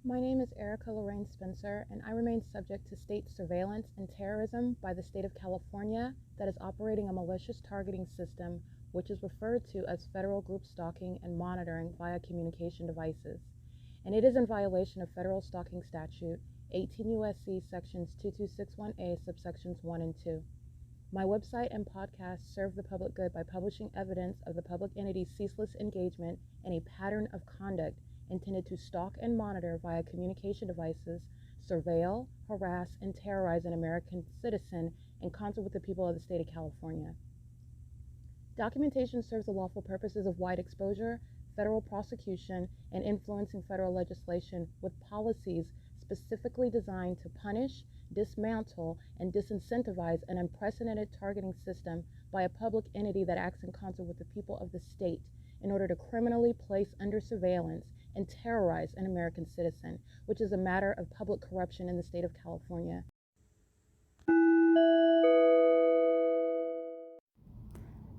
My name is Erica Lorraine Spencer, and I remain subject to state surveillance and terrorism by the state of California that is operating a malicious targeting system, which is referred to as federal group stalking and monitoring via communication devices. And it is in violation of federal stalking statute 18 U.S.C. sections 2261A subsections 1 and 2. My website and podcast serve the public good by publishing evidence of the public entity's ceaseless engagement in a pattern of conduct intended to stalk and monitor via communication devices, surveil, harass, and terrorize an American citizen in concert with the people of the state of California. Documentation serves the lawful purposes of wide exposure, federal prosecution, and influencing federal legislation with policies specifically designed to punish, dismantle, and disincentivize an unprecedented targeting system by a public entity that acts in concert with the people of the state in order to criminally place under surveillance and terrorize an American citizen, which is a matter of public corruption in the state of California.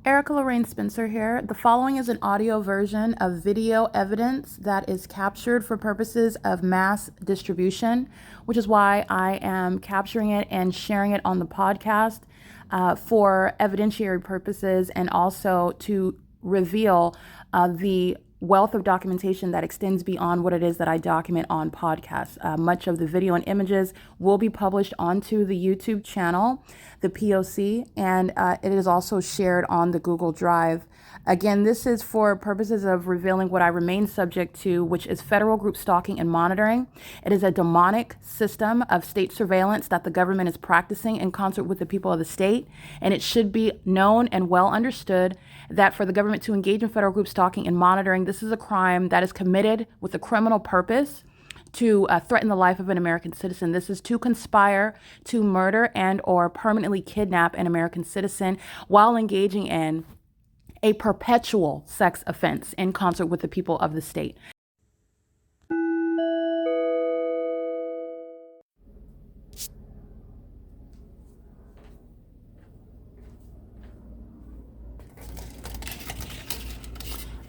Erica Lorraine Spencer here. The following is an audio version of video evidence that is captured for purposes of mass distribution, which is why I am capturing it and sharing it on the podcast for evidentiary purposes and also to reveal the wealth of documentation that extends beyond what it is that I document on podcasts. Much of the video and images will be published onto the YouTube channel, the P.O.C, and it is also shared on the Google Drive. Again, this is for purposes of revealing what I remain subject to, which is federal group stalking and monitoring. It is a demonic system of state surveillance that the government is practicing in concert with the people of the state, and it should be known and well understood that for the government to engage in federal group stalking and monitoring, this is a crime that is committed with a criminal purpose to threaten the life of an American citizen. This is to conspire to murder and or permanently kidnap an American citizen while engaging in a perpetual sex offense in concert with the people of the state.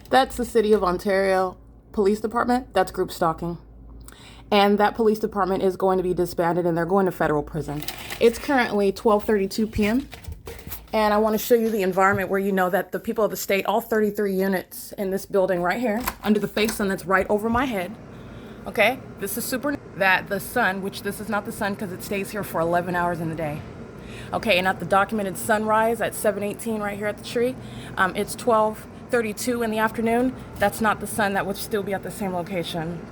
That's the City of Ontario Police Department. That's group stalking. And that police department is going to be disbanded and they're going to federal prison. It's currently 12:32 p.m. And I want to show you the environment where you know that the people of the state, all 33 units in this building right here, under the fake sun that's right over my head, okay? This is super, that the sun, which this is not the sun because it stays here for 11 hours in the day. Okay, and at the documented sunrise at 7:18 right here at the tree, it's 12:32 in the afternoon. That's not the sun, that would still be at the same location.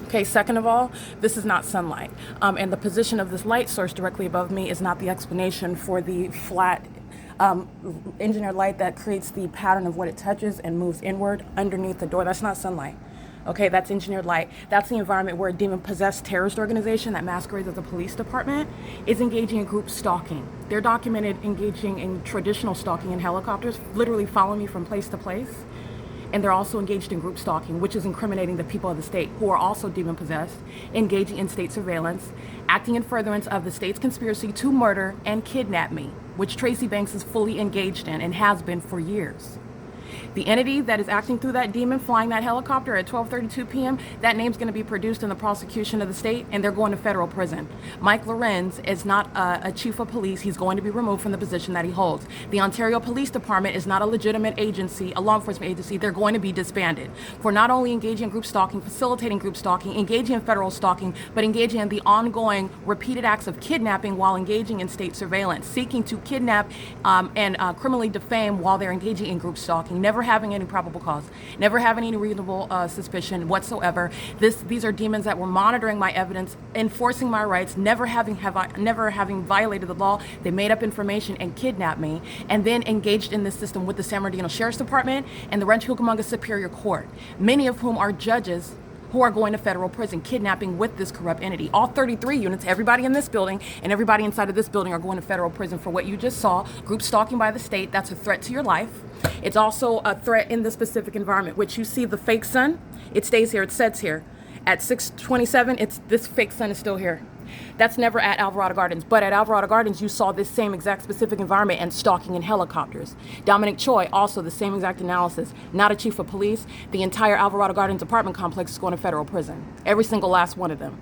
Okay, second of all, this is not sunlight. And the position of this light source directly above me is not the explanation for the flat engineered light that creates the pattern of what it touches and moves inward underneath the door. That's not sunlight. Okay, that's engineered light. That's the environment where a demon-possessed terrorist organization that masquerades as a police department is engaging in group stalking. They're documented engaging in traditional stalking in helicopters, literally following me from place to place. And they're also engaged in group stalking, which is incriminating the people of the state who are also demon-possessed, engaging in state surveillance, acting in furtherance of the state's conspiracy to murder and kidnap me, which Tracy Banks is fully engaged in and has been for years. The entity that is acting through that demon flying that helicopter at 12:32 p.m., that name's going to be produced in the prosecution of the state, and they're going to federal prison. Mike LORENZ is not a chief of police. He's going to be removed from the position that he holds. The Ontario Police Department is not a legitimate agency, a law enforcement agency. They're going to be disbanded for not only engaging in group stalking, facilitating group stalking, engaging in federal stalking, but engaging in the ongoing repeated acts of kidnapping while engaging in state surveillance, seeking to kidnap and criminally defame while they're engaging in group stalking, never having any probable cause, never having any reasonable suspicion whatsoever. These are demons that were monitoring my evidence, enforcing my rights, never having violated the law. They made up information and kidnapped me, and then engaged in this system with the San Bernardino Sheriff's Department and the Rancho Cucamonga Superior Court, many of whom are judges who are going to federal prison, kidnapping with this corrupt entity. All 33 units, everybody in this building and everybody inside of this building are going to federal prison for what you just saw, group stalking by the state. That's a threat to your life. It's also a threat in the specific environment, which you see the fake sun, it stays here, it sets here. At 6:27, this fake sun is still here. That's never at Alvarado Gardens. But at Alvarado Gardens, you saw this same exact specific environment and stalking in helicopters. Dominic Choi, also the same exact analysis. Not a chief of police. The entire Alvarado Gardens apartment complex is going to federal prison. Every single last one of them.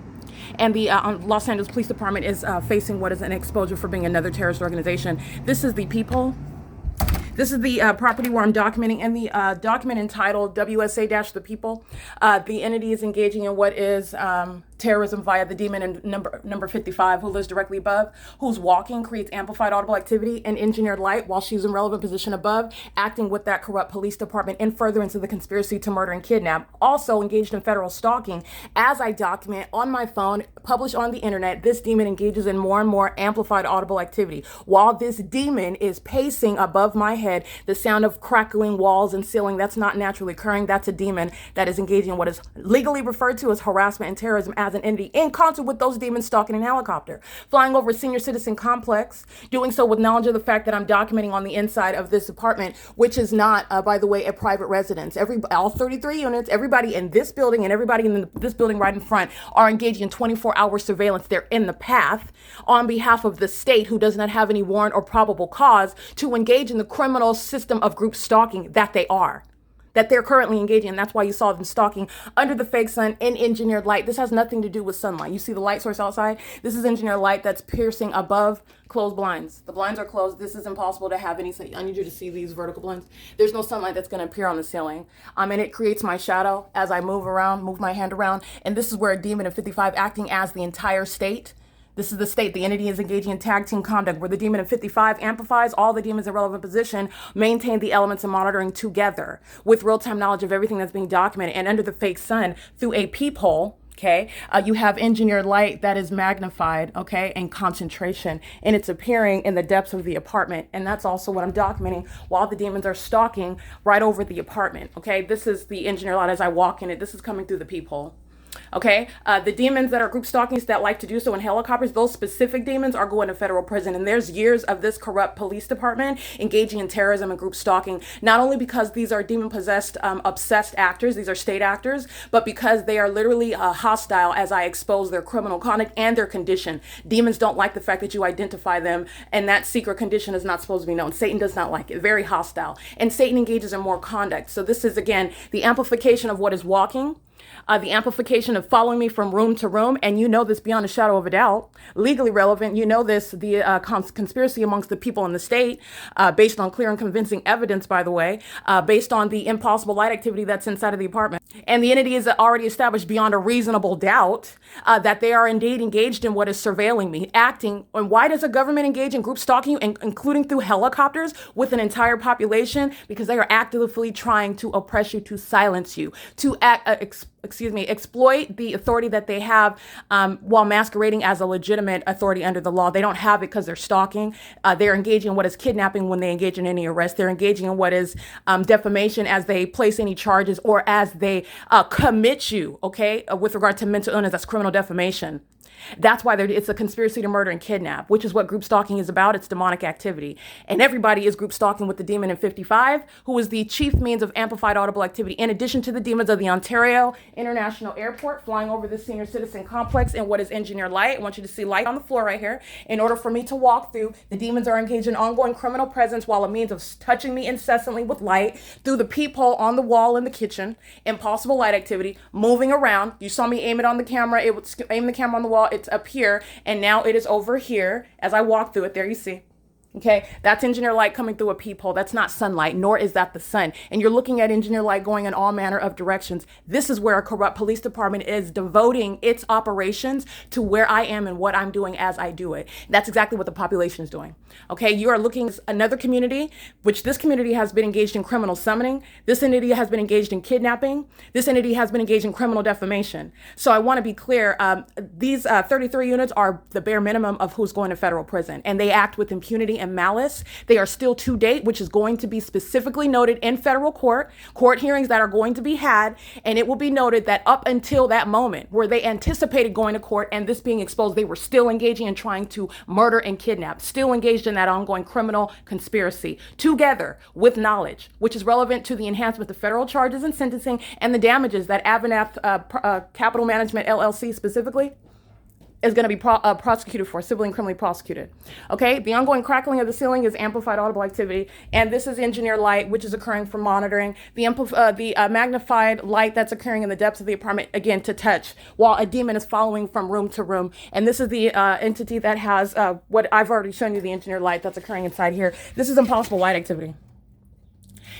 And the Los Angeles Police Department is facing what is an exposure for being another terrorist organization. This is the peephole. This is the property where I'm documenting, and the document entitled WSA-The People. The entity is engaging in what is terrorism via the demon in number 55, who lives directly above, who's walking, creates amplified audible activity and engineered light while she's in relevant position above, acting with that corrupt police department in furtherance of the conspiracy to murder and kidnap. Also engaged in federal stalking. As I document on my phone, published on the internet, this demon engages in more and more amplified audible activity. While this demon is pacing above my head, the sound of crackling walls and ceiling, that's not naturally occurring. That's a demon that is engaging in what is legally referred to as harassment and terrorism as an entity, in concert with those demons stalking in helicopter, flying over a senior citizen complex, doing so with knowledge of the fact that I'm documenting on the inside of this apartment, which is not, by the way, a private residence. All 33 units, everybody in this building and everybody in this building right in front are engaging in 24-hour surveillance. They're in the path on behalf of the state, who does not have any warrant or probable cause to engage in the criminal system of group stalking that they're currently engaging in. That's why you saw them stalking under the fake sun in engineered light. This has nothing to do with sunlight. You see the light source outside? This is engineered light that's piercing above closed blinds. The blinds are closed. This is impossible to have any, I need you to see these vertical blinds. There's no sunlight that's going to appear on the ceiling. And it creates my shadow as I move my hand around. And this is where a demon of 55 acting as the entire state. This is the state. The entity is engaging in tag team conduct where the demon of 55 amplifies all the demons in relevant position, maintain the elements of monitoring together with real-time knowledge of everything that's being documented. And under the fake sun, through a peephole, okay, you have engineered light that is magnified, okay, and concentration, and it's appearing in the depths of the apartment. And that's also what I'm documenting while the demons are stalking right over the apartment, okay? This is the engineered light as I walk in it. This is coming through the peephole. Okay, the demons that are group stalking that like to do so in helicopters, those specific demons are going to federal prison. And there's years of this corrupt police department engaging in terrorism and group stalking, not only because these are demon-possessed, obsessed actors, these are state actors, but because they are literally hostile as I expose their criminal conduct and their condition. Demons don't like the fact that you identify them, and that secret condition is not supposed to be known. Satan does not like it. Very hostile. And Satan engages in more conduct. So this is, again, the amplification of what is walking, the amplification of following me from room to room, and you know this beyond a shadow of a doubt, legally relevant, you know this, the conspiracy amongst the people in the state, based on clear and convincing evidence, by the way, based on the impossible light activity that's inside of the apartment. And the entity is already established beyond a reasonable doubt that they are indeed engaged in what is surveilling me, acting. And why does a government engage in group stalking, including through helicopters with an entire population? Because they are actively trying to oppress you, to silence you, to exploit the authority that they have while masquerading as a legitimate authority under the law. They don't have it because they're stalking. They're engaging in what is kidnapping when they engage in any arrest. They're engaging in what is defamation as they place any charges or as they commit you, okay, with regard to mental illness. That's criminal defamation. That's why it's a conspiracy to murder and kidnap, which is what group stalking is about. It's demonic activity. And everybody is group stalking with the demon in 55, who is the chief means of amplified audible activity, in addition to the demons of the Ontario International Airport flying over the senior citizen complex in what is engineered light. I want you to see light on the floor right here. In order for me to walk through, the demons are engaged in ongoing criminal presence while a means of touching me incessantly with light through the peephole on the wall in the kitchen. Impossible light activity, moving around. You saw me aim it on the camera. It would aim the camera on the wall. It's up here, and now it is over here as I walk through it. There you see. Okay, that's engineer light coming through a peephole. That's not sunlight, nor is that the sun. And you're looking at engineer light going in all manner of directions. This is where a corrupt police department is devoting its operations to where I am and what I'm doing as I do it. That's exactly what the population is doing. Okay, you are looking at another community, which this community has been engaged in criminal summoning. This entity has been engaged in kidnapping. This entity has been engaged in criminal defamation. So I want to be clear, these 33 units are the bare minimum of who's going to federal prison, and they act with impunity and malice. They are still to date, which is going to be specifically noted in federal court hearings that are going to be had. And it will be noted that up until that moment where they anticipated going to court and this being exposed, they were still engaging in trying to murder and kidnap, still engaged in that ongoing criminal conspiracy, together with knowledge, which is relevant to the enhancement of federal charges and sentencing and the damages that AVANATH Capital Management LLC specifically is going to be prosecuted for, civilly and criminally prosecuted. Okay, the ongoing crackling of the ceiling is amplified audible activity, and this is engineered light, which is occurring for monitoring. The magnified light that's occurring in the depths of the apartment, again, to touch, while a demon is following from room to room. And this is the entity that has what I've already shown you, the engineered light that's occurring inside here. This is impossible light activity.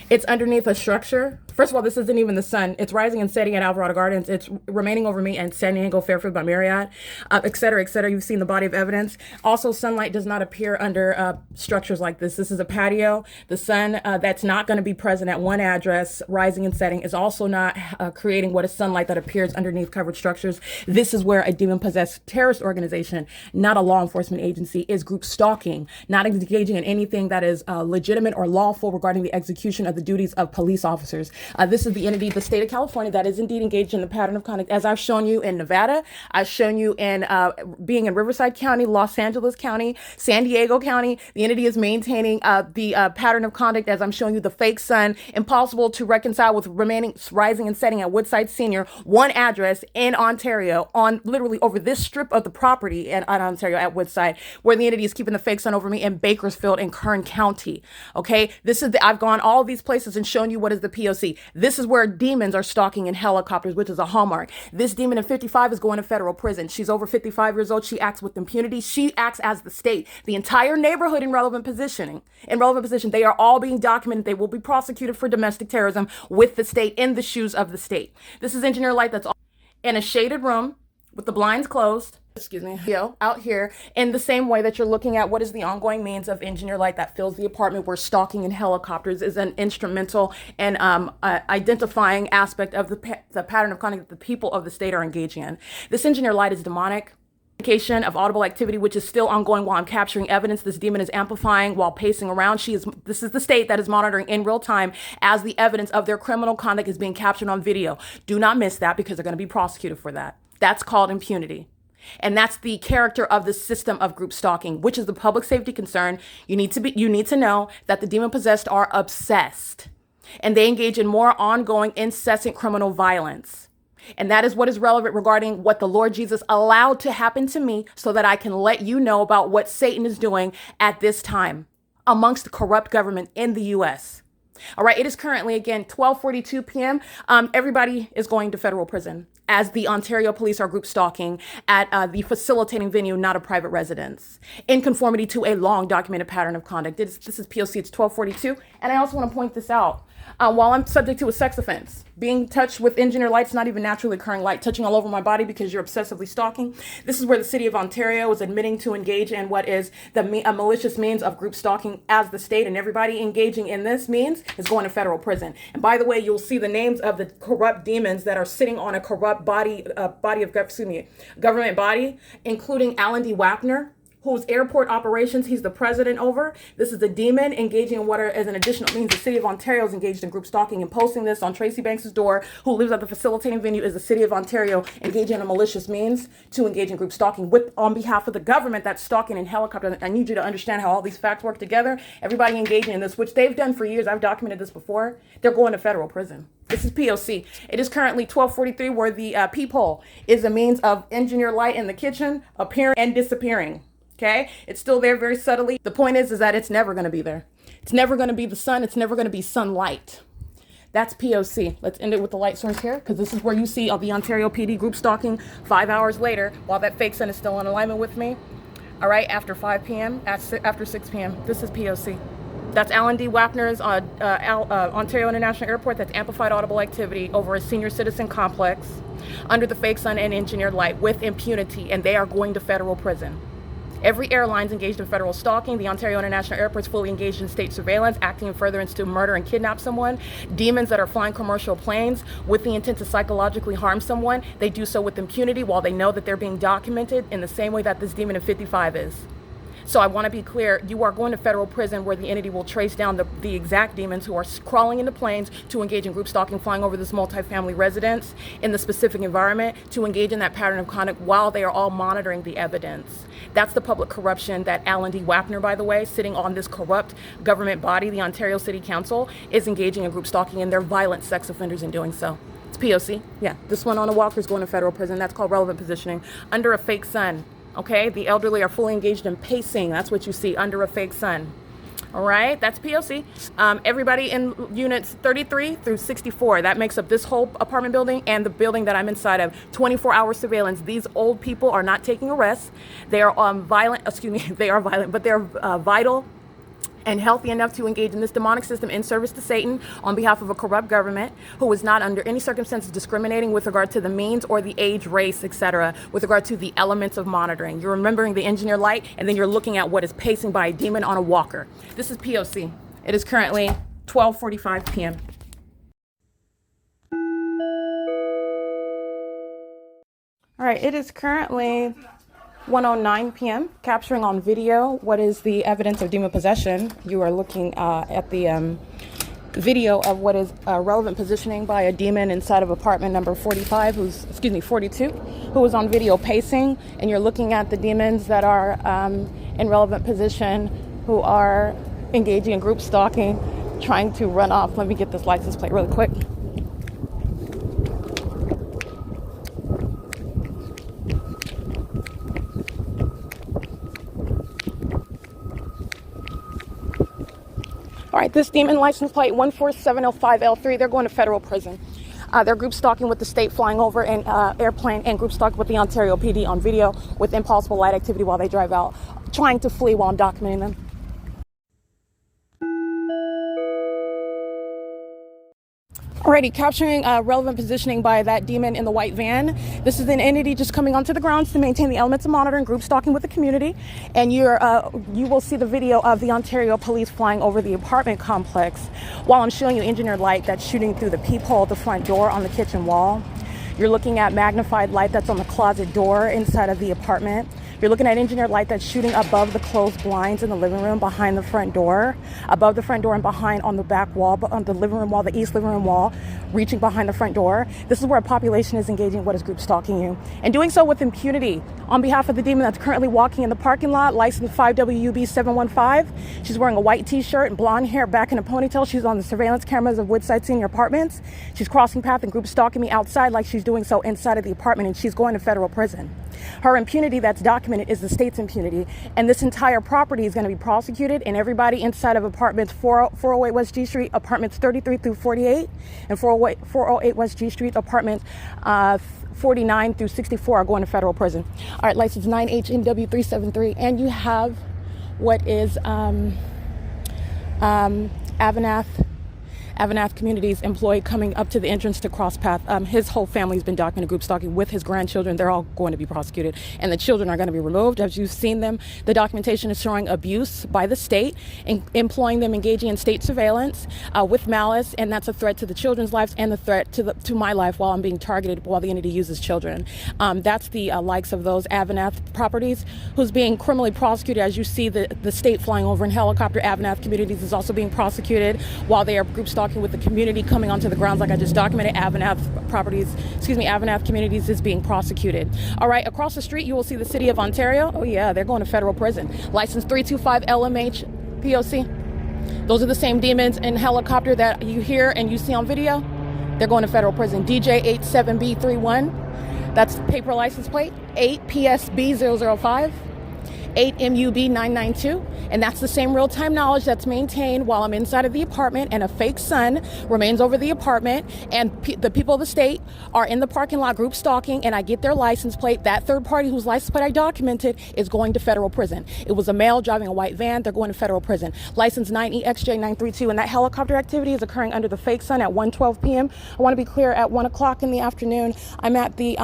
It's underneath a structure. First of all, this isn't even the sun. It's rising and setting at Alvarado Gardens. It's remaining over me and San Diego, Fairfield by Marriott, et cetera, et cetera. You've seen the body of evidence. Also, sunlight does not appear under structures like this. This is a patio. The sun that's not going to be present at one address, rising and setting, is also not creating what is sunlight that appears underneath covered structures. This is where a demon-possessed terrorist organization, not a law enforcement agency, is group stalking, not engaging in anything that is legitimate or lawful regarding the execution of the duties of police officers. This is the entity, the state of California, that is indeed engaged in the pattern of conduct, as I've shown you in Nevada. I've shown you in being in Riverside County, Los Angeles County, San Diego County. The entity is maintaining the pattern of conduct, as I'm showing you, the fake sun, impossible to reconcile with remaining rising and setting at Woodside Senior, one address in Ontario, on literally over this strip of the property in Ontario at Woodside, where the entity is keeping the fake sun over me in Bakersfield in Kern County. Okay, this is I've gone all these places and shown you what is the P.O.C. This is where demons are stalking in helicopters, which is a hallmark. This demon in 55 is going to federal prison. She's over 55 years old. She acts with impunity. She acts as the state. The entire neighborhood in relevant position, they are all being documented. They will be prosecuted for domestic terrorism with the state, in the shoes of the state. This is engineer light that's in a shaded room with the blinds closed. Out here, in the same way that you're looking at what is the ongoing means of engineer light that fills the apartment, where stalking in helicopters is an instrumental and identifying aspect of the pattern of conduct that the people of the state are engaging in. This engineer light is demonic. Indication of audible activity, which is still ongoing while I'm capturing evidence. This demon is amplifying while pacing around. This is the state that is monitoring in real time as the evidence of their criminal conduct is being captured on video. Do not miss that, because they're going to be prosecuted for that. That's called impunity. And that's the character of the system of group stalking, which is the public safety concern. You need to know that the demon possessed are obsessed, and they engage in more ongoing, incessant criminal violence. And that is what is relevant regarding what the Lord Jesus allowed to happen to me, so that I can let you know about what Satan is doing at this time amongst the corrupt government in the U.S. All right, it is currently, again, 12:42 p.m. Everybody is going to federal prison, as the Ontario police are group stalking at the facilitating venue, not a private residence, in conformity to a long documented pattern of conduct. This is P.O.C. It's 12:42. And I also want to point this out. While I'm subject to a sex offense, being touched with engineer light's not even naturally occurring light, touching all over my body because you're obsessively stalking. This is where the city of Ontario is admitting to engage in what is a malicious means of group stalking as the state, and everybody engaging in this means is going to federal prison. And by the way, you'll see the names of the corrupt demons that are sitting on a corrupt government body, including Alan D. Wapner, whose airport operations he's the president over. This is a demon engaging in what as an additional means. The city of Ontario is engaged in group stalking, and posting this on Tracy Banks's door, who lives at the facilitating venue, is the city of Ontario engaging in a malicious means to engage in group stalking on behalf of the government that's stalking in helicopters. I need you to understand how all these facts work together. Everybody engaging in this, which they've done for years. I've documented this before. They're going to federal prison. This is P.O.C. It is currently 12:43, where the peephole is a means of engineer light in the kitchen appearing and disappearing. Okay, it's still there very subtly. The point is that it's never going to be there. It's never going to be the sun. It's never going to be sunlight. That's P.O.C. Let's end it with the light source here, because this is where you see the Ontario PD group stalking 5 hours later, while that fake sun is still in alignment with me. All right, after 5 p.m., after 6 p.m. This is P.O.C. That's Alan D. Wapner's Ontario International Airport. That's amplified audible activity over a senior citizen complex under the fake sun and engineered light with impunity, and they are going to federal prison. Every airline's engaged in federal stalking. The Ontario International Airport's fully engaged in state surveillance, acting in furtherance to murder and kidnap someone. Demons that are flying commercial planes with the intent to psychologically harm someone, they do so with impunity while they know that they're being documented in the same way that this demon in 55 is. So I want to be clear, you are going to federal prison, where the entity will trace down the exact demons who are crawling into planes to engage in group stalking, flying over this multifamily residence in the specific environment to engage in that pattern of conduct while they are all monitoring the evidence. That's the public corruption that Alan D. Wapner, by the way, sitting on this corrupt government body, the Ontario City Council, is engaging in group stalking, and they're violent sex offenders in doing so. It's P.O.C. Yeah, this one on a walker is going to federal prison. That's called relevant positioning under a fake sun. Okay, the elderly are fully engaged in pacing. That's what you see under a fake sun. All right, that's P.O.C. Everybody in units 33 through 64, that makes up this whole apartment building and the building that I'm inside of. 24-hour surveillance. These old people are not taking arrests. They are violent, they are violent, but they're vital and healthy enough to engage in this demonic system in service to Satan on behalf of a corrupt government who is not under any circumstances discriminating with regard to the means or the age, race, etc., with regard to the elements of monitoring. You're remembering the engineer light, and then you're looking at what is pacing by a demon on a walker. This is P.O.C. It is currently 12:45 p.m. All right, it is currently 1:09 p.m. capturing on video what is the evidence of demon possession. You are looking at the video of what is relevant positioning by a demon inside of apartment number 42, who was on video pacing, and you're looking at the demons that are in relevant position who are engaging in group stalking, trying to run off. Let me get this license plate really quick. All right, this demon license plate 14705L3, they're going to federal prison. They're group stalking with the state, flying over an airplane, and group stalking with the Ontario PD on video with impossible light activity while they drive out, trying to flee while I'm documenting them. Alrighty, capturing relevant positioning by that demon in the white van. This is an entity just coming onto the grounds to maintain the elements of monitoring, group stalking with the community. And you will see the video of the Ontario police flying over the apartment complex while I'm showing you engineered light that's shooting through the peephole at the front door on the kitchen wall. You're looking at magnified light that's on the closet door inside of the apartment. You're looking at engineered light that's shooting above the closed blinds in the living room, behind the front door, above the front door and behind on the back wall, on the living room wall, the east living room wall, reaching behind the front door. This is where a population is engaging in what is group stalking you, and doing so with impunity on behalf of the demon that's currently walking in the parking lot, license 5WUB715. She's wearing a white t-shirt and blonde hair back in a ponytail. She's on the surveillance cameras of Woodside Senior Apartments. She's crossing path and group stalking me outside like she's doing so inside of the apartment, and she's going to federal prison. Her impunity that's documented is the state's impunity, and this entire property is going to be prosecuted, and everybody inside of apartments 408 West G Street, apartments 33 through 48, and 408 West G Street, apartments 49 through 64 are going to federal prison. All right, license 9HNW373, and you have what is AVANATH Communities employee coming up to the entrance to cross path. His whole family's been documented group stalking with his grandchildren. They're all going to be prosecuted, and the children are going to be removed. As you've seen them, the documentation is showing abuse by the state, employing them engaging in state surveillance with malice, and that's a threat to the children's lives and the threat to my life while I'm being targeted while the entity uses children. That's the likes of those AVANATH properties, who's being criminally prosecuted. As you see the state flying over in helicopter, AVANATH Communities is also being prosecuted while they are group stalking with the community coming onto the grounds like I just documented. AVANATH Communities is being prosecuted. All right, across the street you will see the city of Ontario. Oh yeah, they're going to federal prison. License 325 LMH P.O.C. Those are the same demons in helicopter that you hear and you see on video. They're going to federal prison. DJ 87B31, that's paper license plate, 8PSB005. 8MUB992, and that's the same real-time knowledge that's maintained while I'm inside of the apartment, and a fake sun remains over the apartment, and the people of the state are in the parking lot group stalking, and I get their license plate. That third party whose license plate I documented is going to federal prison. It was a male driving a white van. They're going to federal prison. License 9EXJ932, and that helicopter activity is occurring under the fake sun at 1:12 p.m. I want to be clear, at 1 o'clock in the afternoon, I'm at the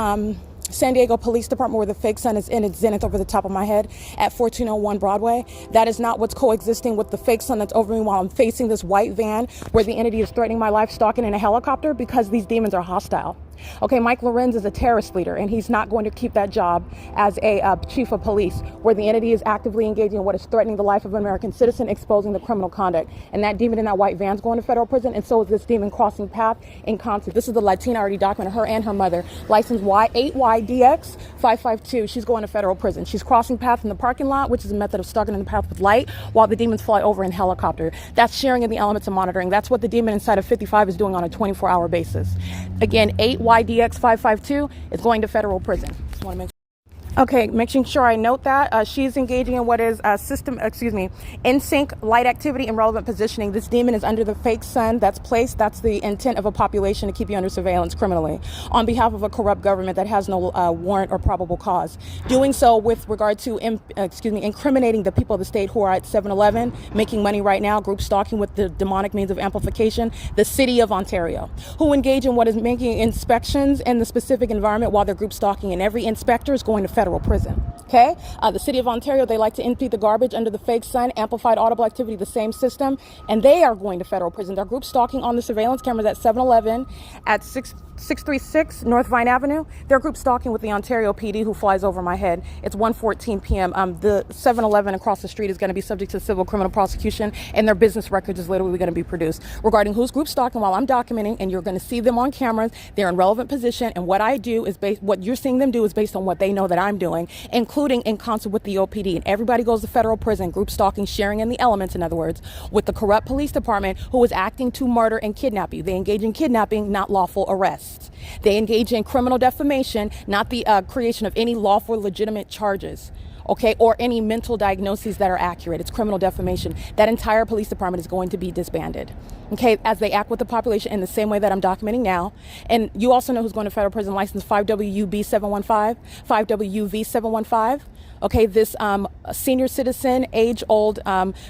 San Diego Police Department where the fake sun is in its zenith over the top of my head at 1401 Broadway. That is not what's coexisting with the fake sun that's over me while I'm facing this white van where the entity is threatening my life, stalking in a helicopter, because these demons are hostile. Okay, Mike LORENZ is a terrorist leader, and he's not going to keep that job as a chief of police, where the entity is actively engaging in what is threatening the life of an American citizen, exposing the criminal conduct. And that demon in that white van's going to federal prison, and so is this demon crossing path in concert. This is the Latina already documented, her and her mother, license Y8YDX 552. She's going to federal prison. She's crossing path in the parking lot, which is a method of stalking in the path with light, while the demons fly over in helicopter. That's sharing in the elements of monitoring. That's what the demon inside of 55 is doing on a 24-hour basis. Again, 8YDX 552 is going to federal prison. Just want to make Okay, making sure I note that she's engaging in what is in sync light activity and relevant positioning. This demon is under the fake sun that's placed. That's the intent of a population to keep you under surveillance criminally on behalf of a corrupt government that has no warrant or probable cause. Doing so with regard to incriminating the people of the state who are at 7-Eleven making money right now, group stalking with the demonic means of amplification, the city of Ontario, who engage in what is making inspections in the specific environment while they're group stalking, and every inspector is going to federal prison. Okay, the city of Ontario, they like to empty the garbage under the fake sun, amplified audible activity, the same system, and they are going to federal prison. They're group stalking on the surveillance cameras at 7-Eleven, at 636 North Vine Avenue. They're group stalking with the Ontario PD who flies over my head. It's 1:14 p.m. The 7-Eleven across the street is going to be subject to civil criminal prosecution, and their business records is literally going to be produced regarding who's group stalking while I'm documenting, and you're going to see them on cameras. They're in relevant position, and what I do is what you're seeing them do is based on what they know that I'm doing, including in concert with the OPD. And everybody goes to federal prison, group stalking, sharing in the elements, in other words, with the corrupt police department who is acting to murder and kidnap you. They engage in kidnapping, not lawful arrests. They engage in criminal defamation, not the creation of any lawful, legitimate charges. Okay, or any mental diagnoses that are accurate. It's criminal defamation. That entire police department is going to be disbanded. Okay, as they act with the population in the same way that I'm documenting now. And you also know who's going to federal prison, license 5WB715, 5WV715. Okay, this senior citizen, age-old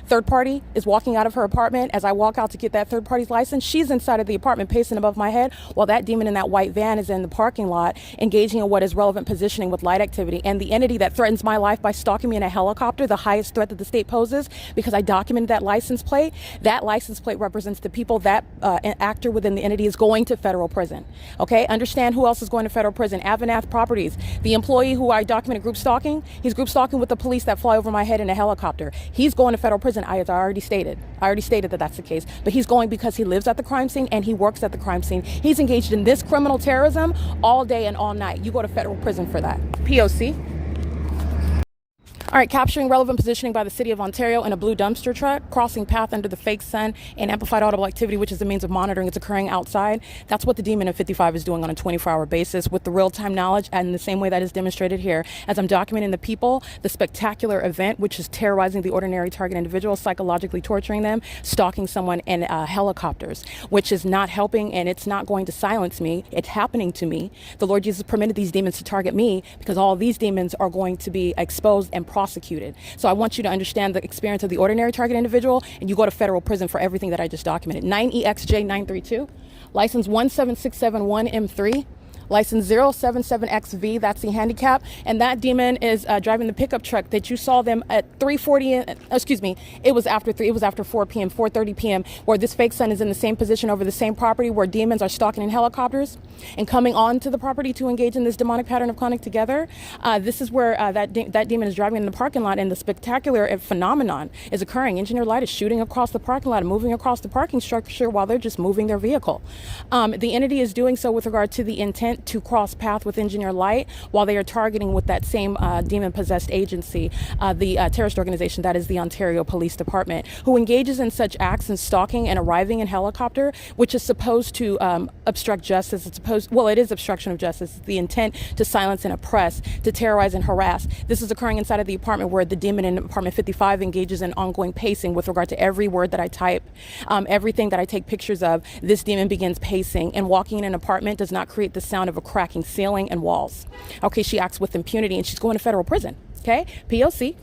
third party is walking out of her apartment. As I walk out to get that third party's license, she's inside of the apartment pacing above my head while that demon in that white van is in the parking lot engaging in what is relevant positioning with light activity. And the entity that threatens my life by stalking me in a helicopter, the highest threat that the state poses, because I documented that license plate represents the people that an actor within the entity is going to federal prison. Okay, understand who else is going to federal prison. AVANATH Properties, the employee who I documented group stalking, he's group stalking with the police that fly over my head in a helicopter. He's going to federal prison. As I already stated that that's the case, but he's going because he lives at the crime scene and he works at the crime scene. He's engaged in this criminal terrorism all day and all night. You go to federal prison for that. P.O.C. All right, capturing relevant positioning by the city of Ontario in a blue dumpster truck, crossing path under the fake sun, and amplified audible activity, which is the means of monitoring. It's occurring outside. That's what the demon of 55 is doing on a 24-hour basis with the real-time knowledge, and in the same way that is demonstrated here. As I'm documenting the people, the spectacular event, which is terrorizing the ordinary target individual, psychologically torturing them, stalking someone in helicopters, which is not helping, and it's not going to silence me. It's happening to me. The Lord Jesus permitted these demons to target me because all these demons are going to be exposed and prosecuted. So I want you to understand the experience of the ordinary target individual, and you go to federal prison for everything that I just documented. 9EXJ932, license 17671M3. License 077XV, that's the handicap. And that demon is driving the pickup truck that you saw them at 3:40, it was after 4 p.m., 4:30 p.m., where this fake sun is in the same position over the same property where demons are stalking in helicopters and coming onto the property to engage in this demonic pattern of conduct together. This is where that demon is driving in the parking lot, and the spectacular phenomenon is occurring. Engineer light is shooting across the parking lot and moving across the parking structure while they're just moving their vehicle. The entity is doing so with regard to the intent to cross path with engineer light while they are targeting with that same demon-possessed agency, the terrorist organization that is the Ontario Police Department, who engages in such acts and stalking and arriving in helicopter, which is supposed to obstruct justice. It is obstruction of justice. It's the intent to silence and oppress, to terrorize and harass. This is occurring inside of the apartment where the demon in apartment 55 engages in ongoing pacing with regard to every word that I type, everything that I take pictures of. This demon begins pacing, and walking in an apartment does not create the sound of a cracking ceiling and walls. Okay, she acts with impunity, and she's going to federal prison. Okay, P.O.C.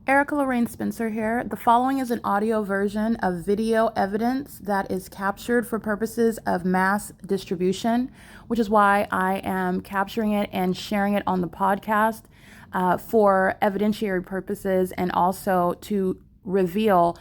Erica Lorraine Spencer here. The following is an audio version of video evidence that is captured for purposes of mass distribution, which is why I am capturing it and sharing it on the podcast for evidentiary purposes, and also to reveal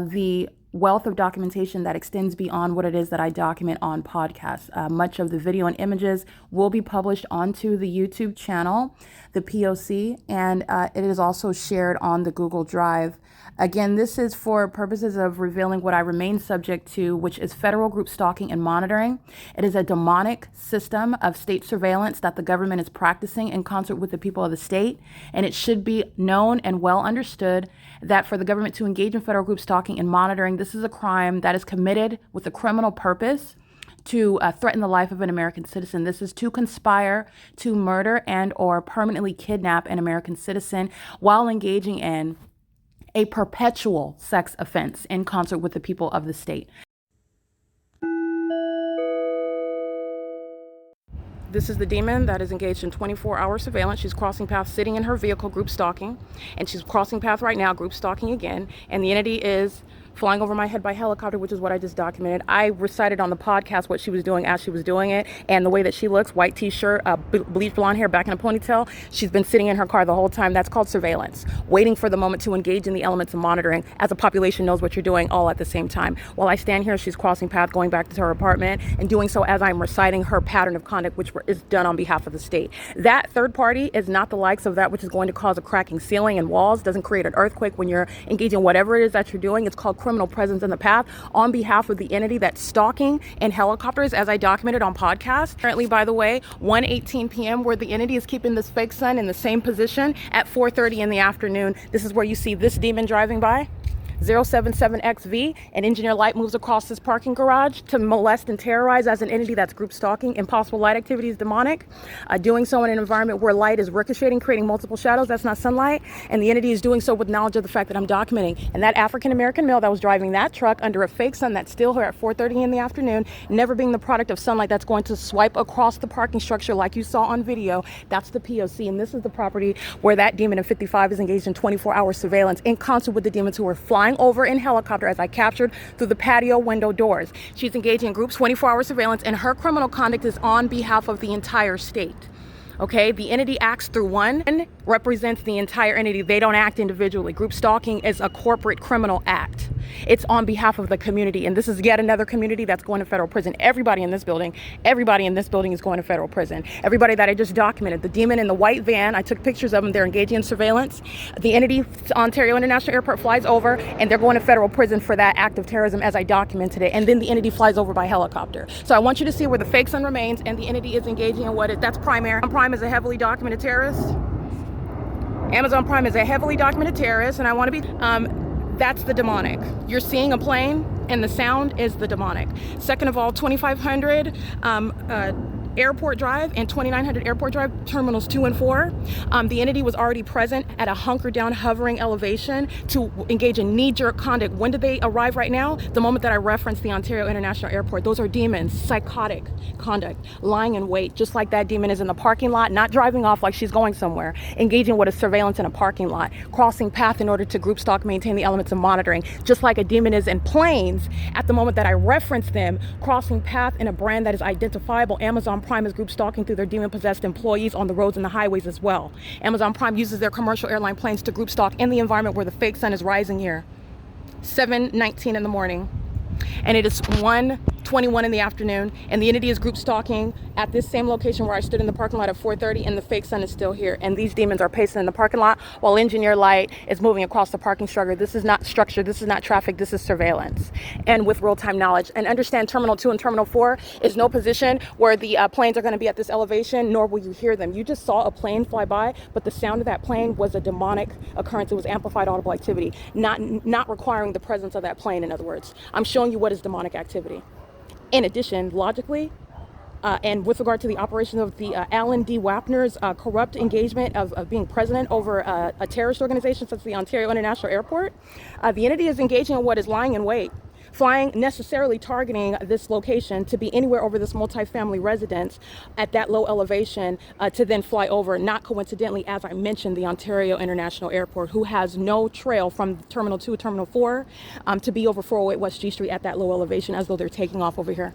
the wealth of documentation that extends beyond what it is that I document on podcasts. Much of the video and images will be published onto the YouTube channel, the P.O.C, and it is also shared on the Google Drive. Again, this is for purposes of revealing what I remain subject to, which is federal group stalking and monitoring. It is a demonic system of state surveillance that the government is practicing in concert with the people of the state. And it should be known and well understood that for the government to engage in federal group stalking and monitoring, this is a crime that is committed with a criminal purpose to threaten the life of an American citizen. This is to conspire to murder and or permanently kidnap an American citizen while engaging in a perpetual sex offense in concert with the people of the state. This is the demon that is engaged in 24-hour surveillance. She's crossing paths, sitting in her vehicle, group stalking, and she's crossing path right now, group stalking again, and the entity is flying over my head by helicopter, which is what I just documented. I recited on the podcast what she was doing as she was doing it, and the way that she looks, white t-shirt, bleached blonde hair, back in a ponytail. She's been sitting in her car the whole time. That's called surveillance, waiting for the moment to engage in the elements of monitoring as the population knows what you're doing all at the same time. While I stand here, she's crossing path, going back to her apartment, and doing so as I'm reciting her pattern of conduct, which is done on behalf of the state. That third party is not the likes of that which is going to cause a cracking ceiling and walls, doesn't create an earthquake when you're engaging whatever it is that you're doing. It's called criminal presence in the path on behalf of the entity that's stalking in helicopters, as I documented on podcast. Currently, by the way, 1:18 p.m. where the entity is keeping this fake sun in the same position at 4:30 in the afternoon. This is where you see this demon driving by. 077XV, an engineer light moves across this parking garage to molest and terrorize as an entity that's group stalking. Impossible light activity is demonic. Doing so in an environment where light is ricocheting, creating multiple shadows, that's not sunlight. And the entity is doing so with knowledge of the fact that I'm documenting. And that African-American male that was driving that truck under a fake sun that's still here at 4:30 in the afternoon, never being the product of sunlight that's going to swipe across the parking structure like you saw on video, that's the P.O.C. And this is the property where that demon in 55 is engaged in 24-hour surveillance in concert with the demons who are flying over in helicopter, as I captured through the patio window doors. She's engaging in group 24-hour surveillance, and her criminal conduct is on behalf of the entire state. Okay, the entity acts through one and represents the entire entity. They don't act individually. Group stalking is a corporate criminal act. It's on behalf of the community, and this is yet another community that's going to federal prison. Everybody in this building is going to federal prison. Everybody that I just documented, the demon in the white van, I took pictures of them, they're engaging in surveillance. The entity, Ontario International Airport, flies over, and they're going to federal prison for that act of terrorism as I documented it, and then the entity flies over by helicopter. So I want you to see where the fake sun remains, and the entity is engaging in what that's primary. Prime is a heavily documented terrorist. Amazon Prime is a heavily documented terrorist, and I want to be, that's the demonic. You're seeing a plane, and the sound is the demonic. Second of all, 2500 Airport Drive and 2900 Airport Drive, terminals 2 and 4. The entity was already present at a hunker down hovering elevation to engage in knee-jerk conduct. When did they arrive right now? The moment that I referenced the Ontario International Airport. Those are demons, psychotic conduct, lying in wait, just like that demon is in the parking lot, not driving off like she's going somewhere, engaging with a surveillance in a parking lot, crossing path in order to group stalk, maintain the elements of monitoring, just like a demon is in planes at the moment that I referenced them, crossing path in a brand that is identifiable. Amazon Prime is group stalking through their demon-possessed employees on the roads and the highways as well. Amazon Prime uses their commercial airline planes to group stalk in the environment where the fake sun is rising here. 7:19 in the morning. And it is 1:21 in the afternoon, and the entity is group stalking at this same location where I stood in the parking lot at 4:30, and the fake sun is still here. And these demons are pacing in the parking lot while engineer light is moving across the parking structure. This is not structure, this is not traffic, this is surveillance. And with real-time knowledge. And understand Terminal 2 and Terminal 4 is no position where the planes are going to be at this elevation, nor will you hear them. You just saw a plane fly by, but the sound of that plane was a demonic occurrence. It was amplified audible activity, not requiring the presence of that plane, in other words. I'm showing you what is demonic activity. In addition, logically, and with regard to the operation of the Alan D. WAPNER's corrupt engagement of being president over a terrorist organization such as the Ontario International Airport, the entity is engaging in what is lying in wait, flying, necessarily targeting this location to be anywhere over this multifamily residence at that low elevation to then fly over, not coincidentally, as I mentioned, the Ontario International Airport, who has no trail from Terminal 2 to Terminal 4 to be over 408 West G Street at that low elevation as though they're taking off over here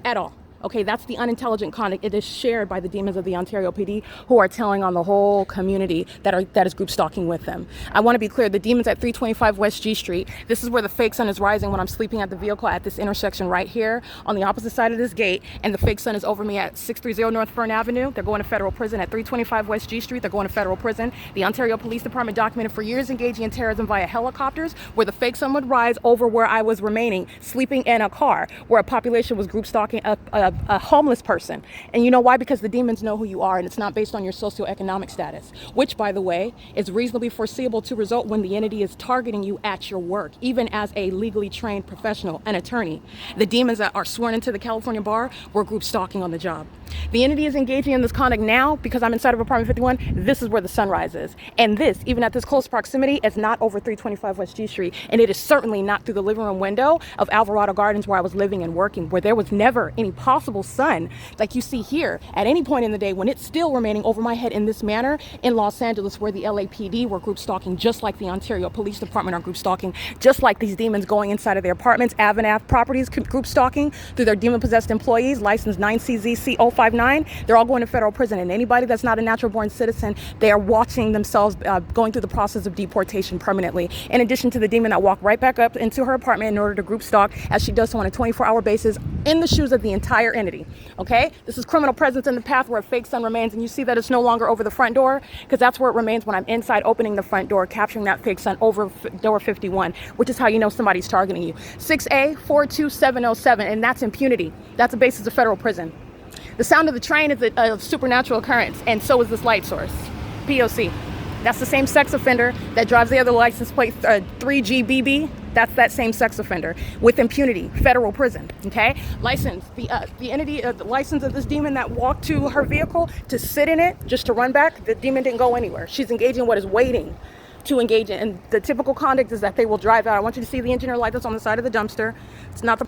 at all. Okay, that's the unintelligent conduct. It is shared by the demons of the Ontario PD, who are telling on the whole community that is group stalking with them. I want to be clear, the demons at 325 West G Street, this is where the fake sun is rising when I'm sleeping at the vehicle at this intersection right here on the opposite side of this gate, and the fake sun is over me at 630 North Fern Avenue. They're going to federal prison. At 325 West G Street, they're going to federal prison. The Ontario Police Department documented for years engaging in terrorism via helicopters, where the fake sun would rise over where I was remaining, sleeping in a car, where a population was group stalking a homeless person. And you know why? Because the demons know who you are, and it's not based on your socioeconomic status, which, by the way, is reasonably foreseeable to result when the entity is targeting you at your work, even as a legally trained professional, an attorney. The demons that are sworn into the California bar were group stalking on the job. The entity is engaging in this conduct now because I'm inside of apartment 51. This is where the sun rises. And this, even at this close proximity, is not over 325 West G Street. And it is certainly not through the living room window of Alvarado Gardens, where I was living and working, where there was never any possible sun like you see here at any point in the day, when it's still remaining over my head in this manner in Los Angeles, where the LAPD were group stalking, just like the Ontario Police Department are group stalking, just like these demons going inside of their apartments. AVANATH Properties group stalking through their demon-possessed employees, license 9CZC059. They're all going to federal prison, and anybody that's not a natural-born citizen, they are watching themselves going through the process of deportation permanently. In addition to the demon that walked right back up into her apartment in order to group stalk, as she does so on a 24-hour basis, in the shoes of the entire entity. Okay, this is criminal presence in the path where a fake sun remains, and you see that it's no longer over the front door, because that's where it remains when I'm inside opening the front door, capturing that fake sun over door 51, which is how you know somebody's targeting you. 6A42707, and that's impunity. That's the basis of federal prison. The sound of the train is a supernatural occurrence, and so is this light source, P.O.C. That's the same sex offender that drives the other license plate 3GBB. That's that same sex offender with impunity, federal prison. Okay, license the entity, the license of this demon that walked to her vehicle to sit in it just to run back. The demon didn't go anywhere. She's engaging in what is waiting to engage in, and the typical conduct is that they will drive out. I want you to see the engineer light that's on the side of the dumpster. It's not the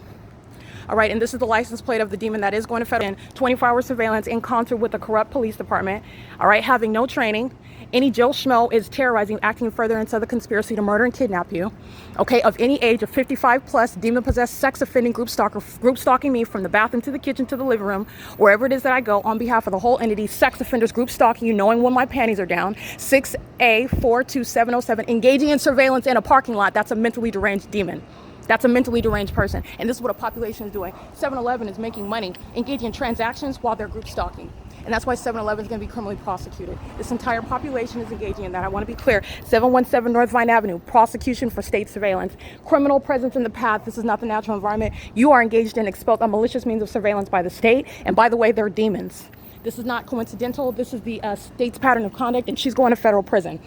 all right, and this is the license plate of the demon that is going to federal in 24-hour surveillance in concert with the corrupt police department. All right, having no training. Any Joe Schmo is terrorizing, acting further into the conspiracy to murder and kidnap you. Okay, of any age of 55 plus, demon-possessed, sex-offending group stalking me from the bathroom to the kitchen to the living room, wherever it is that I go, on behalf of the whole entity. Sex offenders group stalking you, knowing when my panties are down. 6A42707, engaging in surveillance in a parking lot. That's a mentally deranged demon. That's a mentally deranged person. And this is what a population is doing. 7-Eleven is making money, engaging in transactions while they're group stalking. And that's why 7-Eleven is going to be criminally prosecuted. This entire population is engaging in that. I want to be clear. 717 North Vine Avenue, prosecution for state surveillance. Criminal presence in the path. This is not the natural environment. You are engaged in a malicious means of surveillance by the state. And by the way, they're demons. This is not coincidental. This is the state's pattern of conduct, and she's going to federal prison.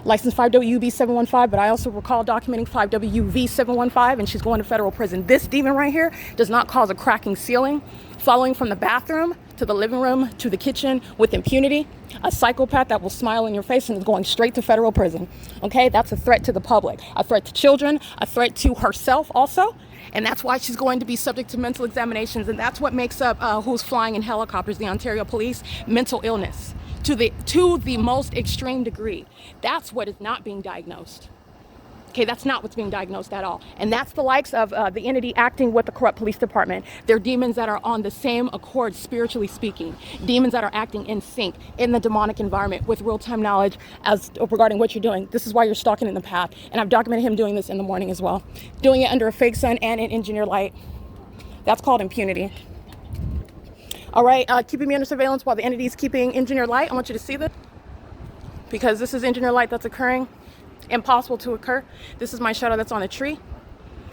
License 5WB715, but I also recall documenting 5WV715, and she's going to federal prison. This demon right here does not cause a cracking ceiling, following from the bathroom to the living room to the kitchen with impunity. A psychopath that will smile in your face and is going straight to federal prison. Okay, that's a threat to the public, a threat to children, a threat to herself also. And that's why she's going to be subject to mental examinations. And that's what makes up who's flying in helicopters, the Ontario Police, mental illness to the most extreme degree. That's what is not being diagnosed. Okay, that's not what's being diagnosed at all. And that's the likes of the entity acting with the corrupt police department. They're demons that are on the same accord, spiritually speaking. Demons that are acting in sync in the demonic environment with real-time knowledge as regarding what you're doing. This is why you're stalking in the path. And I've documented him doing this in the morning as well. Doing it under a fake sun and an engineer light. That's called impunity. All right, keeping me under surveillance while the entity is keeping engineer light. I want you to see this, because this is engineer light that's occurring. Impossible to occur. This is my shadow that's on a tree,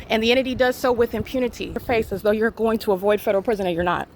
and the entity does so with impunity. Your face as though you're going to avoid federal prison, and you're not.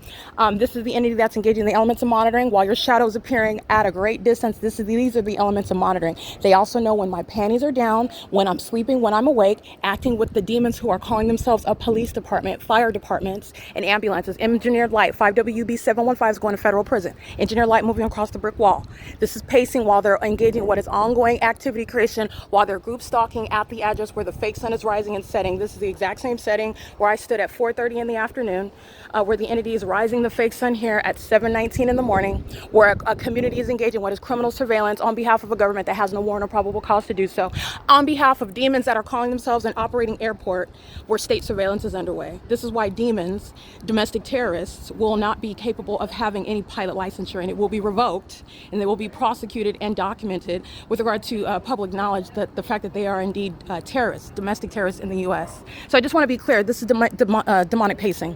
This is the entity that's engaging in the elements of monitoring while your shadow is appearing at a great distance. These are the elements of monitoring. They also know when my panties are down, when I'm sleeping, when I'm awake, acting with the demons who are calling themselves a police department, fire departments, and ambulances. Engineered light 5WB715 is going to federal prison. Engineered light moving across the brick wall. This is pacing while they're engaging in what is ongoing activity creation while they're group stalking at the address where the fake sun is rising and setting. This is the exact same setting where I stood at 4:30 in the afternoon, where the entity is rising the fake sun here at 7:19 in the morning, where a community is engaged in what is criminal surveillance on behalf of a government that has no warrant or probable cause to do so, on behalf of demons that are calling themselves an operating airport where state surveillance is underway. This is why demons, domestic terrorists, will not be capable of having any pilot licensure, and it will be revoked, and they will be prosecuted and documented with regard to public knowledge that the fact that they are indeed terrorists, domestic terrorists in the U.S. So I just want to be clear, this is demonic pacing.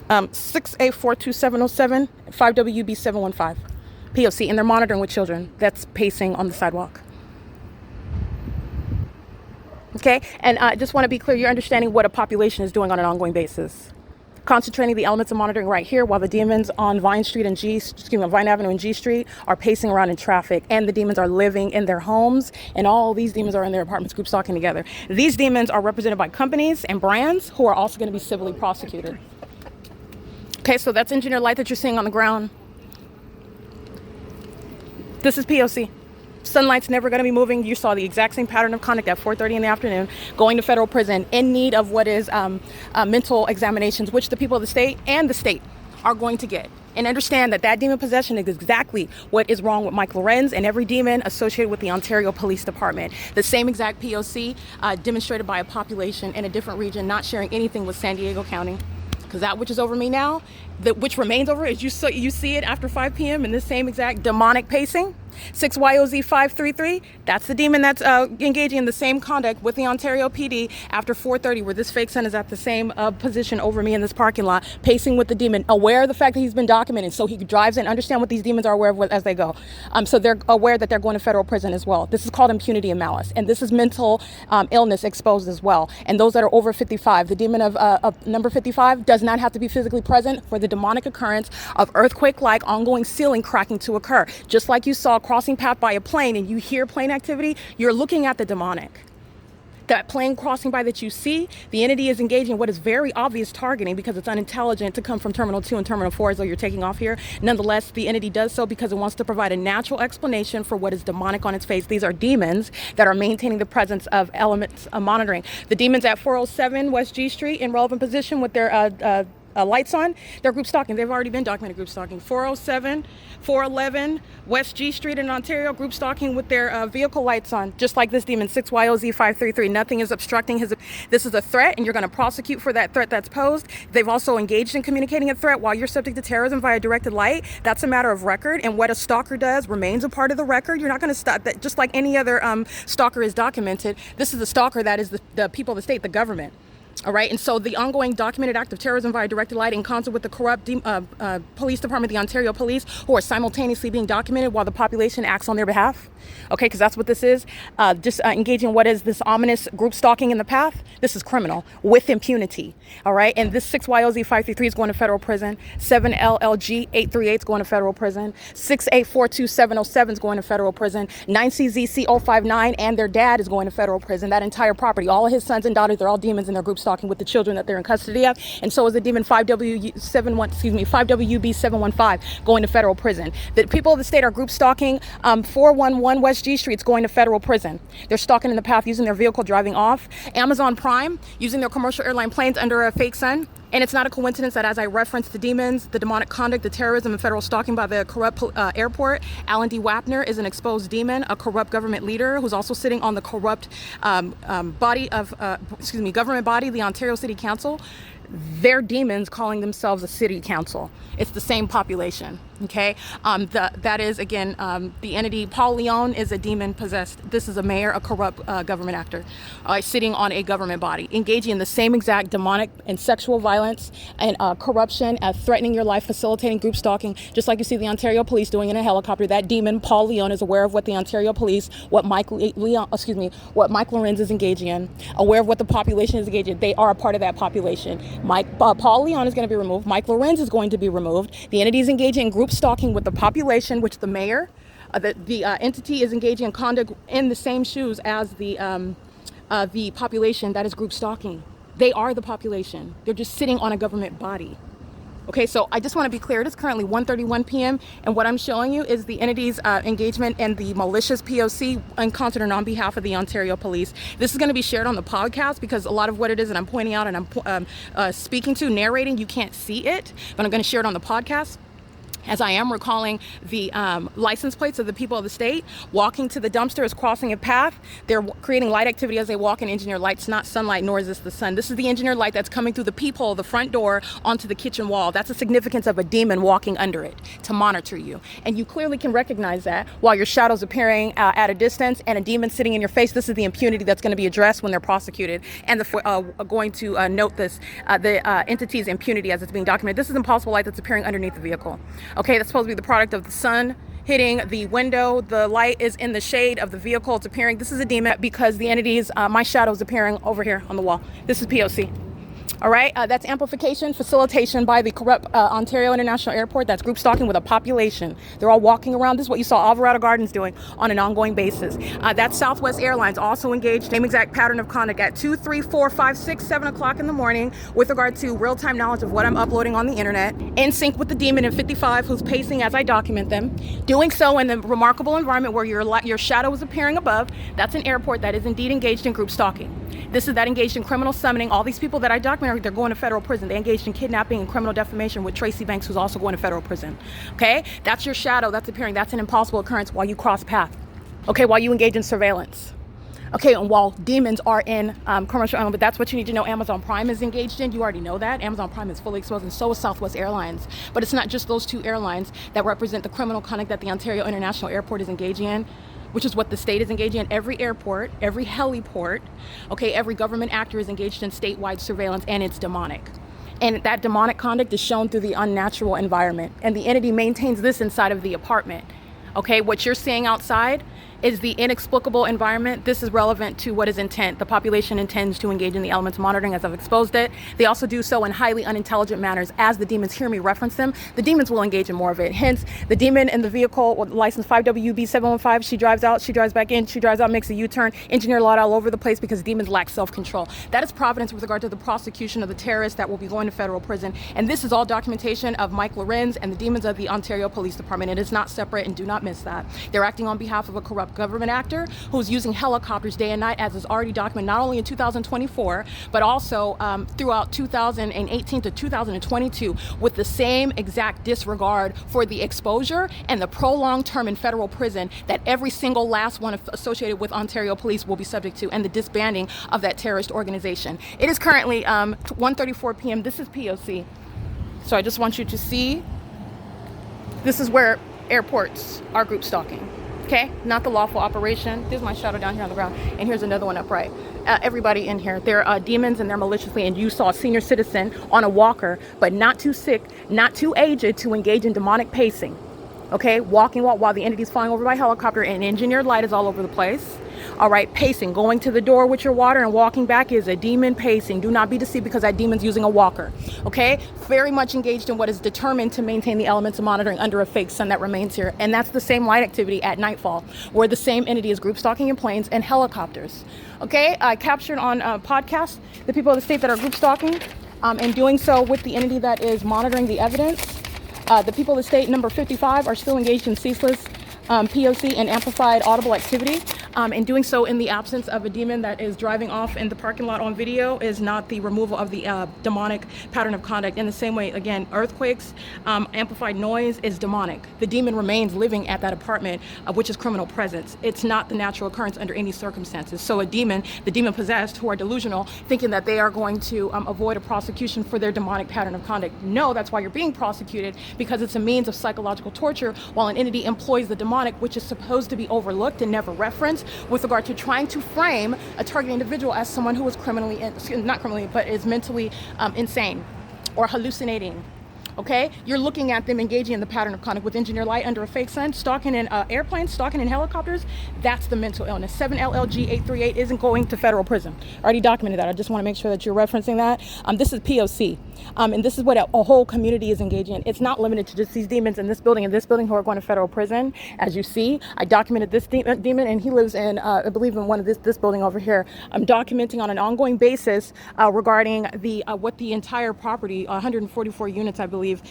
6A42707, 5WB715, P.O.C, and they're monitoring with children. That's pacing on the sidewalk. Okay, and I just want to be clear, you're understanding what a population is doing on an ongoing basis. Concentrating the elements of monitoring right here while the demons on Vine Avenue and G Street are pacing around in traffic, and the demons are living in their homes, and all these demons are in their apartments, group stalking together. These demons are represented by companies and brands who are also going to be civilly prosecuted. Okay, so that's engineer light that you're seeing on the ground. This is P.O.C. Sunlight's never going to be moving. You saw the exact same pattern of conduct at 4:30 in the afternoon, going to federal prison in need of what is mental examinations, which the people of the state and the state are going to get. And understand that that demon possession is exactly what is wrong with Mike LORENZ and every demon associated with the Ontario Police Department. The same exact POC demonstrated by a population in a different region not sharing anything with San Diego County. Because that which is over me now, which remains over, as you see it after 5 p.m. in this same exact demonic pacing. 6YOZ533, that's the demon that's engaging in the same conduct with the Ontario PD after 4:30, where this fake sun is at the same position over me in this parking lot, pacing with the demon, aware of the fact that he's been documented, so he drives and understand what these demons are aware of as they go. So they're aware that they're going to federal prison as well. This is called impunity and malice, and this is mental illness exposed as well. And those that are over 55, the demon of number 55 does not have to be physically present for the demonic occurrence of earthquake-like ongoing ceiling cracking to occur. Just like you saw crossing path by a plane and you hear plane activity, you're looking at the demonic. That plane crossing by that you see, the entity is engaging in what is very obvious targeting because it's unintelligent to come from Terminal 2 and Terminal 4 as though you're taking off here. Nonetheless, the entity does so because it wants to provide a natural explanation for what is demonic on its face. These are demons that are maintaining the presence of elements of monitoring. The demons at 407 West G Street in relevant position with their lights on, they're group stalking. They've already been documented group stalking. 407, 411, West G Street in Ontario, group stalking with their vehicle lights on, just like this demon, 6YOZ533. Nothing is obstructing his. This is a threat, and you're going to prosecute for that threat that's posed. They've also engaged in communicating a threat while you're subject to terrorism via directed light. That's a matter of record, and what a stalker does remains a part of the record. You're not going to stop that, just like any other stalker is documented. This is a stalker that is the people of the state, the government. All right, and so the ongoing documented act of terrorism via directed light in concert with the corrupt police department, the Ontario Police, who are simultaneously being documented while the population acts on their behalf. Okay, because that's what this is. Just engaging what is this ominous group stalking in the path. This is criminal with impunity. All right, and this 6YOZ533 is going to federal prison. 7LLG838 is going to federal prison. 6A42707 is going to federal prison. 9CZC059 and their dad is going to federal prison. That entire property, all of his sons and daughters, they're all demons and they're group stalking with the children that they're in custody of, and so is the demon 5WB715 going to federal prison. The people of the state are group stalking 411 West G Street's going to federal prison. They're stalking in the path using their vehicle driving off. Amazon Prime using their commercial airline planes under a fake sun. And it's not a coincidence that as I referenced the demons, the demonic conduct, the terrorism, and federal stalking by the corrupt airport, Alan D. WAPNER is an exposed demon, a corrupt government leader who's also sitting on the corrupt government body, the Ontario City Council. They're demons calling themselves a city council. It's the same population. Okay, that is again the entity. Paul Leon is a demon possessed. This is a mayor, a corrupt government actor, sitting on a government body, engaging in the same exact demonic and sexual violence and corruption, threatening your life, facilitating group stalking, just like you see the Ontario Police doing in a helicopter. That demon, Paul Leon, is aware of what the Ontario Police, what Mike LORENZ is engaging in, aware of what the population is engaging in. They are a part of that population. Paul Leon is going to be removed. Mike LORENZ is going to be removed. The entity is engaging in group stalking with the population, which the mayor, the entity is engaging in conduct in the same shoes as the population that is group stalking. They are the population. They're just sitting on a government body. Okay, so I just want to be clear, it is currently 1:31 p.m. and what I'm showing you is the entity's engagement and the malicious P.O.C. in concert and on behalf of the Ontario Police. This is going to be shared on the podcast because a lot of what it is that I'm pointing out and I'm speaking to, narrating, you can't see it, but I'm going to share it on the podcast. As I am recalling the license plates of the people of the state. Walking to the dumpster is crossing a path. They're creating light activity as they walk in engineered lights, not sunlight, nor is this the sun. This is the engineered light that's coming through the peephole, the front door, onto the kitchen wall. That's the significance of a demon walking under it to monitor you. And you clearly can recognize that while your shadow's appearing at a distance and a demon sitting in your face. This is the impunity that's going to be addressed when they're prosecuted. And going to note this, the entity's impunity as it's being documented. This is impossible light that's appearing underneath the vehicle. Okay, that's supposed to be the product of the sun hitting the window. The light is in the shade of the vehicle. It's appearing. This is a demon because the entity's, my shadow is appearing over here on the wall. This is P.O.C. All right, that's amplification, facilitation by the corrupt Ontario International Airport. That's group stalking with a population. They're all walking around. This is what you saw Alvarado Gardens doing on an ongoing basis. That's Southwest Airlines also engaged, same exact pattern of conduct at 2, 3, 4, 5, 6, 7 o'clock in the morning with regard to real-time knowledge of what I'm uploading on the internet, in sync with the demon in 55 who's pacing as I document them, doing so in the remarkable environment where your shadow is appearing above. That's an airport that is indeed engaged in group stalking. This is that engaged in criminal summoning. All these people that I document, they're going to federal prison. They engaged in kidnapping and criminal defamation with Tracy Banks, who's also going to federal prison. Okay, that's your shadow that's appearing. That's an impossible occurrence while you cross path. Okay, while you engage in surveillance. Okay, and while demons are in commercial, but that's what you need to know Amazon Prime is engaged in. You already know that. Amazon Prime is fully exposed, and so is Southwest Airlines. But it's not just those two airlines that represent the criminal conduct that the Ontario International Airport is engaging in, which is what the state is engaging in. Every airport, every heliport, okay, every government actor is engaged in statewide surveillance, and it's demonic. And that demonic conduct is shown through the unnatural environment. And the entity maintains this inside of the apartment. Okay, what you're seeing outside is the inexplicable environment. This is relevant to what is intent. The population intends to engage in the elements monitoring as I've exposed it. They also do so in highly unintelligent manners. As the demons hear me reference them, the demons will engage in more of it. Hence, the demon in the vehicle, license 5WB715, she drives out, she drives back in, she drives out, makes a U-turn, engineer lot all over the place because demons lack self-control. That is providence with regard to the prosecution of the terrorists that will be going to federal prison. And this is all documentation of Mike LORENZ and the demons of the Ontario Police Department. It is not separate, and do not miss that. They're acting on behalf of a corrupt government actor who's using helicopters day and night, as is already documented not only in 2024 but also throughout 2018 to 2022, with the same exact disregard for the exposure and the prolonged term in federal prison that every single last one associated with Ontario Police will be subject to, and the disbanding of that terrorist organization. It is currently 1:34 p.m. This is P.O.C. So I just want you to see, this is where airports are group stalking. Okay, not the lawful operation. There's my shadow down here on the ground, and here's another one upright. Everybody in here, they're demons and they're maliciously, and you saw a senior citizen on a walker, but not too sick, not too aged to engage in demonic pacing. Okay, walking while the entity's flying over by helicopter, and engineered light is all over the place. All right, pacing, going to the door with your water and walking back is a demon pacing. Do not be deceived because that demon's using a walker. Okay, very much engaged in what is determined to maintain the elements of monitoring under a fake sun that remains here. And that's the same light activity at nightfall, where the same entity is group stalking in planes and helicopters. Okay, I captured on podcast the people of the state that are group stalking, and doing so with the entity that is monitoring the evidence. The people of the state, number 55, are still engaged in ceaseless P.O.C. and amplified audible activity. And doing so in the absence of a demon that is driving off in the parking lot on video is not the removal of the demonic pattern of conduct. In the same way, again, earthquakes, amplified noise is demonic. The demon remains living at that apartment, which is criminal presence. It's not the natural occurrence under any circumstances. So a demon, the demon possessed, who are delusional, thinking that they are going to avoid a prosecution for their demonic pattern of conduct. No, that's why you're being prosecuted, because it's a means of psychological torture, while an entity employs the demonic, which is supposed to be overlooked and never referenced, with regard to trying to frame a target individual as someone who is not criminally, but is mentally insane or hallucinating. Okay, you're looking at them engaging in the pattern of conduct with engineered light under a fake sun, stalking in airplanes, stalking in helicopters. That's the mental illness. 7LLG838 isn't going to federal prison. I already documented that. I just want to make sure that you're referencing that. This is P.O.C. And this is what a whole community is engaged in. It's not limited to just these demons in this building who are going to federal prison. As you see, I documented this demon, and he lives in, I believe, in one of this building over here. I'm documenting on an ongoing basis regarding the what the entire property, 144 units, I believe,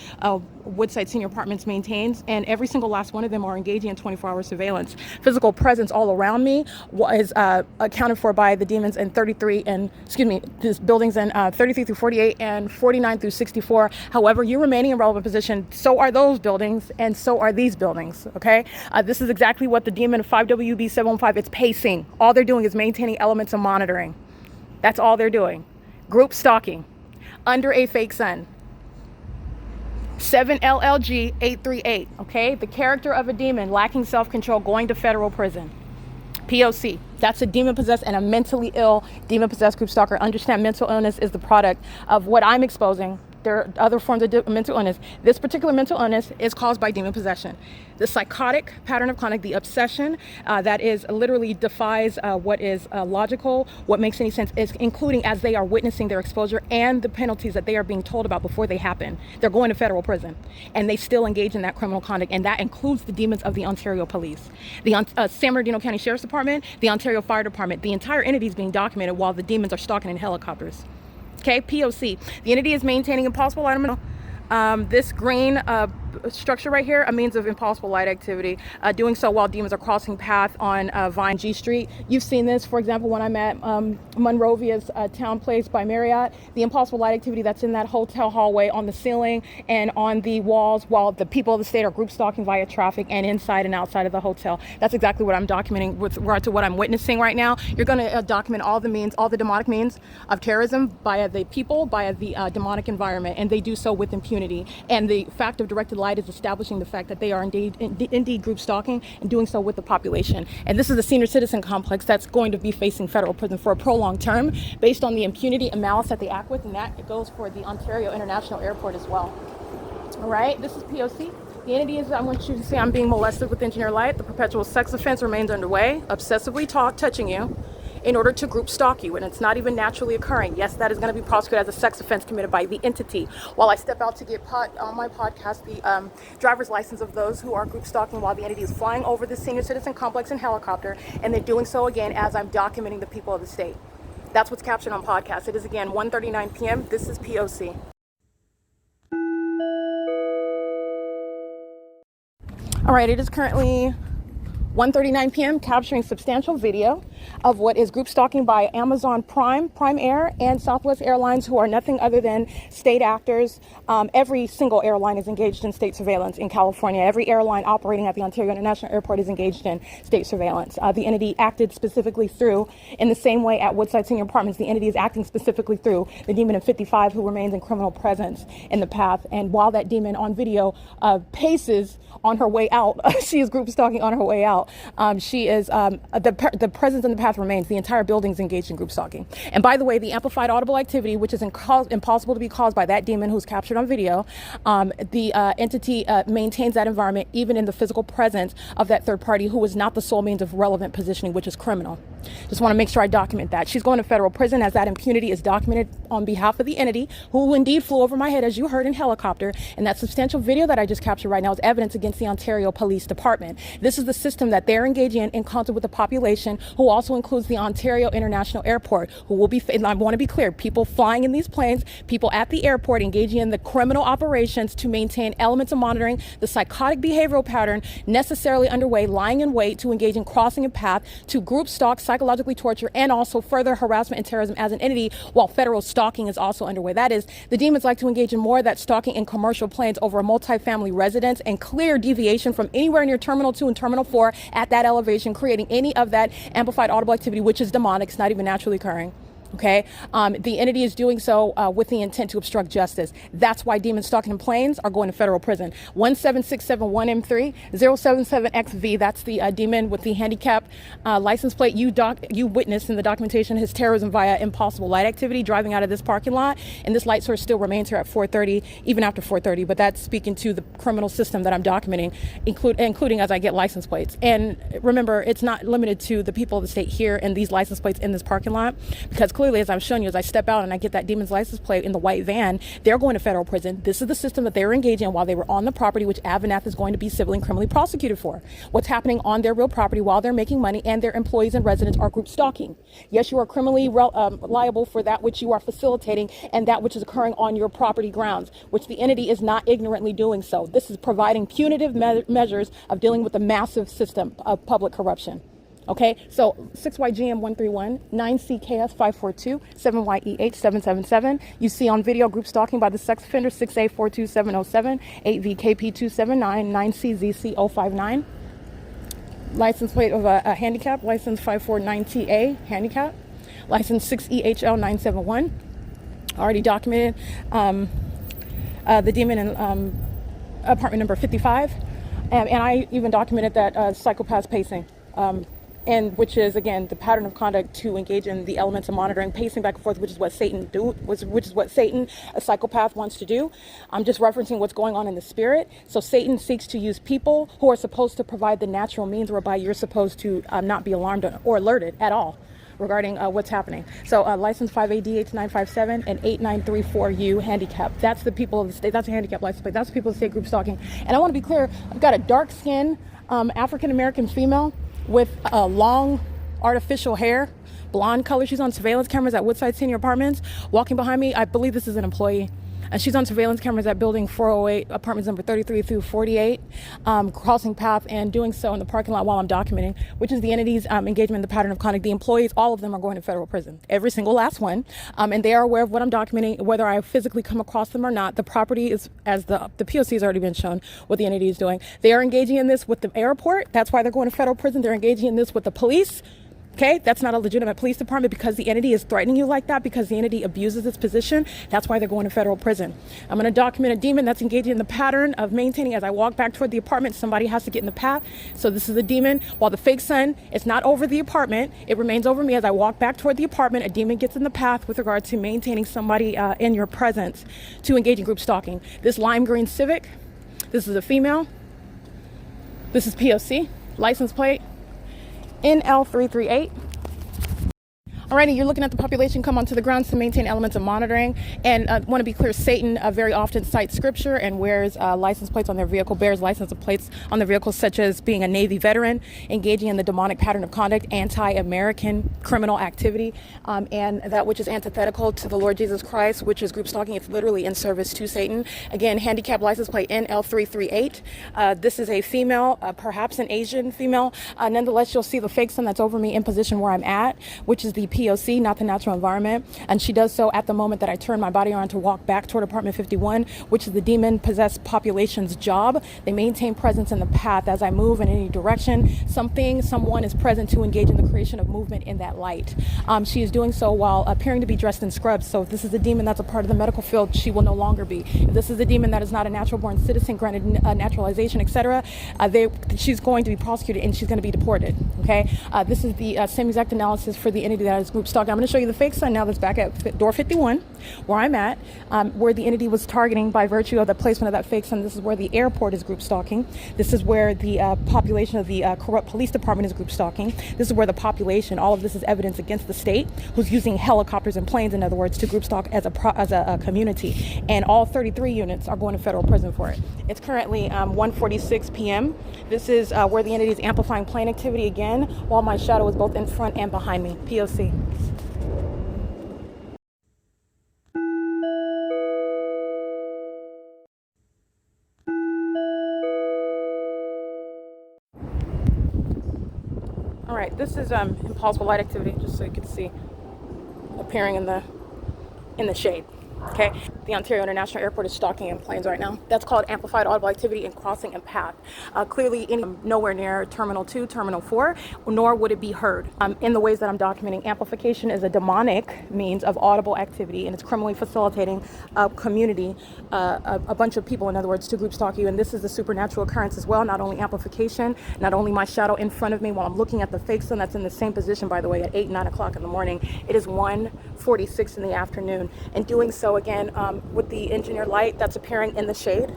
Woodside Senior Apartments maintains, and every single last one of them are engaging in 24-hour surveillance. Physical presence all around me is accounted for by the demons in 33 and, these buildings in 33 through 48 and 49 through 64. However, you're remaining in relevant position. So are those buildings, and so are these buildings. Okay, this is exactly what the demon of 5WB715. It's pacing. All they're doing is maintaining elements of monitoring. That's all they're doing. Group stalking under a fake sun. 7LLG 838. Okay, the character of a demon lacking self-control going to federal prison. P.O.C. That's a demon-possessed and a mentally ill demon-possessed group stalker. Understand, mental illness is the product of what I'm exposing. There are other forms of mental illness. This particular mental illness is caused by demon possession. The psychotic pattern of conduct, the obsession that is literally defies what is logical, what makes any sense, is including as they are witnessing their exposure and the penalties that they are being told about before they happen. They're going to federal prison, and they still engage in that criminal conduct, and that includes the demons of the Ontario Police, the San Bernardino County Sheriff's Department, the Ontario Fire Department. The entire entity is being documented while the demons are stalking in helicopters. Okay, P.O.C. The entity is maintaining impossible light. This green structure right here, a means of impossible light activity, doing so while demons are crossing path on Vine G Street. You've seen this, for example, when I'm at Monrovia's Town Place by Marriott, the impossible light activity that's in that hotel hallway on the ceiling and on the walls while the people of the state are group stalking via traffic and inside and outside of the hotel. That's exactly what I'm documenting with regard to what I'm witnessing right now. You're going to document all the means, all the demonic means of terrorism via the people, via the demonic environment, and they do so with impunity. And the fact of directed light is establishing the fact that they are indeed group stalking and doing so with the population. And this is a senior citizen complex that's going to be facing federal prison for a prolonged term based on the impunity and malice that they act with, and that goes for the Ontario International Airport as well. All right, this is P.O.C. The entity is, I want you to see I'm being molested with engineer light. The perpetual sex offense remains underway, obsessively touching you in order to group stalk you, and it's not even naturally occurring. Yes, that is going to be prosecuted as a sex offense committed by the entity. While I step out to get on my podcast the driver's license of those who are group stalking while the entity is flying over the senior citizen complex in helicopter, and they're doing so again as I'm documenting the people of the state. That's what's captured on podcast. It is again 1:39 p.m. This is P.O.C. All right, it is currently 1:39 p.m. capturing substantial video of what is group stalking by Amazon Prime Air, and Southwest Airlines, who are nothing other than state actors. Every single airline is engaged in state surveillance in California. Every airline operating at the Ontario International Airport is engaged in state surveillance. The entity acted specifically through, in the same way at Woodside Senior Apartments, the entity is acting specifically through the demon of 55 who remains in criminal presence in the path. And while that demon on video paces on her way out, she is group stalking on her way out. She is, the presence in the path remains. The entire building is engaged in group stalking. And by the way, the amplified audible activity, which is impossible to be caused by that demon who's captured on video, the entity maintains that environment even in the physical presence of that third party who is not the sole means of relevant positioning, which is criminal. Just want to make sure I document that. She's going to federal prison as that impunity is documented on behalf of the entity who indeed flew over my head, as you heard, in helicopter. And that substantial video that I just captured right now is evidence against the Ontario Police Department. This is the system that they're engaging in concert with the population, who also includes the Ontario International Airport, who will be, and I want to be clear, people flying in these planes, people at the airport engaging in the criminal operations to maintain elements of monitoring, the psychotic behavioral pattern necessarily underway, lying in wait to engage in crossing a path to group stalk, psychologically torture, and also further harassment and terrorism as an entity, while federal stalking is also underway. That is, the demons like to engage in more of that stalking in commercial planes over a multifamily residence and clear deviation from anywhere near Terminal 2 and Terminal 4 at that elevation, creating any of that amplified audible activity, which is demonic. It's not even naturally occurring. Okay, the entity is doing so with the intent to obstruct justice. That's why demons stalking in planes are going to federal prison. 17671M3 077XV. That's the demon with the handicap license plate. You witnessed in the documentation his terrorism via impossible light activity, driving out of this parking lot, and this light source still remains here at 4:30, even after 4:30. But that's speaking to the criminal system that I'm documenting, including as I get license plates. And remember, it's not limited to the people of the state here and these license plates in this parking lot, because clearly clearly, as I'm showing you, as I step out and I get that demon's license plate in the white van, they're going to federal prison. This is the system that they were engaging in while they were on the property, which AVANATH is going to be civilly and criminally prosecuted for. What's happening on their real property while they're making money, and their employees and residents are group stalking. Yes, you are criminally liable for that which you are facilitating and that which is occurring on your property grounds, which the entity is not ignorantly doing so. This is providing punitive measures of dealing with a massive system of public corruption. Okay, so 6YGM 131, 9CKS 542, 7YEH 777. You see on video group stalking by the sex offender 6A42707, 8VKP 279, 9CZC 059. License plate of a handicap, license 549TA handicap, license 6EHL 971. Already documented the demon in apartment number 55, and I even documented that psychopath pacing. And which is, again, the pattern of conduct to engage in the elements of monitoring, pacing back and forth, which is what Satan, a psychopath, wants to do. I'm just referencing what's going on in the spirit. So Satan seeks to use people who are supposed to provide the natural means whereby you're supposed to not be alarmed or alerted at all regarding what's happening. So license 5ADH957 and 8934U handicap. That's the people of the state. That's a handicap license plate. That's the people of the state group stalking. And I want to be clear, I've got a dark skin African-American female with long artificial hair, blonde color. She's on surveillance cameras at Woodside Senior Apartments. Walking behind me, I believe this is an employee. And she's on surveillance cameras at building 408, apartments number 33 through 48, crossing path and doing so in the parking lot while I'm documenting, which is the entity's engagement in the pattern of conduct. The employees, all of them are going to federal prison, every single last one. And they are aware of what I'm documenting, whether I physically come across them or not. The property is, as the P.O.C. has already been shown what the entity is doing. They are engaging in this with the airport. That's why they're going to federal prison. They're engaging in this with the police. Okay, that's not a legitimate police department because the entity is threatening you like that, because the entity abuses its position. That's why they're going to federal prison. I'm going to document a demon that's engaging in the pattern of maintaining. As I walk back toward the apartment, somebody has to get in the path. So this is a demon. While the fake sun is not over the apartment, it remains over me. As I walk back toward the apartment, a demon gets in the path with regard to maintaining somebody in your presence to engage in group stalking. This lime green Civic, this is a female. This is P.O.C. license plate NL338. Alrighty, you're looking at the population come onto the grounds to maintain elements of monitoring. And want to be clear, Satan very often cites scripture and wears license plates on their vehicle, bears license plates on their vehicles, such as being a Navy veteran, engaging in the demonic pattern of conduct, anti-American criminal activity, and that which is antithetical to the Lord Jesus Christ, which is group stalking. It's literally in service to Satan. Again, handicap license plate NL338. This is a female, perhaps an Asian female. Nonetheless, you'll see the fake sun that's over me in position where I'm at, which is the P.O.C., not the natural environment. And she does so at the moment that I turn my body around to walk back toward apartment 51, which is the demon-possessed population's job. They maintain presence in the path as I move in any direction. Someone is present to engage in the creation of movement in that light. She is doing so while appearing to be dressed in scrubs. So if this is a demon that's a part of the medical field, she will no longer be. If this is a demon that is not a natural-born citizen, granted naturalization, etc., she's going to be prosecuted and she's going to be deported. Okay, this is the same exact analysis for the entity that is group stalking. I'm going to show you the fake sun now that's back at door 51, where I'm at, where the entity was targeting by virtue of the placement of that fake sun. This is where the airport is group stalking. This is where the population of the corrupt police department is group stalking. This is where the population, all of this is evidence against the state, who's using helicopters and planes, in other words, to group stalk as a community. And all 33 units are going to federal prison for it. It's currently 1:46 p.m. This is where the entity is amplifying plane activity again, while my shadow is both in front and behind me. P.O.C. All right, this is impulsive light activity, just so you can see, appearing in the shade. Okay, the Ontario International Airport is stalking in planes right now. That's called amplified audible activity in crossing and path. Clearly, nowhere near Terminal 2, Terminal 4, nor would it be heard. In the ways that I'm documenting, amplification is a demonic means of audible activity, and it's criminally facilitating a community, a bunch of people, in other words, to group stalk you. And this is a supernatural occurrence as well. Not only amplification, not only my shadow in front of me while I'm looking at the fake sun that's in the same position, by the way, at 8, 9 o'clock in the morning. It is 1:46 in the afternoon, and doing so again with the engineered light that's appearing in the shade.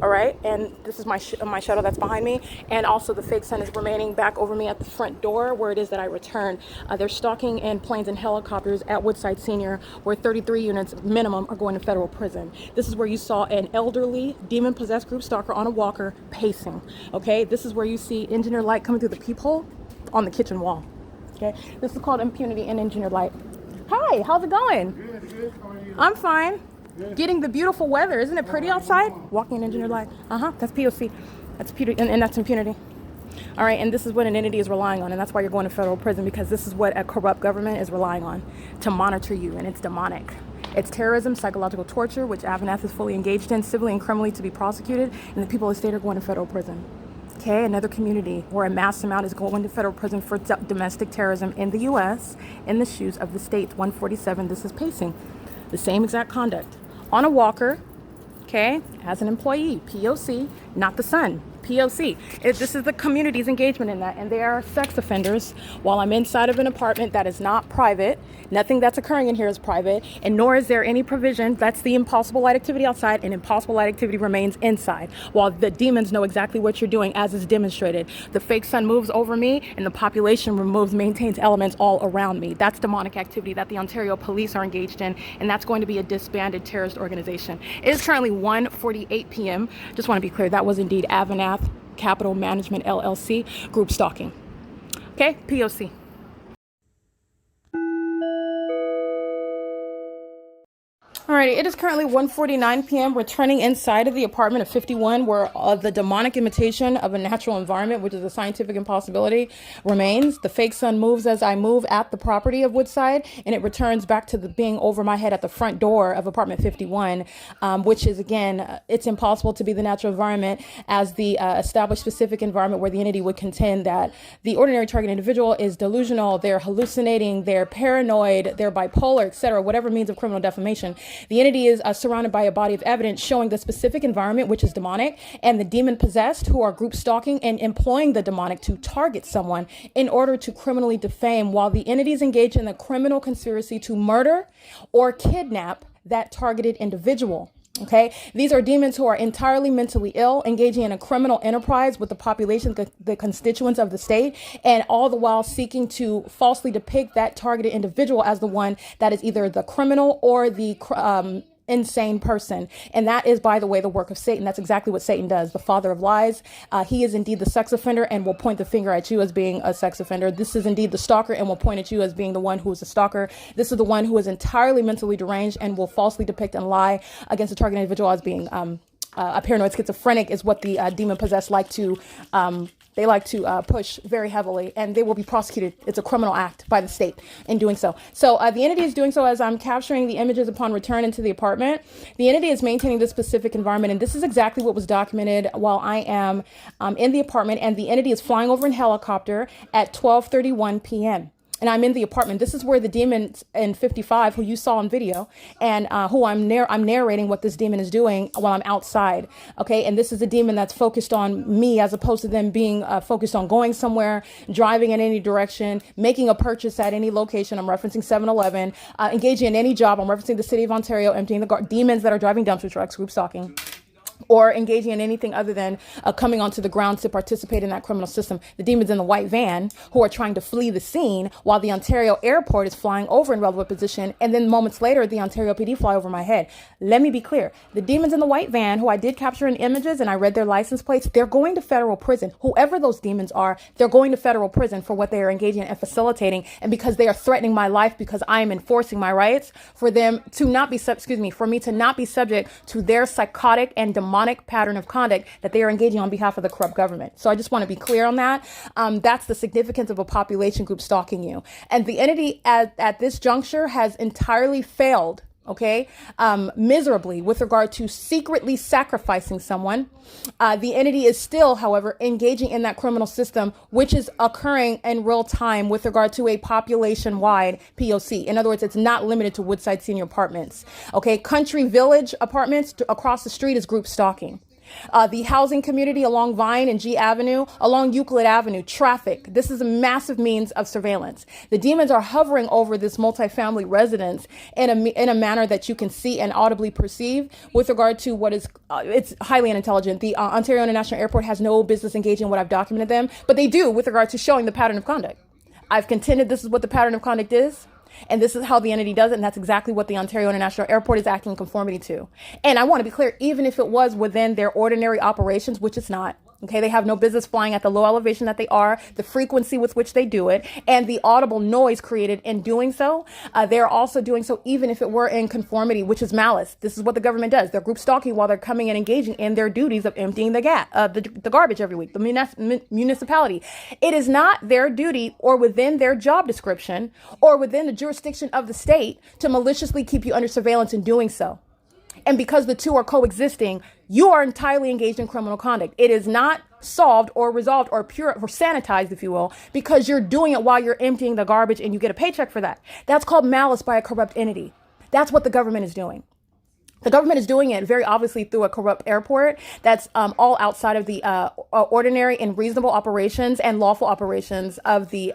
All right, and this is my my shuttle that's behind me, and also the fake sun is remaining back over me at the front door where it is that I returned. They're stalking in planes and helicopters at Woodside Senior, where 33 units minimum are going to federal prison. This is where you saw an elderly demon-possessed group stalker on a walker pacing. Okay, this is where you see engineer light coming through the peephole on the kitchen wall. Okay, this is called impunity and engineered light. Hi, how's it going? Good. How are you? I'm fine. Good. Getting the beautiful weather. Isn't it pretty outside? Walking in engineered light. That's P.O.C. That's and that's impunity. All right, and this is what an entity is relying on, and that's why you're going to federal prison, because this is what a corrupt government is relying on to monitor you, and it's demonic. It's terrorism, psychological torture, which AVANATH is fully engaged in, civilly and criminally to be prosecuted, and the people of the state are going to federal prison. Okay, another community where a mass amount is going to federal prison for domestic terrorism in the U.S. in the shoes of the state. 147, this is pacing. The same exact conduct. On a walker, okay, as an employee, P.O.C., not the son, P.O.C. This is the community's engagement in that, and they are sex offenders while I'm inside of an apartment that is not private. Nothing that's occurring in here is private, and nor is there any provision. That's the impossible light activity outside, and impossible light activity remains inside, while the demons know exactly what you're doing, as is demonstrated. The fake sun moves over me, and the population maintains elements all around me. That's demonic activity that the Ontario police are engaged in, and that's going to be a disbanded terrorist organization. It is currently 1:48 p.m. Just want to be clear, that was indeed AVANATH Capital Management LLC group stalking. Okay, P.O.C. Alrighty, it is currently 1:49 p.m. returning inside of the apartment of 51, where the demonic imitation of a natural environment, which is a scientific impossibility, remains. The fake sun moves as I move at the property of Woodside, and it returns back to being over my head at the front door of apartment 51, which is, again, it's impossible to be the natural environment as the established specific environment where the entity would contend that the ordinary target individual is delusional, they're hallucinating, they're paranoid, they're bipolar, etc., whatever means of criminal defamation. The entity is surrounded by a body of evidence showing the specific environment, which is demonic, and the demon possessed who are group stalking and employing the demonic to target someone in order to criminally defame, while the entity is engaged in a criminal conspiracy to murder or kidnap that targeted individual. Okay, these are demons who are entirely mentally ill, engaging in a criminal enterprise with the population, the constituents of the state, and all the while seeking to falsely depict that targeted individual as the one that is either the criminal or the insane person. And that is, by the way, the work of Satan. That's exactly what Satan does, the father of lies. He is indeed the sex offender and will point the finger at you as being a sex offender. This is indeed the stalker and will point at you as being the one who is a stalker. This is the one who is entirely mentally deranged and will falsely depict and lie against the target individual as being a paranoid schizophrenic, is what the demon possessed like to push very heavily, and they will be prosecuted. It's a criminal act by the state in doing so. So the entity is doing so as I'm capturing the images upon return into the apartment. The entity is maintaining this specific environment, and this is exactly what was documented while I am in the apartment, and the entity is flying over in helicopter at 12:31 p.m. And I'm in the apartment. This is where the demon in 55, who you saw on video, and who I'm narrating what this demon is doing while I'm outside. Okay, and this is a demon that's focused on me, as opposed to them being focused on going somewhere, driving in any direction, making a purchase at any location. I'm referencing 7-Eleven, engaging in any job. I'm referencing the city of Ontario, emptying the demons that are driving dumpster trucks, group stalking, or engaging in anything other than coming onto the ground to participate in that criminal system. The demons in the white van who are trying to flee the scene while the Ontario airport is flying over in relevant position, and then moments later, the Ontario PD fly over my head. Let me be clear. The demons in the white van, who I did capture in images and I read their license plates, they're going to federal prison. Whoever those demons are, they're going to federal prison for what they are engaging in and facilitating, and because they are threatening my life because I am enforcing my rights, for them to not be, for me to not be subject to their psychotic and demonic pattern of conduct that they are engaging on behalf of the corrupt government. So I just want to be clear on that. That's the significance of a population group stalking you. And the entity at this juncture has entirely failed, okay, miserably with regard to secretly sacrificing someone. The entity is still, however, engaging in that criminal system, which is occurring in real time with regard to a population-wide P.O.C. In other words, it's not limited to Woodside Senior Apartments. Okay, Country Village Apartments across the street is group stalking. The housing community along Vine and G Avenue, along Euclid Avenue, traffic. This is a massive means of surveillance. The demons are hovering over this multifamily residence in a manner that you can see and audibly perceive with regard to what is, it's highly unintelligent. The Ontario International Airport has no business engaging in what I've documented them, but they do with regard to showing the pattern of conduct. I've contended this is what the pattern of conduct is. And this is how the entity does it. And that's exactly what the Ontario International Airport is acting in conformity to. And I want to be clear, even if it was within their ordinary operations, which it's not. Okay, they have no business flying at the low elevation that they are, the frequency with which they do it, and the audible noise created in doing so. They're also doing so even if it were in conformity, which is malice. This is what the government does. They're group stalking while they're coming and engaging in their duties of emptying the garbage every week, the municipality. It is not their duty or within their job description or within the jurisdiction of the state to maliciously keep you under surveillance in doing so. And because the two are coexisting, you are entirely engaged in criminal conduct. It is not solved or resolved or pure or sanitized, if you will, because you're doing it while you're emptying the garbage and you get a paycheck for that. That's called malice by a corrupt entity. That's what the government is doing. The government is doing it very obviously through a corrupt airport that's all outside of the ordinary and reasonable operations and lawful operations of the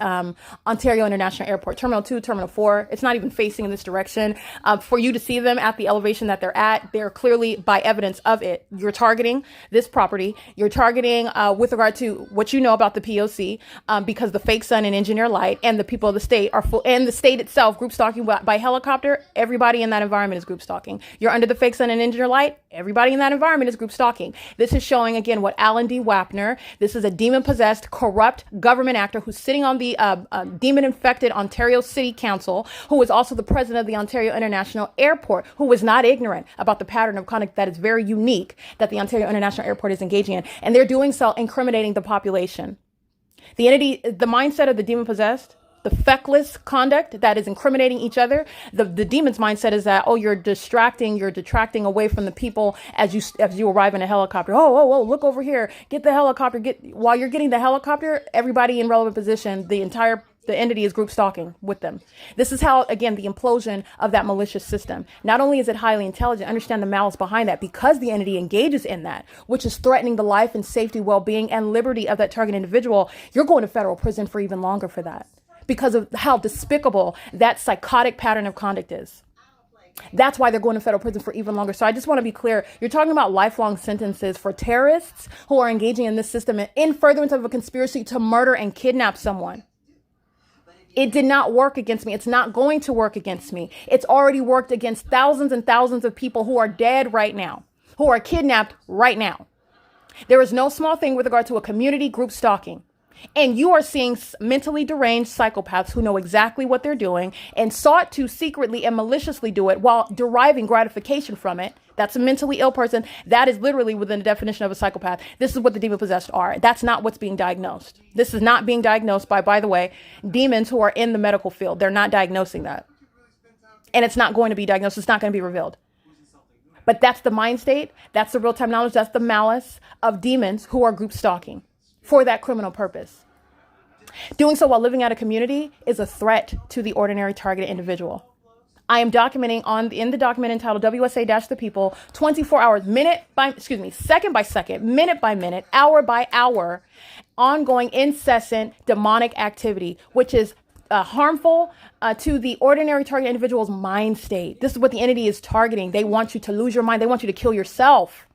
Ontario International Airport. Terminal 2, Terminal 4, it's not even facing in this direction. For you to see them at the elevation that they're at, they're clearly by evidence of it. You're targeting this property. You're targeting with regard to what you know about the P.O.C. Because the fake sun and engineer light and the people of the state are full, and the state itself group stalking by helicopter. Everybody in that environment is group stalking. You're under the fake sun and engineer light. Everybody in that environment is group stalking. This is showing again what Alan D. WAPNER, this is a demon possessed, corrupt government actor who's sitting on the demon infected Ontario City Council, who is also the president of the Ontario International Airport, who was not ignorant about the pattern of conduct that is very unique that the Ontario International Airport is engaging in. And they're doing so incriminating the population. The entity, the mindset of the demon possessed, the feckless conduct that is incriminating each other. The demon's mindset is that, oh, you're detracting away from the people as you arrive in a helicopter. Oh, look over here, get the helicopter. While you're getting the helicopter, everybody in relevant position, the entity is group stalking with them. This is how, again, the implosion of that malicious system. Not only is it highly intelligent, understand the malice behind that because the entity engages in that, which is threatening the life and safety, well-being, and liberty of that target individual. You're going to federal prison for even longer for that, because of how despicable that psychotic pattern of conduct is. That's why they're going to federal prison for even longer. So I just want to be clear. You're talking about lifelong sentences for terrorists who are engaging in this system in furtherance of a conspiracy to murder and kidnap someone. It did not work against me. It's not going to work against me. It's already worked against thousands and thousands of people who are dead right now, who are kidnapped right now. There is no small thing with regard to a community group stalking. And you are seeing mentally deranged psychopaths who know exactly what they're doing and sought to secretly and maliciously do it while deriving gratification from it. That's a mentally ill person. That is literally within the definition of a psychopath. This is what the demon possessed are. That's not what's being diagnosed. This is not being diagnosed by the way, demons who are in the medical field. They're not diagnosing that. And it's not going to be diagnosed. It's not going to be revealed. But that's the mind state. That's the real-time knowledge. That's the malice of demons who are group stalking for that criminal purpose. Doing so while living out a community is a threat to the ordinary targeted individual. I am documenting in the document entitled WSA-The People, 24 hours, second by second, minute by minute, hour by hour, ongoing, incessant demonic activity, which is harmful to the ordinary target individual's mind state. This is what the entity is targeting. They want you to lose your mind. They want you to kill yourself.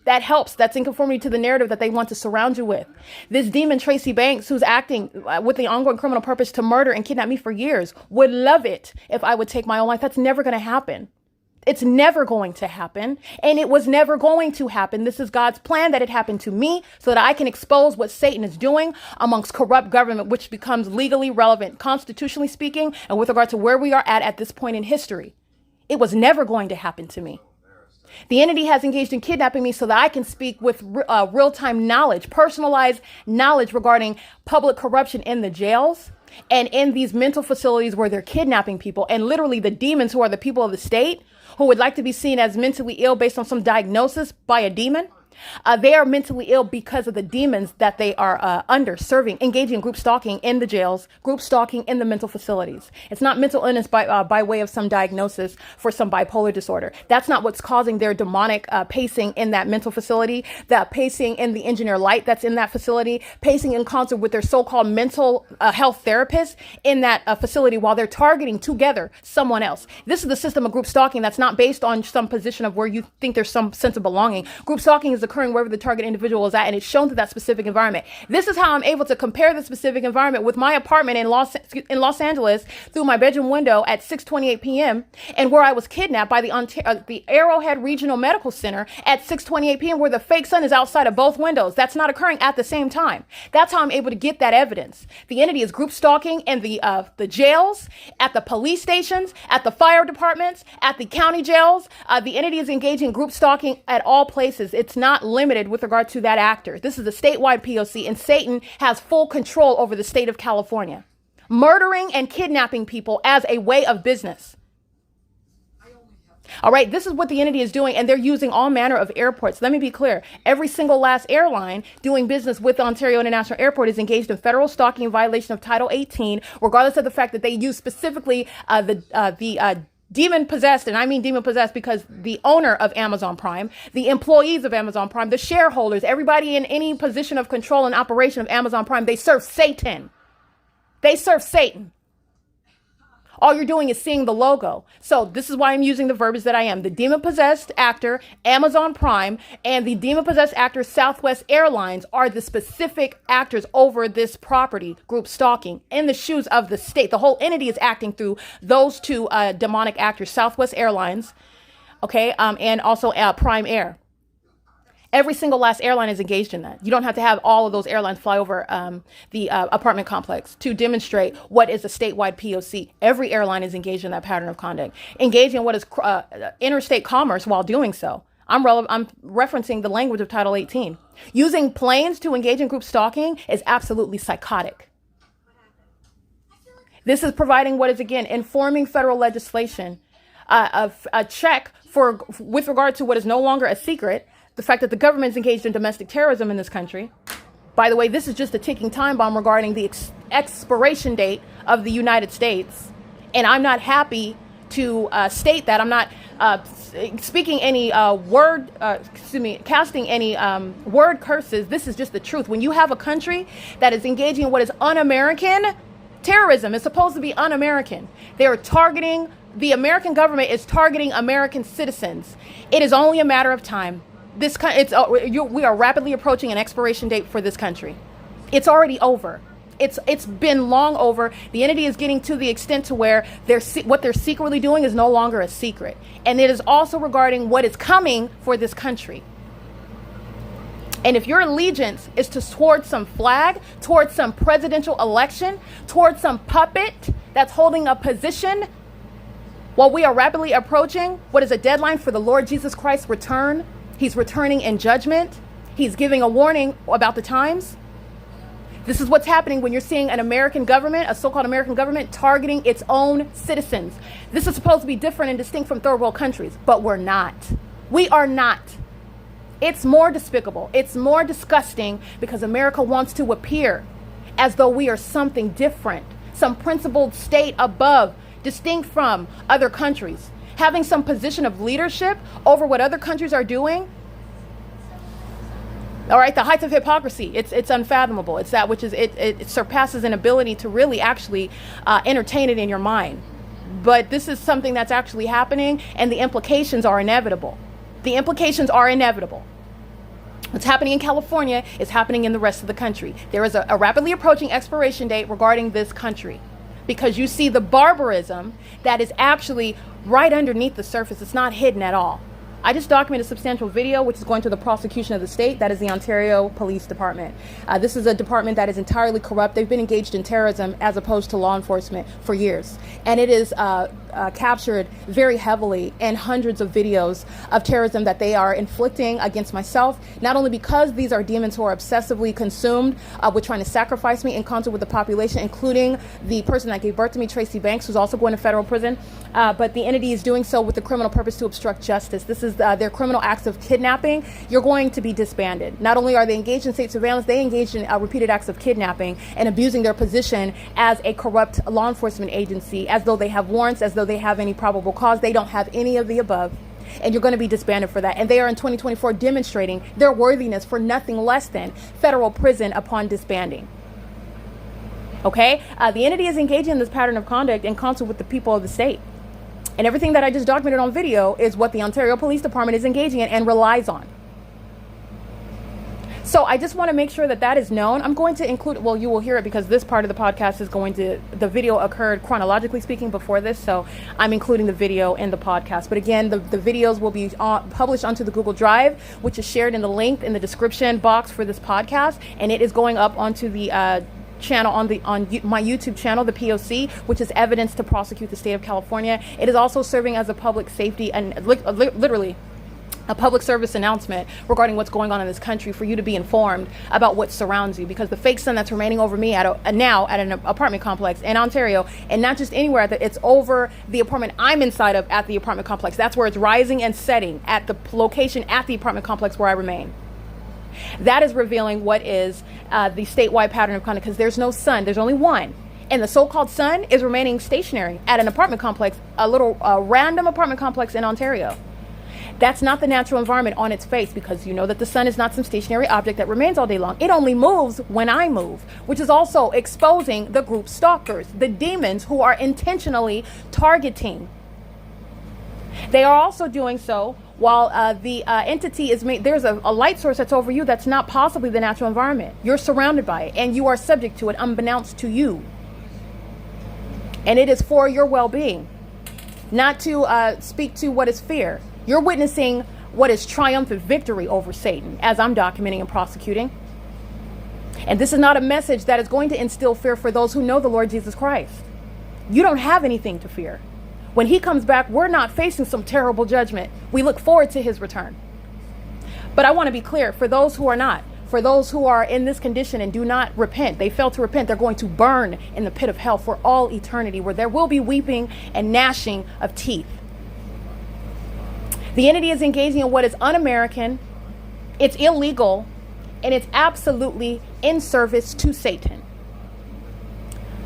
That helps. That's in conformity to the narrative that they want to surround you with. This demon, Tracy Banks, who's acting with the ongoing criminal purpose to murder and kidnap me for years, would love it if I would take my own life. That's never going to happen. It's never going to happen. And it was never going to happen. This is God's plan that it happened to me so that I can expose what Satan is doing amongst corrupt government, which becomes legally relevant, constitutionally speaking, and with regard to where we are at this point in history. It was never going to happen to me. The entity has engaged in kidnapping me so that I can speak with real-time knowledge, personalized knowledge regarding public corruption in the jails and in these mental facilities where they're kidnapping people. And literally the demons who are the people of the state who would like to be seen as mentally ill based on some diagnosis by a demon They are mentally ill because of the demons that they are under, serving, engaging in group stalking in the jails, group stalking in the mental facilities. It's not mental illness by way of some diagnosis for some bipolar disorder. That's not what's causing their demonic pacing in that mental facility, that pacing in the engineer light that's in that facility, pacing in concert with their so-called mental health therapist in that facility while they're targeting together someone else. This is the system of group stalking that's not based on some position of where you think there's some sense of belonging. Group stalking is occurring wherever the target individual is at, and it's shown to that specific environment. This is how I'm able to compare the specific environment with my apartment in Los Angeles through my bedroom window at 6:28 p.m. and where I was kidnapped by the Arrowhead Regional Medical Center at 6:28 p.m. where the fake sun is outside of both windows. That's not occurring at the same time. That's how I'm able to get that evidence. The entity is group stalking in the jails, at the police stations, at the fire departments, at the county jails. The entity is engaging in group stalking at all places. It's not limited with regard to that actor. This is a statewide P.O.C. and Satan has full control over the state of California, murdering and kidnapping people as a way of business. All right, this is what the entity is doing, and they're using all manner of airports. Let me be clear. Every single last airline doing business with Ontario International Airport is engaged in federal stalking in violation of Title 18, regardless of the fact that they use specifically the demon-possessed, and I mean demon-possessed because the owner of Amazon Prime, the employees of Amazon Prime, the shareholders, everybody in any position of control and operation of Amazon Prime, they serve Satan. They serve Satan. All you're doing is seeing the logo. So this is why I'm using the verbiage that I am. The demon-possessed actor, Amazon Prime, and the demon-possessed actor, Southwest Airlines, are the specific actors over this property, group stalking, in the shoes of the state. The whole entity is acting through those two demonic actors, Southwest Airlines, okay, and also Prime Air. Every single last airline is engaged in that. You don't have to have all of those airlines fly over the apartment complex to demonstrate what is a statewide P.O.C. Every airline is engaged in that pattern of conduct, engaging in what is interstate commerce while doing so. I'm referencing the language of Title 18. Using planes to engage in group stalking is absolutely psychotic. This is providing what is, again, informing federal legislation, a check with regard to what is no longer a secret, the fact that the government is engaged in domestic terrorism in this country. By the way, this is just a ticking time bomb regarding the expiration date of the United States. And I'm not happy to state that. I'm not speaking any casting any word curses. This is just the truth. When you have a country that is engaging in what is un-American terrorism, it's supposed to be un-American. They are targeting, the American government is targeting American citizens. It is only a matter of time. We are rapidly approaching an expiration date for this country. It's already over. It's been long over. The entity is getting to the extent to where what they're secretly doing is no longer a secret. And it is also regarding what is coming for this country. And if your allegiance is towards some flag, towards some presidential election, towards some puppet that's holding a position, while we are rapidly approaching what is a deadline for the Lord Jesus Christ's return, He's returning in judgment. He's giving a warning about the times. This is what's happening when you're seeing an American government, a so-called American government, targeting its own citizens. This is supposed to be different and distinct from third world countries, but we're not. We are not. It's more despicable. It's more disgusting because America wants to appear as though we are something different, some principled state above, distinct from other countries. Having some position of leadership over what other countries are doing. All right, the heights of hypocrisy, it's unfathomable. It's that which is, it surpasses an ability to really actually entertain it in your mind. But this is something that's actually happening, and the implications are inevitable. The implications are inevitable. What's happening in California is happening in the rest of the country. There is a rapidly approaching expiration date regarding this country, because you see the barbarism that is actually right underneath the surface. It's not hidden at all. I just documented a substantial video, which is going to the prosecution of the state. That is the Ontario Police Department. This is a department that is entirely corrupt. They've been engaged in terrorism as opposed to law enforcement for years. And it is captured very heavily in hundreds of videos of terrorism that they are inflicting against myself, not only because these are demons who are obsessively consumed with trying to sacrifice me in concert with the population, including the person that gave birth to me, Tracy Banks, who's also going to federal prison, but the entity is doing so with the criminal purpose to obstruct justice. This is their criminal acts of kidnapping, you're going to be disbanded. Not only are they engaged in state surveillance, they engaged in repeated acts of kidnapping and abusing their position as a corrupt law enforcement agency, as though they have warrants, as though they have any probable cause. They don't have any of the above. And you're going to be disbanded for that. And they are in 2024 demonstrating their worthiness for nothing less than federal prison upon disbanding. Okay? The entity is engaging in this pattern of conduct in concert with the people of the state. And everything that I just documented on video is what the Ontario Police Department is engaging in and relies on. So I just want to make sure that that is known. I'm going to include, well, you will hear it because this part of the podcast is going to, the video occurred chronologically speaking before this. So I'm including the video in the podcast. But again, the videos will be published onto the Google Drive, which is shared in the link in the description box for this podcast. And it is going up onto the channel on my YouTube channel, the P.O.C, which is evidence to prosecute the state of California. It is also serving as a public safety and literally a public service announcement regarding what's going on in this country for you to be informed about what surrounds you, because the fake sun that's remaining over me now at an apartment complex in Ontario, and not just anywhere, it's over the apartment I'm inside of at the apartment complex. That's where it's rising and setting at the location at the apartment complex where I remain. That is revealing what is the statewide pattern of conduct, because there's no sun, there's only one. And the so-called sun is remaining stationary at an apartment complex, a little random apartment complex in Ontario. That's not the natural environment on its face, because you know that the sun is not some stationary object that remains all day long. It only moves when I move, which is also exposing the group stalkers, the demons who are intentionally targeting. They are also doing so while the entity is made, there's a light source that's over you that's not possibly the natural environment. You're surrounded by it and you are subject to it unbeknownst to you. And it is for your well-being, not to speak to what is fear. You're witnessing what is triumphant victory over Satan, as I'm documenting and prosecuting. And this is not a message that is going to instill fear for those who know the Lord Jesus Christ. You don't have anything to fear. When he comes back, we're not facing some terrible judgment. We look forward to his return. But I want to be clear, for those who are not, for those who are in this condition and do not repent, they fail to repent, they're going to burn in the pit of hell for all eternity, where there will be weeping and gnashing of teeth. The entity is engaging in what is un-American, it's illegal, and it's absolutely in service to Satan.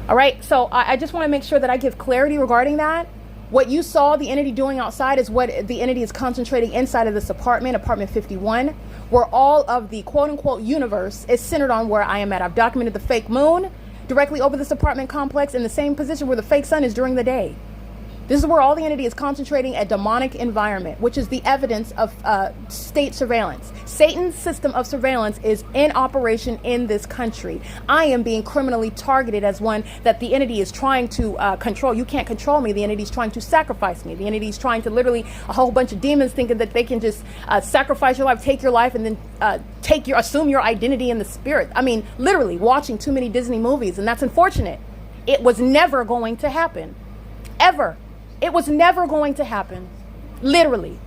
All right, so I just want to make sure that I give clarity regarding that. What you saw the entity doing outside is what the entity is concentrating inside of this apartment, apartment 51, where all of the quote-unquote universe is centered on where I am at. I've documented the fake moon directly over this apartment complex in the same position where the fake sun is during the day. This is where all the entity is concentrating a demonic environment, which is the evidence of state surveillance. Satan's system of surveillance is in operation in this country. I am being criminally targeted as one that the entity is trying to control. You can't control me. The entity is trying to sacrifice me. The entity is trying to literally, a whole bunch of demons thinking that they can just sacrifice your life, take your life, and then assume your identity in the spirit. I mean, literally watching too many Disney movies, and that's unfortunate. It was never going to happen. Ever. It was never going to happen, literally.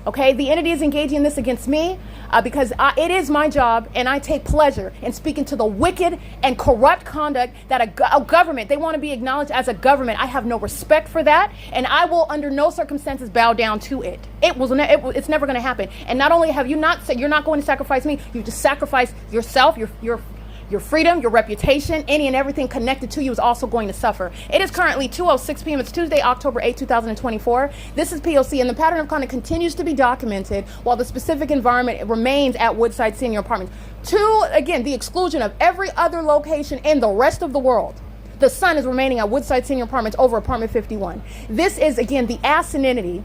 Okay, the entity is engaging in this against me because it is my job, and I take pleasure in speaking to the wicked and corrupt conduct that a government, they want to be acknowledged as a government. I have no respect for that, and I will under no circumstances bow down to it. It's never going to happen. And not only have you not said you're not going to sacrifice me, you just sacrifice yourself, your freedom, your reputation, any and everything connected to you is also going to suffer. It is currently 2:06 p.m. It's Tuesday, October 8, 2024. This is P.O.C. and the pattern of conduct continues to be documented while the specific environment remains at Woodside Senior Apartments. To, again, the exclusion of every other location in the rest of the world. The sun is remaining at Woodside Senior Apartments over apartment 51. This is, again, the asininity,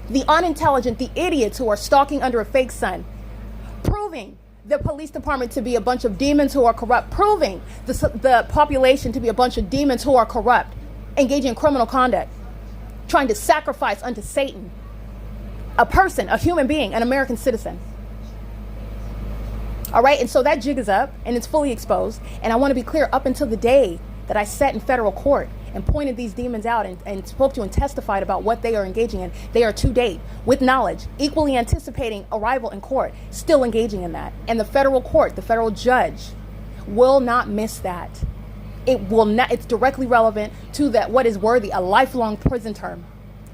the unintelligent, the idiots who are stalking under a fake sun, proving the police department to be a bunch of demons who are corrupt, proving the population to be a bunch of demons who are corrupt, engaging in criminal conduct, trying to sacrifice unto Satan a person, a human being, an American citizen. All right, and so that jig is up and it's fully exposed. And I want to be clear, up until the day that I sat in federal court and pointed these demons out and spoke to and testified about what they are engaging in, they are to date, with knowledge, equally anticipating arrival in court, still engaging in that. And the federal court, the federal judge, will not miss that. It will not. It's directly relevant to that what is worthy, a lifelong prison term.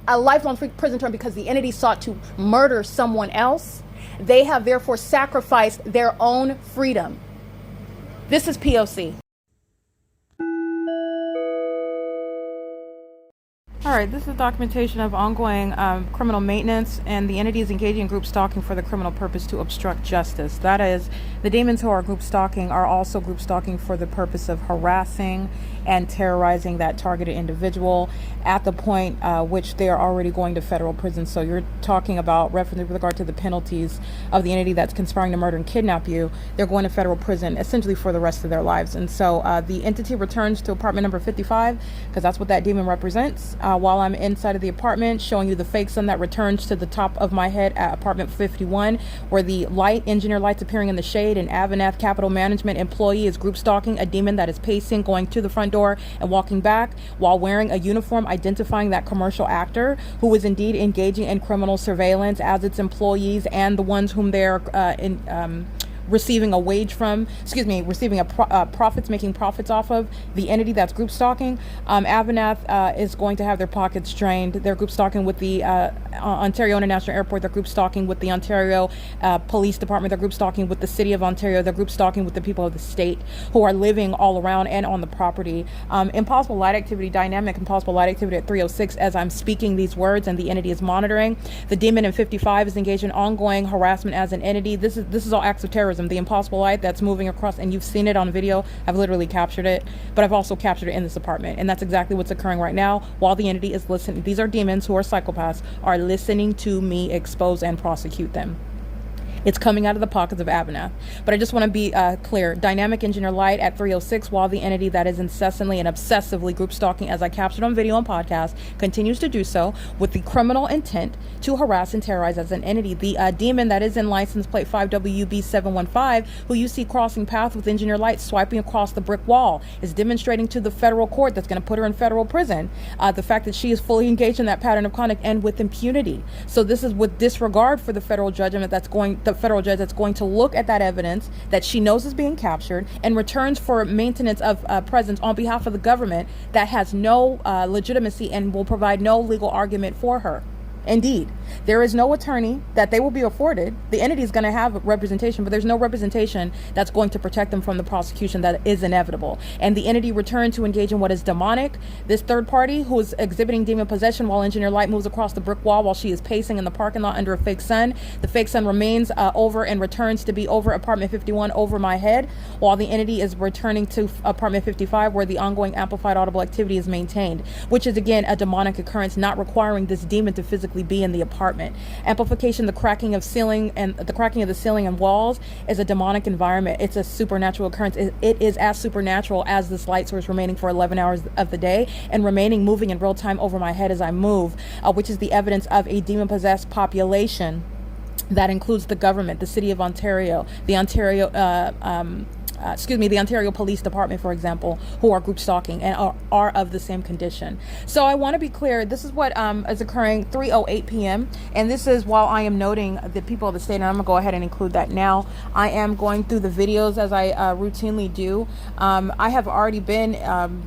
a lifelong prison term because the entity sought to murder someone else, they have therefore sacrificed their own freedom. This is P.O.C. All right, this is documentation of ongoing criminal maintenance, and the entity is engaging in group stalking for the criminal purpose to obstruct justice. That is, the demons who are group stalking are also group stalking for the purpose of harassing and terrorizing that targeted individual at the point which they are already going to federal prison. So you're talking about, reference with regard to the penalties of the entity that's conspiring to murder and kidnap you, they're going to federal prison essentially for the rest of their lives. And so the entity returns to apartment number 55 because that's what that demon represents. While I'm inside of the apartment, showing you the fake sun that returns to the top of my head at apartment 51, where the engineer lights appearing in the shade, an AVANATH capital management employee is group stalking a demon that is pacing, going to the front door and walking back while wearing a uniform, identifying that commercial actor who is indeed engaging in criminal surveillance as its employees and the ones whom they're receiving a wage from, receiving profits, making profits off of, the entity that's group stalking. AVANATH is going to have their pockets drained. They're group stalking with the Ontario International Airport. They're group stalking with the Ontario Police Department. They're group stalking with the City of Ontario. They're group stalking with the people of the state who are living all around and on the property. Impossible light activity, dynamic impossible light activity at 306 as I'm speaking these words, and the entity is monitoring. The demon in 55 is engaged in ongoing harassment as an entity. This is all acts of terrorism. The impossible light that's moving across, and you've seen it on video. I've literally captured it, but I've also captured it in this apartment, and that's exactly what's occurring right now while the entity is listening. These are demons who are psychopaths, are listening to me expose and prosecute them. It's coming out of the pockets of AVANATH. But I just want to be clear. Dynamic engineer light at 306, while the entity that is incessantly and obsessively group stalking, as I captured on video and podcast, continues to do so with the criminal intent to harass and terrorize as an entity. The demon that is in license plate 5WB715, who you see crossing path with engineer light, swiping across the brick wall, is demonstrating to the federal court that's going to put her in federal prison the fact that she is fully engaged in that pattern of conduct and with impunity. So this is with disregard for the federal judgment the federal judge that's going to look at that evidence that she knows is being captured and returns for maintenance of presence on behalf of the government that has no legitimacy and will provide no legal argument for her. Indeed, there is no attorney that they will be afforded. The entity is going to have representation, but there's no representation that's going to protect them from the prosecution that is inevitable. And the entity returned to engage in what is demonic. This third party who is exhibiting demon possession while engineer light moves across the brick wall while she is pacing in the parking lot under a fake sun. The fake sun remains over and returns to be over apartment 51 over my head, while the entity is returning to apartment 55 where the ongoing amplified audible activity is maintained, which is again a demonic occurrence not requiring this demon to physically be in the apartment. Amplification, the cracking of the ceiling and walls is a demonic environment. It's a supernatural occurrence. It is as supernatural as this light source remaining for 11 hours of the day and remaining moving in real time over my head as I move, which is the evidence of a demon-possessed population that includes the government, the City of Ontario, the Ontario Police Department, for example, who are group stalking and are of the same condition. So I want to be clear, this is what is occurring 3:08 p.m. And this is while I am noting the people of the state, and I'm going to go ahead and include that now. I am going through the videos as I routinely do. I have already been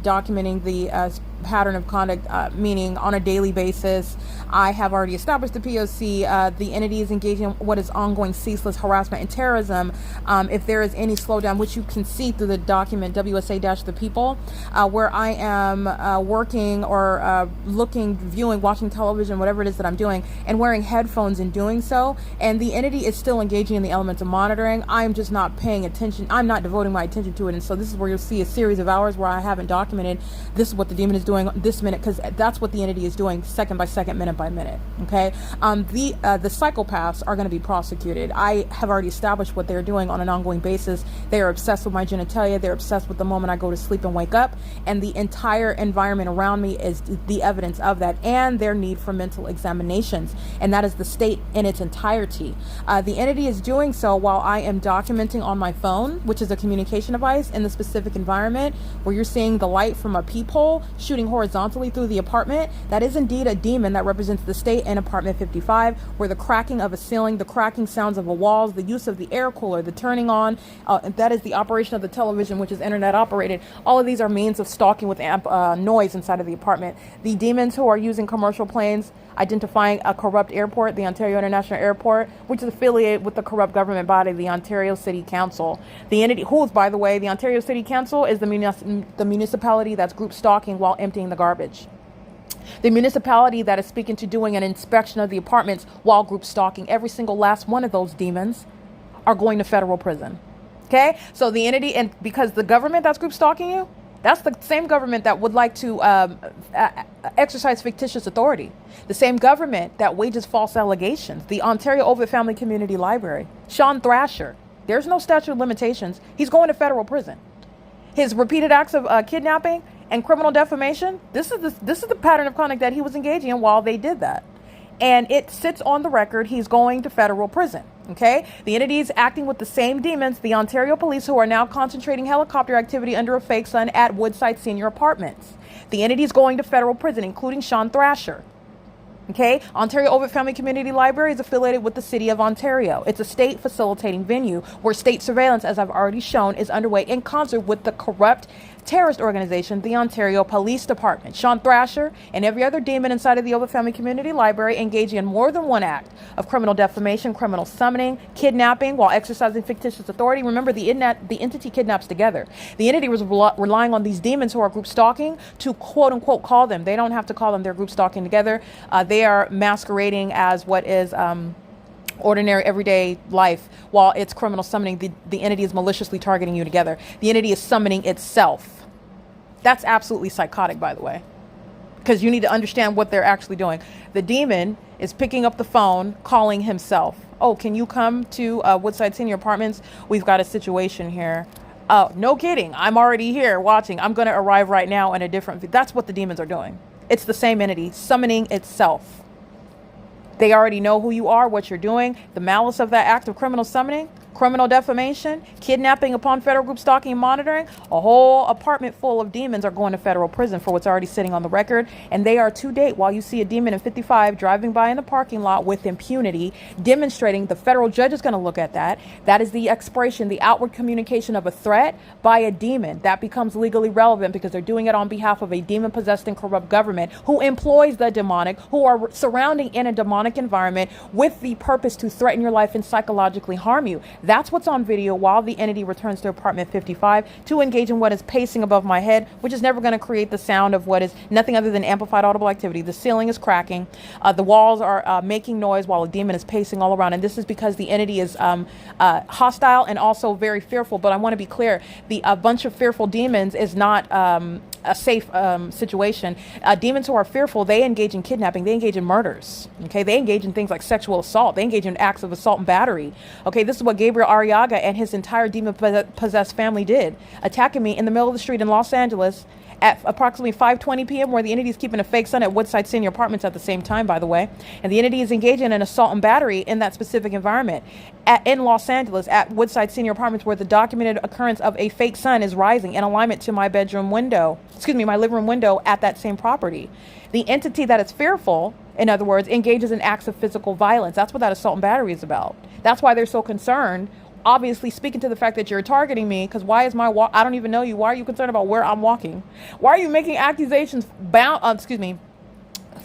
documenting the pattern of conduct, meaning on a daily basis. I have already established the P.O.C. The entity is engaging in what is ongoing ceaseless harassment and terrorism. If there is any slowdown, which you can see through the document WSA-the people, where I am working or looking, viewing, watching television, whatever it is that I'm doing, and wearing headphones in doing so, and the entity is still engaging in the elements of monitoring. I'm just not paying attention. I'm not devoting my attention to it. And so this is where you'll see a series of hours where I haven't documented this is what the demon is doing this minute, because that's what the entity is doing second by second, minute by minute. Okay. The psychopaths are going to be prosecuted. I have already established what they're doing on an ongoing basis. They are obsessed with my genitalia. They're obsessed with the moment I go to sleep and wake up, and the entire environment around me is the evidence of that, and their need for mental examinations, and that is the state in its entirety. The entity is doing so while I am documenting on my phone, which is a communication device in the specific environment, where you're seeing the light from a peephole shooting rotating horizontally through the apartment, that is indeed a demon that represents the state in apartment 55, where the cracking of a ceiling, the cracking sounds of the walls, the use of the air cooler, the turning on, that is the operation of the television, which is internet operated. All of these are means of stalking with noise inside of the apartment. The demons who are using commercial planes, identifying a corrupt airport, the Ontario International Airport, which is affiliated with the corrupt government body, the Ontario City Council. The entity, who is, by the way, the Ontario City Council is the municipality that's group stalking while emptying the garbage. The municipality that is speaking to doing an inspection of the apartments while group stalking. Every single last one of those demons are going to federal prison. Okay? So the entity, and because the government that's group stalking you, that's the same government that would like to exercise fictitious authority. The same government that wages false allegations. The Ontario Ovitt Family Community Library. Sean Thrasher. There's no statute of limitations. He's going to federal prison. His repeated acts of kidnapping and criminal defamation, this is the pattern of conduct that he was engaging in while they did that. And it sits on the record, he's going to federal prison. Okay, the entity is acting with the same demons, the Ontario police, who are now concentrating helicopter activity under a fake sun at Woodside Senior Apartments. The entity is going to federal prison, including Sean Thrasher. Okay, Ontario Ovitt Family Community Library is affiliated with the City of Ontario. It's a state facilitating venue where state surveillance, as I've already shown, is underway in concert with the corrupt terrorist organization, the Ontario Police Department. Sean Thrasher and every other demon inside of the Ovitt Family Community Library engaging in more than one act of criminal defamation, criminal summoning, kidnapping while exercising fictitious authority. Remember, the entity kidnaps together. The entity was relying on these demons who are group stalking to quote unquote call them. They don't have to call them, they're group stalking together. They are masquerading as what is ordinary everyday life while it's criminal summoning. The entity is maliciously targeting you together. The entity is summoning itself. That's absolutely psychotic, by the way, because you need to understand what they're actually doing. The demon is picking up the phone, calling himself. Oh, can you come to Woodside Senior Apartments? We've got a situation here. Oh, no kidding. I'm already here watching. I'm going to arrive right now in a different... That's what the demons are doing. It's the same entity summoning itself. They already know who you are, what you're doing. The malice of that act of criminal summoning, criminal defamation, kidnapping upon federal group stalking and monitoring. A whole apartment full of demons are going to federal prison for what's already sitting on the record. And they are to date, while you see a demon in 55 driving by in the parking lot with impunity, demonstrating the federal judge is going to look at that. That is the expression, the outward communication of a threat by a demon. That becomes legally relevant because they're doing it on behalf of a demon-possessed and corrupt government who employs the demonic, who are surrounding in a demonic environment with the purpose to threaten your life and psychologically harm you. That's what's on video while the entity returns to apartment 55 to engage in what is pacing above my head, which is never going to create the sound of what is nothing other than amplified audible activity. The ceiling is cracking. The walls are making noise while a demon is pacing all around. And this is because the entity is hostile and also very fearful. But I want to be clear, a bunch of fearful demons is not a safe situation. Demons who are fearful, they engage in kidnapping, they engage in murders. Okay, they engage in things like sexual assault, they engage in acts of assault and battery. Okay, this is what Gabriel Arriaga and his entire demon-possessed family did, attacking me in the middle of the street in Los Angeles at approximately 5:20 p.m. where the entity is keeping a fake sun at Woodside Senior Apartments at the same time, by the way. And the entity is engaging in an assault and battery in that specific environment in Los Angeles at Woodside Senior Apartments, where the documented occurrence of a fake sun is rising in alignment to my living room window at that same property. The entity that is fearful, in other words, engages in acts of physical violence. That's what that assault and battery is about. That's why they're so concerned, obviously speaking to the fact that you're targeting me, because why is my I don't even know you. Why are you concerned about where I'm walking? Why are you making accusations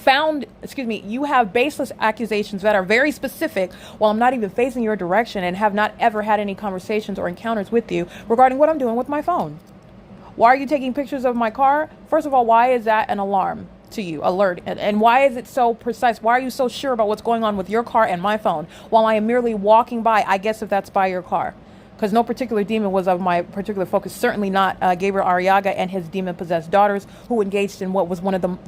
you have baseless accusations that are very specific while I'm not even facing your direction and have not ever had any conversations or encounters with you regarding what I'm doing with my phone. Why are you taking pictures of my car? First of all, why is that an alarm to you, alert? And why is it so precise? Why are you so sure about what's going on with your car and my phone while I am merely walking by? I guess if that's by your car, because no particular demon was of my particular focus. Certainly not Gabriel Arriaga and his demon-possessed daughters, who engaged in what was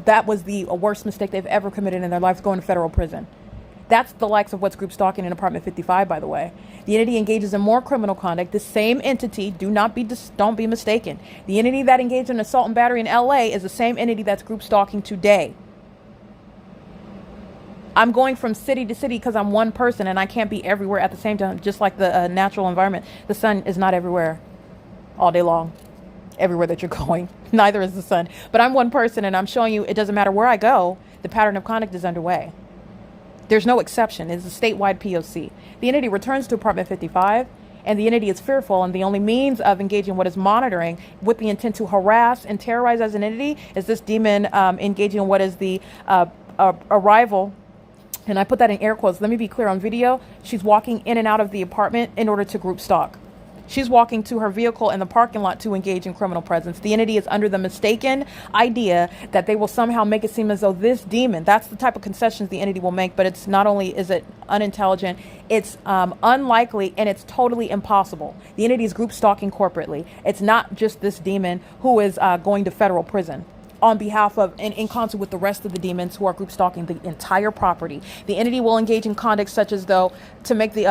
that was the worst mistake they've ever committed in their life, going to federal prison. That's the likes of what's group stalking in apartment 55, by the way. The entity engages in more criminal conduct. The same entity, don't be mistaken. The entity that engaged in assault and battery in LA is the same entity that's group stalking today. I'm going from city to city because I'm one person and I can't be everywhere at the same time, just like the natural environment. The sun is not everywhere all day long. everywhere that you're going. Neither is the sun. But I'm one person, and I'm showing you it doesn't matter where I go, the pattern of conduct is underway. There's no exception. It's a statewide P.O.C. The entity returns to apartment 55, and the entity is fearful, and the only means of engaging what is monitoring with the intent to harass and terrorize as an entity is this demon engaging in what is the arrival. And I put that in air quotes. Let me be clear on video. She's walking in and out of the apartment in order to group stalk. She's walking to her vehicle in the parking lot to engage in criminal presence. The entity is under the mistaken idea that they will somehow make it seem as though this demon, that's the type of concessions the entity will make, but it's not only is it unintelligent, it's unlikely, and it's totally impossible. The entity is group stalking corporately. It's not just this demon who is going to federal prison on behalf of and in concert with the rest of the demons who are group stalking the entire property. The entity will engage in conduct such as though to make the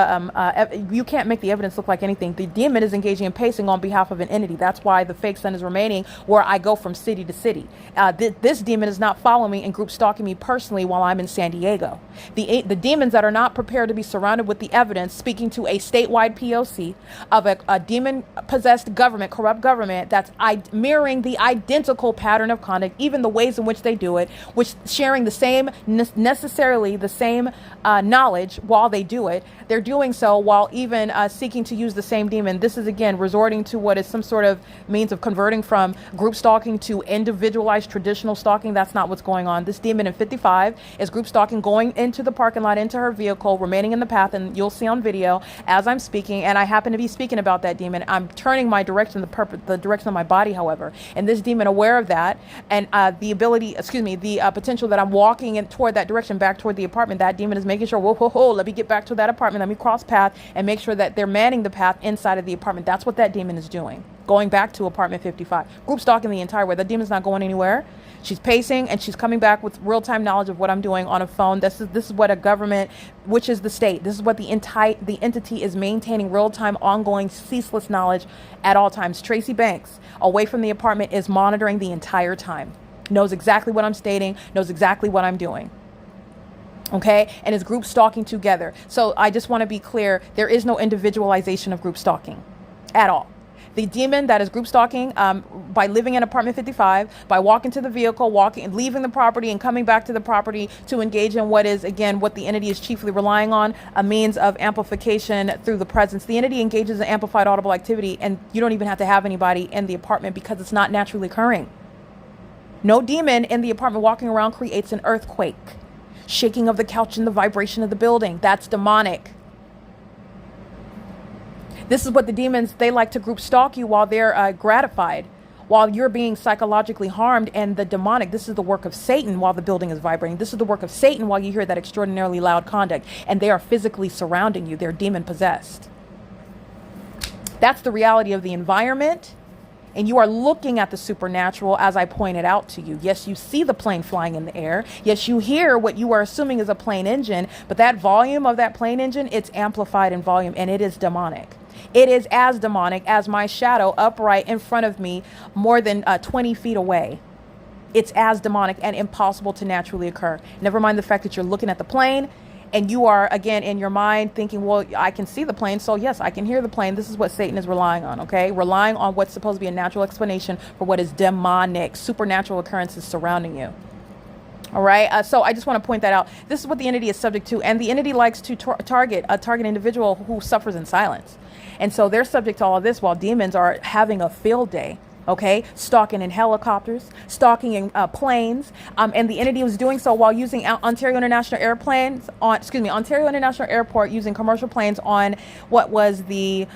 you can't make the evidence look like anything. The demon is engaging in pacing on behalf of an entity. That's why the fake sun is remaining where I go from city to city. This demon is not following me and group stalking me personally while I'm in San Diego. The demons that are not prepared to be surrounded with the evidence speaking to a statewide P.O.C. of a demon possessed government, corrupt government that's mirroring the identical pattern of conduct, even the ways in which they do it, which sharing the same, necessarily the same knowledge while they do it. They're doing so while even seeking to use the same demon. This is, again, resorting to what is some sort of means of converting from group stalking to individualized traditional stalking. That's not what's going on. This demon in 55 is group stalking, going into the parking lot, into her vehicle, remaining in the path, and you'll see on video as I'm speaking, and I happen to be speaking about that demon. I'm turning my direction, the direction of my body, however, and this demon aware of that, and the potential that I'm walking in toward that direction, back toward the apartment, that demon is making sure, whoa, let me get back to that apartment, let me cross path and make sure that they're manning the path inside of the apartment. That's what that demon is doing, going back to apartment 55, group stalking the entire way. That demon's not going anywhere. She's pacing and she's coming back with real-time knowledge of what I'm doing on a phone. This is what a government, which is the state, this is what the entity is maintaining real-time, ongoing, ceaseless knowledge at all times. Tracy Banks, away from the apartment, is monitoring the entire time, knows exactly what I'm stating, knows exactly what I'm doing. Okay, and is group stalking together. So I just want to be clear, there is no individualization of group stalking at all. The demon that is group stalking by living in apartment 55, by walking to the vehicle, leaving the property and coming back to the property to engage in what is, again, what the entity is chiefly relying on, a means of amplification through the presence. The entity engages in amplified audible activity, and you don't even have to have anybody in the apartment because it's not naturally occurring. No demon in the apartment walking around creates an earthquake, shaking of the couch and the vibration of the building. That's demonic. This is what the demons, they like to group stalk you while they're gratified, while you're being psychologically harmed. And the demonic, this is the work of Satan while the building is vibrating. This is the work of Satan while you hear that extraordinarily loud conduct, and they are physically surrounding you. They're demon possessed. That's the reality of the environment. And you are looking at the supernatural, as I pointed out to you. Yes, you see the plane flying in the air. Yes, you hear what you are assuming is a plane engine, but that volume of that plane engine, it's amplified in volume, and it is demonic. It is as demonic as my shadow upright in front of me more than 20 feet away. It's as demonic and impossible to naturally occur. Never mind the fact that you're looking at the plane and you are, again, in your mind thinking, well, I can see the plane, so yes, I can hear the plane. This is what Satan is relying on, okay? Relying on what's supposed to be a natural explanation for what is demonic, supernatural occurrences surrounding you. All right, so I just want to point that out. This is what the entity is subject to, and the entity likes to target an individual who suffers in silence. And so they're subject to all of this while demons are having a field day. Okay, stalking in helicopters, stalking in planes, and the entity was doing so while using Ontario International Airport, using commercial planes on what was the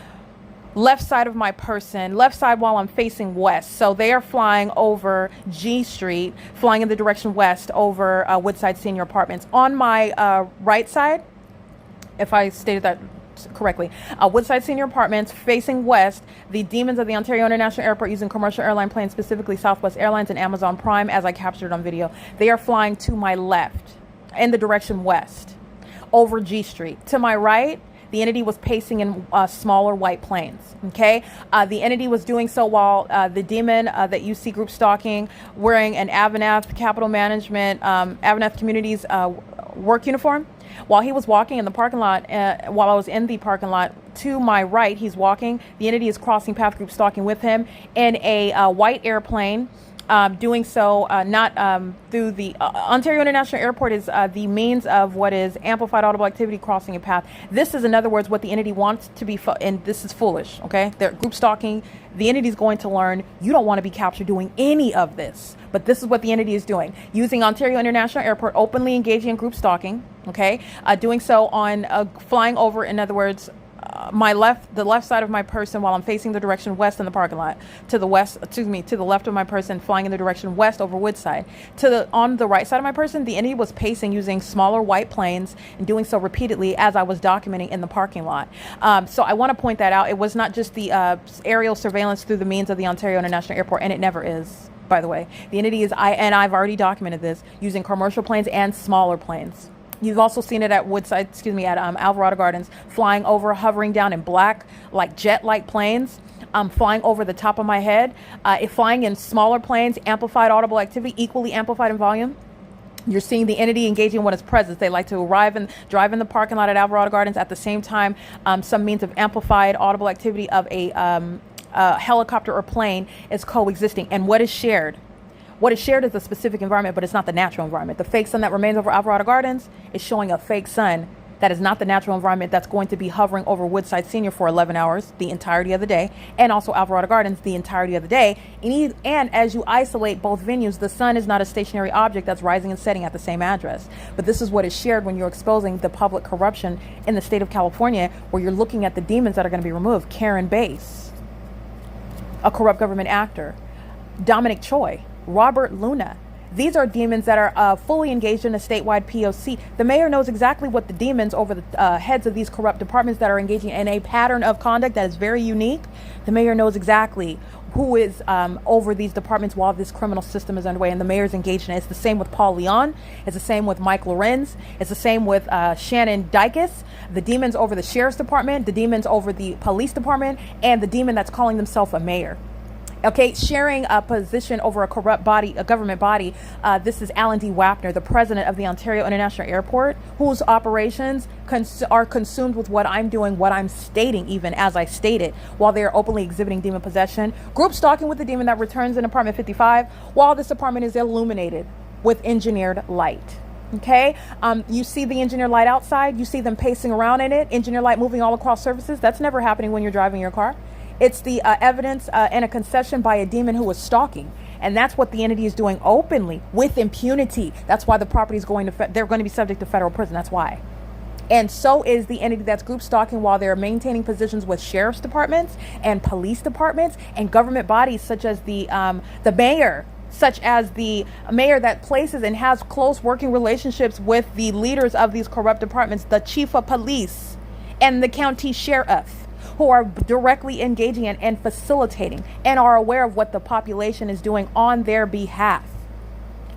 left side of my person, left side while I'm facing west. So they are flying over G Street, flying in the direction west over Woodside Senior Apartments. On my right side, if I stated that correctly, Woodside Senior Apartments facing west, the demons of the Ontario International Airport using commercial airline planes, specifically Southwest Airlines and Amazon Prime, as I captured on video. They are flying to my left in the direction west over G Street. To my right, the entity was pacing in smaller white planes. Okay, the entity was doing so while the demon that you see group stalking, wearing an AVANATH Capital Management, AVANATH Communities work uniform, while he was walking in the parking lot, while I was in the parking lot to my right, he's walking. The entity is crossing path, group stalking with him in a white airplane. Doing so not through the Ontario International Airport is the means of what is amplified audible activity crossing a path. This is, in other words, what the entity wants to be, and this is foolish, okay? They're group stalking. The entity is going to learn you don't want to be captured doing any of this, but this is what the entity is doing. Using Ontario International Airport, openly engaging in group stalking, okay? Doing so on flying over, in other words, the left side of my person while I'm facing the direction west in the parking lot, to the left of my person flying in the direction west over Woodside. On the right side of my person, the entity was pacing using smaller white planes and doing so repeatedly as I was documenting in the parking lot. So I want to point that out. It was not just the aerial surveillance through the means of the Ontario International Airport, and it never is, by the way. The entity is, and I've already documented this, using commercial planes and smaller planes. You've also seen it at Woodside, at Alvarado Gardens, flying over, hovering down in black, like jet-like planes, flying over the top of my head, flying in smaller planes, amplified audible activity, equally amplified in volume. You're seeing the entity engaging with its presence. They like to arrive and drive in the parking lot at Alvarado Gardens. At the same time, some means of amplified audible activity of a helicopter or plane is coexisting. And what is shared? What is shared is a specific environment, but it's not the natural environment. The fake sun that remains over Alvarado Gardens is showing a fake sun that is not the natural environment that's going to be hovering over Woodside Senior for 11 hours, the entirety of the day, and also Alvarado Gardens, the entirety of the day. And as you isolate both venues, the sun is not a stationary object that's rising and setting at the same address. But this is what is shared when you're exposing the public corruption in the state of California, where you're looking at the demons that are going to be removed. Karen Bass, a corrupt government actor. Dominic Choi, Robert Luna. These are demons that are fully engaged in a statewide P.O.C. The mayor knows exactly what the demons over the heads of these corrupt departments that are engaging in a pattern of conduct that is very unique. The mayor knows exactly who is over these departments while this criminal system is underway, and the mayor's engaged in it. It's the same with Paul Leon. It's the same with Mike Lorenz. It's the same with Shannon Dykes. The demons over the sheriff's department, the demons over the police department, and the demon that's calling themselves a mayor. Okay, sharing a position over a corrupt body, a government body. This is Alan D. Wapner, the president of the Ontario International Airport, whose operations are consumed with what I'm doing, what I'm stating, even as I stated, while they are openly exhibiting demon possession. Group stalking with the demon that returns in apartment 55, while this apartment is illuminated with engineered light. Okay, you see the engineered light outside. You see them pacing around in it. Engineered light moving all across surfaces. That's never happening when you're driving your car. It's the evidence and a concession by a demon who was stalking. And that's what the entity is doing openly with impunity. That's why the property is they're going to be subject to federal prison. That's why. And so is the entity that's group stalking while they're maintaining positions with sheriff's departments and police departments and government bodies such as the mayor, that places and has close working relationships with the leaders of these corrupt departments, the chief of police and the county sheriff, who are directly engaging in and facilitating and are aware of what the population is doing on their behalf.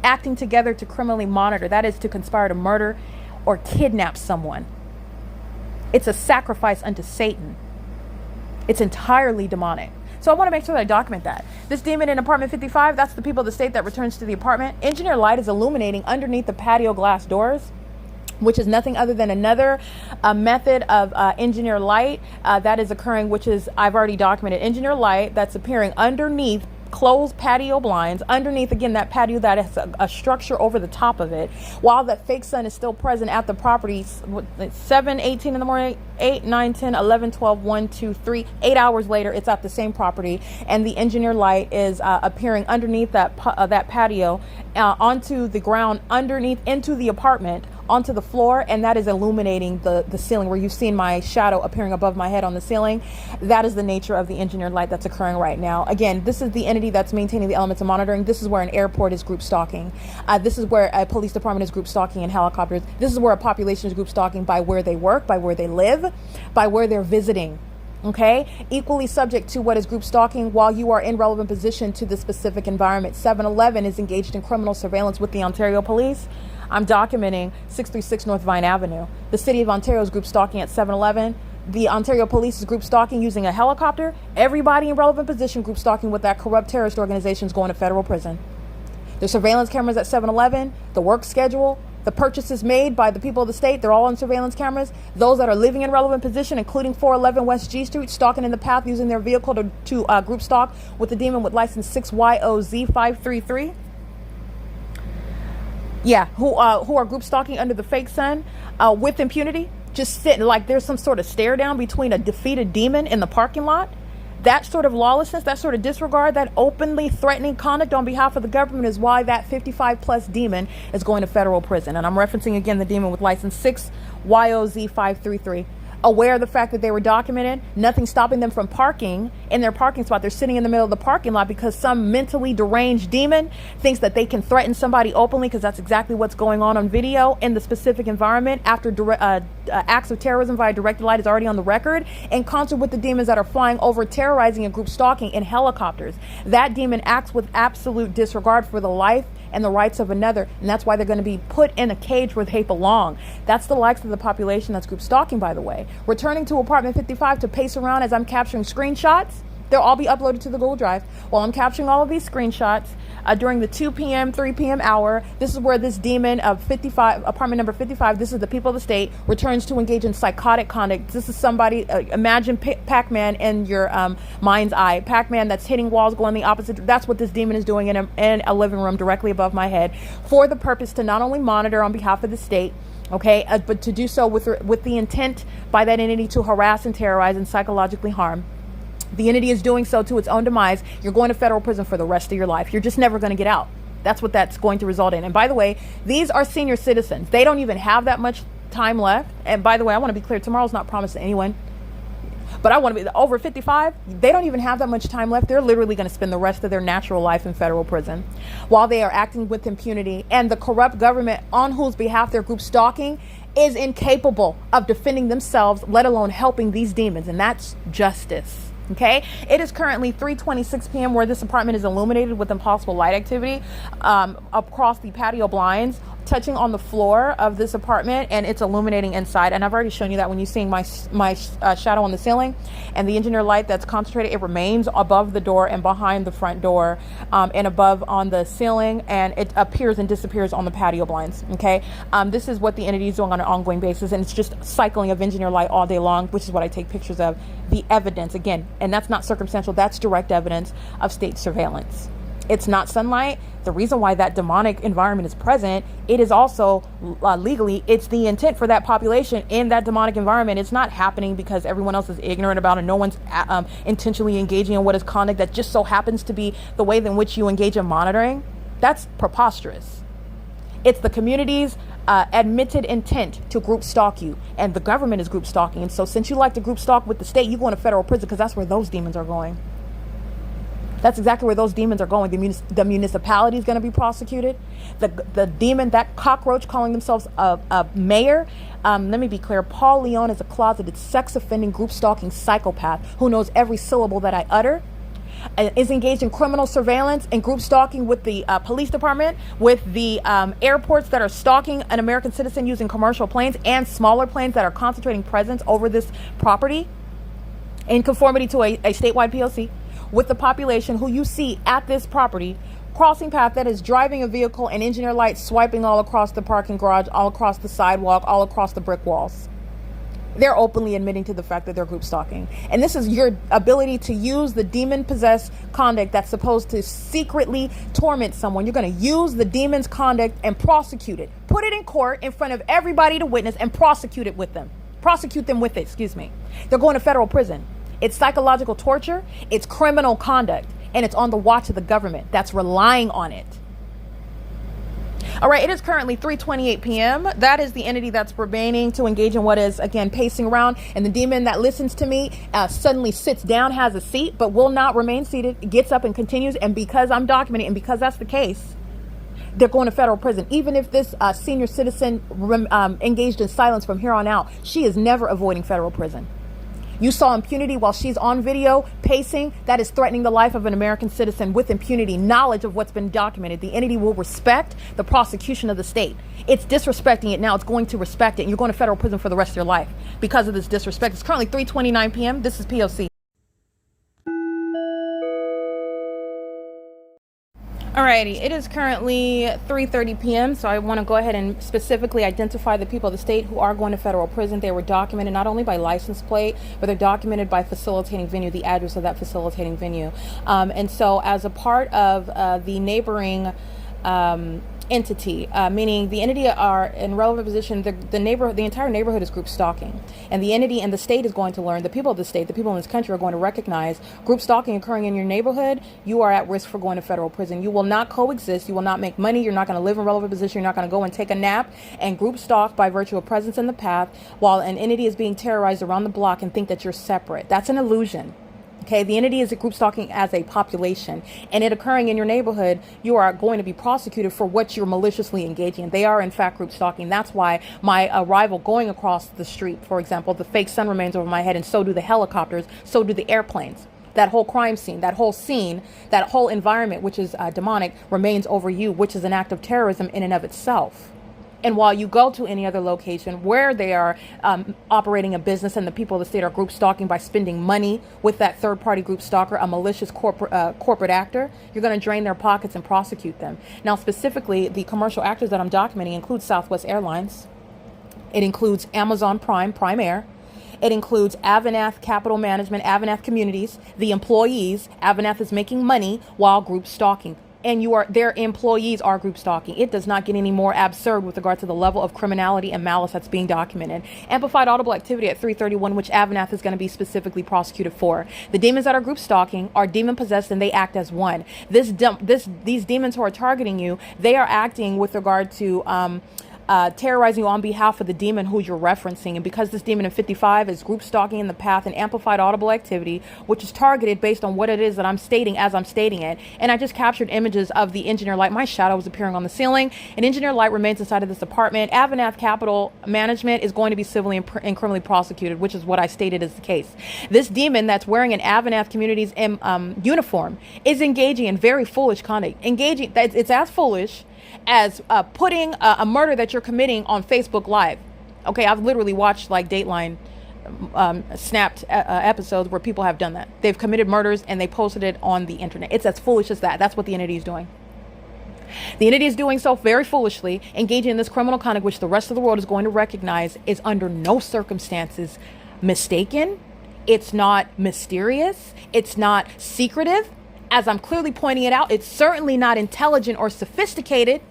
Acting together to criminally monitor, that is to conspire to murder or kidnap someone. It's a sacrifice unto Satan. It's entirely demonic. So I want to make sure that I document that. This demon in apartment 55, that's the people of the state that returns to the apartment. Engineer light is illuminating underneath the patio glass doors, which is nothing other than another method of engineer light that is occurring, which is, I've already documented, engineer light that's appearing underneath closed patio blinds, underneath, again, that patio that has a structure over the top of it, while that fake sun is still present at the property. 7:18 in the morning, 8, 9, 10, 11, 12, 1, 2, 3, 8 hours later, it's at the same property, and the engineer light is appearing underneath that patio onto the ground, underneath into the apartment, onto the floor, and that is illuminating the ceiling where you've seen my shadow appearing above my head on the ceiling. That is the nature of the engineered light that's occurring right now. Again, this is the entity that's maintaining the elements of monitoring. This is where an airport is group stalking. This is where a police department is group stalking in helicopters. This is where a population is group stalking by where they work, by where they live, by where they're visiting. Okay, equally subject to what is group stalking while you are in relevant position to the specific environment. 7-Eleven is engaged in criminal surveillance with the Ontario Police. I'm documenting 636 North Vine Avenue. The City of Ontario is group stalking at 7-Eleven. The Ontario Police is group stalking using a helicopter. Everybody in relevant position group stalking with that corrupt terrorist organization is going to federal prison. The surveillance cameras at 7-Eleven, the work schedule, The purchases made by the people of the state, they're all on surveillance cameras. Those that are living in relevant position, including 411 West G Street, stalking in the path using their vehicle to group stalk with the demon with license 6YOZ533. Yeah, who are group stalking under the fake sun with impunity, just sitting like there's some sort of stare down between a defeated demon in the parking lot. That sort of lawlessness, that sort of disregard, that openly threatening conduct on behalf of the government is why that 55 plus demon is going to federal prison. And I'm referencing again the demon with license 6YOZ533. Aware of the fact that they were documented, nothing stopping them from parking in their parking spot. They're sitting in the middle of the parking lot because some mentally deranged demon thinks that they can threaten somebody openly, because that's exactly what's going on video in the specific environment after acts of terrorism via directed light is already on the record, in concert with the demons that are flying over, terrorizing and group stalking in helicopters. That demon acts with absolute disregard for the life and the rights of another, and that's why they're going to be put in a cage where they belong. That's the likes of the population that's group stalking, by the way. Returning to apartment 55 to pace around as I'm capturing screenshots. They'll all be uploaded to the Google Drive. While I'm capturing all of these screenshots during the 2 p.m., 3 p.m. hour, this is where this demon of 55, apartment number 55, this is the people of the state, returns to engage in psychotic conduct. This is somebody, imagine Pac-Man in your mind's eye. Pac-Man that's hitting walls, going the opposite. That's what this demon is doing in a living room directly above my head, for the purpose to not only monitor on behalf of the state, okay, but to do so with the intent by that entity to harass and terrorize and psychologically harm. The entity is doing so to its own demise. You're going to federal prison for the rest of your life. You're just never going to get out. That's what that's going to result in. And by the way, these are senior citizens. They don't even have that much time left. And by the way, I want to be clear, tomorrow's not promised to anyone. But I want to be over 55. They don't even have that much time left. They're literally going to spend the rest of their natural life in federal prison while they are acting with impunity. And the corrupt government on whose behalf they're group stalking is incapable of defending themselves, let alone helping these demons. And that's justice. Okay, it is currently 3:26 p.m. where this apartment is illuminated with impossible light activity across the patio blinds, touching on the floor of this apartment, and it's illuminating inside. And I've already shown you that when you're seeing my shadow on the ceiling, and the engineer light that's concentrated, it remains above the door and behind the front door, and above on the ceiling, and it appears and disappears on the patio blinds. Okay, this is what the entity is doing on an ongoing basis, and it's just cycling of engineer light all day long, which is what I take pictures of. The evidence, again, and that's not circumstantial, that's direct evidence of state surveillance. It's not sunlight. The reason why that demonic environment is present, it is also legally, it's the intent for that population in that demonic environment. It's not happening because everyone else is ignorant about it. No one's intentionally engaging in what is conduct that just so happens to be the way in which you engage in monitoring. That's preposterous. It's the community's admitted intent to group stalk you, and the government is group stalking. And so since you like to group stalk with the state, you go into federal prison because that's where those demons are going. That's exactly where those demons are going. The municipality is going to be prosecuted. The demon, that cockroach calling themselves a mayor. Let me be clear. Paul Leon is a closeted sex offending group stalking psychopath who knows every syllable that I utter, is engaged in criminal surveillance and group stalking with the police department, with the airports that are stalking an American citizen using commercial planes and smaller planes that are concentrating presence over this property in conformity to a statewide P.O.C. with the population who you see at this property crossing path that is driving a vehicle and engineer lights swiping all across the parking garage, all across the sidewalk, all across the brick walls. They're openly admitting to the fact that they're group stalking. And this is your ability to use the demon-possessed conduct that's supposed to secretly torment someone. You're going to use the demon's conduct and prosecute it. Put it in court in front of everybody to witness and prosecute them with it, excuse me. They're going to federal prison. It's psychological torture. It's criminal conduct. And it's on the watch of the government that's relying on it. All right, it is currently 3:28 p.m. That is the entity that's remaining to engage in what is, again, pacing around. And the demon that listens to me suddenly sits down, has a seat, but will not remain seated, gets up and continues. And because I'm documenting, and because that's the case, they're going to federal prison. Even if this senior citizen engaged in silence from here on out, she is never avoiding federal prison. You saw impunity while she's on video pacing. That is threatening the life of an American citizen with impunity, knowledge of what's been documented. The entity will respect the prosecution of the state. It's disrespecting it now. It's going to respect it. And you're going to federal prison for the rest of your life because of this disrespect. It's currently 3:29 p.m. This is P.O.C. Alrighty, it is currently 3:30 p.m. So I want to go ahead and specifically identify the people of the state who are going to federal prison. They were documented not only by license plate, but they're documented by facilitating venue, the address of that facilitating venue. And so as a part of the neighboring entity, meaning the entity are in relevant position, the entire neighborhood is group stalking, and the entity and the state is going to learn, the people of the state, the people in this country are going to recognize group stalking occurring in your neighborhood. You are at risk for going to federal prison. You will not coexist. You will not make money. You're not going to live in relevant position. You're not going to go and take a nap and group stalk by virtue of presence in the path while an entity is being terrorized around the block and think that you're separate. That's an illusion. Okay, the entity is a group stalking as a population, and it occurring in your neighborhood, you are going to be prosecuted for what you're maliciously engaging in. They are in fact group stalking. That's why my arrival going across the street, for example, the fake sun remains over my head, and so do the helicopters, so do the airplanes. That whole crime scene, that whole environment, which is demonic, remains over you, which is an act of terrorism in and of itself. And while you go to any other location where they are operating a business and the people of the state are group stalking by spending money with that third-party group stalker, a malicious corporate actor, you're going to drain their pockets and prosecute them. Now, specifically, the commercial actors that I'm documenting include Southwest Airlines. It includes Amazon Prime Air. It includes AVANATH Capital Management, AVANATH Communities, the employees. AVANATH is making money while group stalking. And their employees are group stalking. It does not get any more absurd with regard to the level of criminality and malice that's being documented. Amplified audible activity at 331, which AVANATH is going to be specifically prosecuted for. The demons that are group stalking are demon possessed, and they act as one. These demons who are targeting you, they are acting with regard to terrorizing you on behalf of the demon who you're referencing. And because this demon in 55 is group stalking in the path and amplified audible activity, which is targeted based on what it is that I'm stating as I'm stating it. And I just captured images of the engineer light. My shadow was appearing on the ceiling. And engineer light remains inside of this apartment. AVANATH Capital Management is going to be civilly and criminally prosecuted, which is what I stated is the case. This demon that's wearing an AVANATH Communities uniform is engaging in very foolish conduct. It's as foolish as putting a murder that you're committing on Facebook Live. Okay, I've literally watched like Dateline snapped episodes where people have done that. They've committed murders and they posted it on the internet. It's as foolish as that. That's what the entity is doing. The entity is doing so very foolishly, engaging in this criminal conduct, which the rest of the world is going to recognize is under no circumstances mistaken. It's not mysterious. It's not secretive. As I'm clearly pointing it out, it's certainly not intelligent or sophisticated,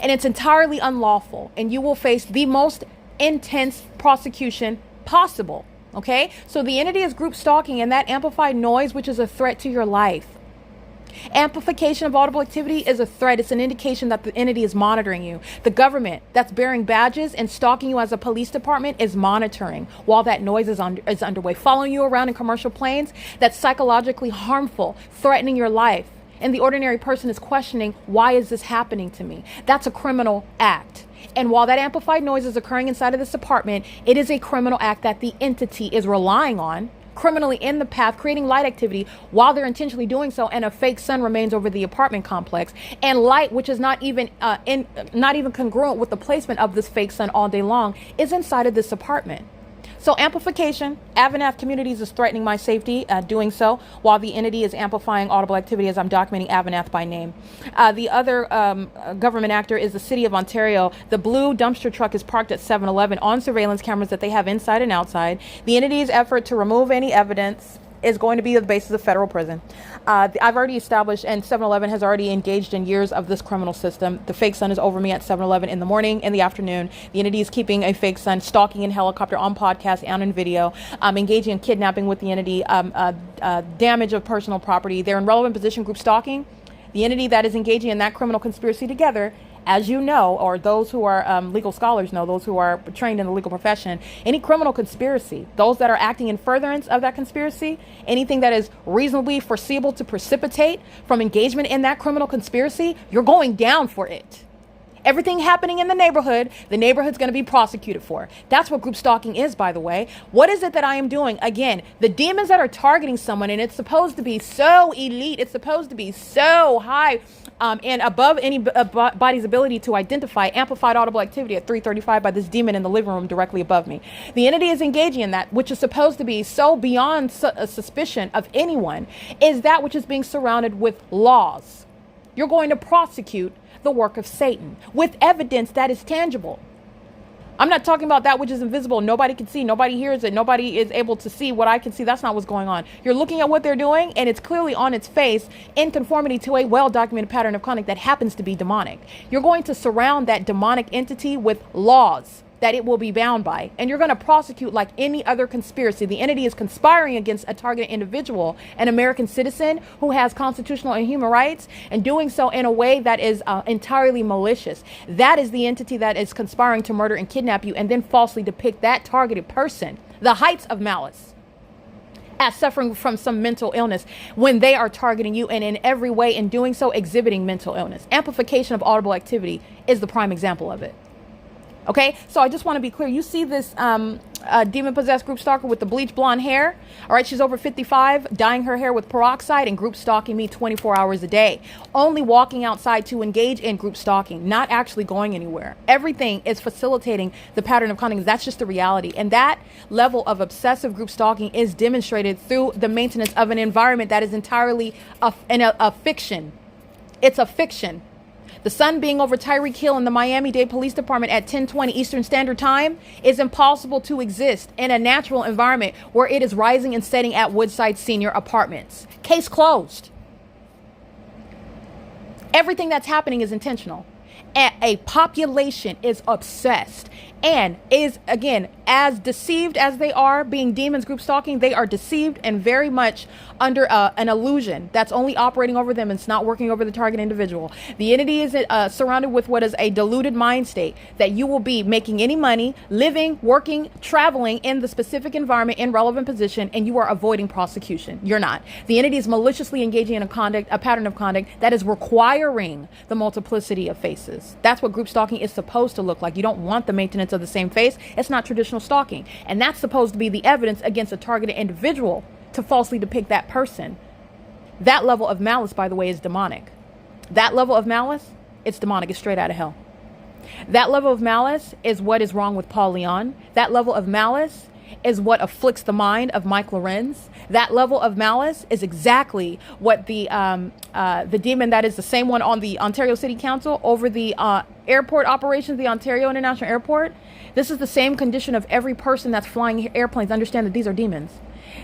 and it's entirely unlawful, and you will face the most intense prosecution possible. Okay, so the entity is group stalking, and that amplified noise, which is a threat to your life. Amplification of audible activity is a threat. It's an indication that the entity is monitoring you. The government that's bearing badges and stalking you as a police department is monitoring while that noise is underway, following you around in commercial planes. That's psychologically harmful, threatening your life. And the ordinary person is questioning, why is this happening to me? That's a criminal act. And while that amplified noise is occurring inside of this apartment, it is a criminal act that the entity is relying on criminally in the path, creating light activity while they're intentionally doing so, and a fake sun remains over the apartment complex, and light, which is not even congruent with the placement of this fake sun all day long, is inside of this apartment. So amplification, AVANATH Communities is threatening my safety, doing so while the entity is amplifying audible activity as I'm documenting AVANATH by name. The other government actor is the City of Ontario. The blue dumpster truck is parked at 7-Eleven on surveillance cameras that they have inside and outside. The entity's effort to remove any evidence is going to be the basis of federal prison. I've already established, and 7-Eleven has already engaged in years of this criminal system. The fake sun is over me at 7-Eleven in the morning, in the afternoon. The entity is keeping a fake sun, stalking in helicopter, on podcast, and in video, engaging in kidnapping with the entity, damage of personal property. They're in relevant position group stalking. The entity that is engaging in that criminal conspiracy together, as you know, or those who are legal scholars know, those who are trained in the legal profession, any criminal conspiracy, those that are acting in furtherance of that conspiracy, anything that is reasonably foreseeable to precipitate from engagement in that criminal conspiracy, you're going down for it. Everything happening in the neighborhood's going to be prosecuted for. That's what group stalking is, by the way. What is it that I am doing? Again, the demons that are targeting someone, and it's supposed to be so elite, it's supposed to be so high and above anybody's ability to identify amplified audible activity at 3:35 by this demon in the living room directly above me. The entity is engaging in that, which is supposed to be so beyond suspicion of anyone, is that which is being surrounded with laws. You're going to prosecute the work of Satan with evidence that is tangible. I'm not talking about that which is invisible. Nobody can see, nobody hears it, nobody is able to see what I can see. That's not what's going on. You're looking at what they're doing, and it's clearly on its face in conformity to a well-documented pattern of conduct that happens to be demonic. You're going to surround that demonic entity with laws that it will be bound by, and you're going to prosecute like any other conspiracy. The entity is conspiring against a targeted individual, an American citizen who has constitutional and human rights, and doing so in a way that is entirely malicious. That is the entity that is conspiring to murder and kidnap you, and then falsely depict that targeted person, the heights of malice, as suffering from some mental illness when they are targeting you, and in every way in doing so exhibiting mental illness. Amplification of audible activity is the prime example of it. Okay, so I just want to be clear. You see this demon-possessed group stalker with the bleach blonde hair? All right, she's over 55, dyeing her hair with peroxide and group stalking me 24 hours a day. Only walking outside to engage in group stalking, not actually going anywhere. Everything is facilitating the pattern of conduct. That's just the reality. And that level of obsessive group stalking is demonstrated through the maintenance of an environment that is entirely a fiction. It's a fiction. The sun being over Tyreek Hill in the Miami-Dade Police Department at 10:20 Eastern Standard Time is impossible to exist in a natural environment where it is rising and setting at Woodside Senior Apartments. Case closed. Everything that's happening is intentional. A population is obsessed and is, again, as deceived as they are being demons group stalking. They are deceived and very much under an illusion that's only operating over them and it's not working over the target individual. The entity is surrounded with what is a deluded mind state that you will be making any money, living, working, traveling in the specific environment in relevant position, and you are avoiding prosecution. You're not. The entity is maliciously engaging in a pattern of conduct that is requiring the multiplicity of faces. That's what group stalking is supposed to look like. You don't want the maintenance of the same face. It's not traditional stalking. And that's supposed to be the evidence against a targeted individual to falsely depict that person. That level of malice, by the way, is demonic. That level of malice, it's demonic. It's straight out of hell. That level of malice is what is wrong with Paul Leon. That level of malice is what afflicts the mind of Mike Lorenz. That level of malice is exactly what the demon that is the same one on the Ontario City Council over the airport operations, the Ontario International Airport. This is the same condition of every person that's flying airplanes. Understand that these are demons.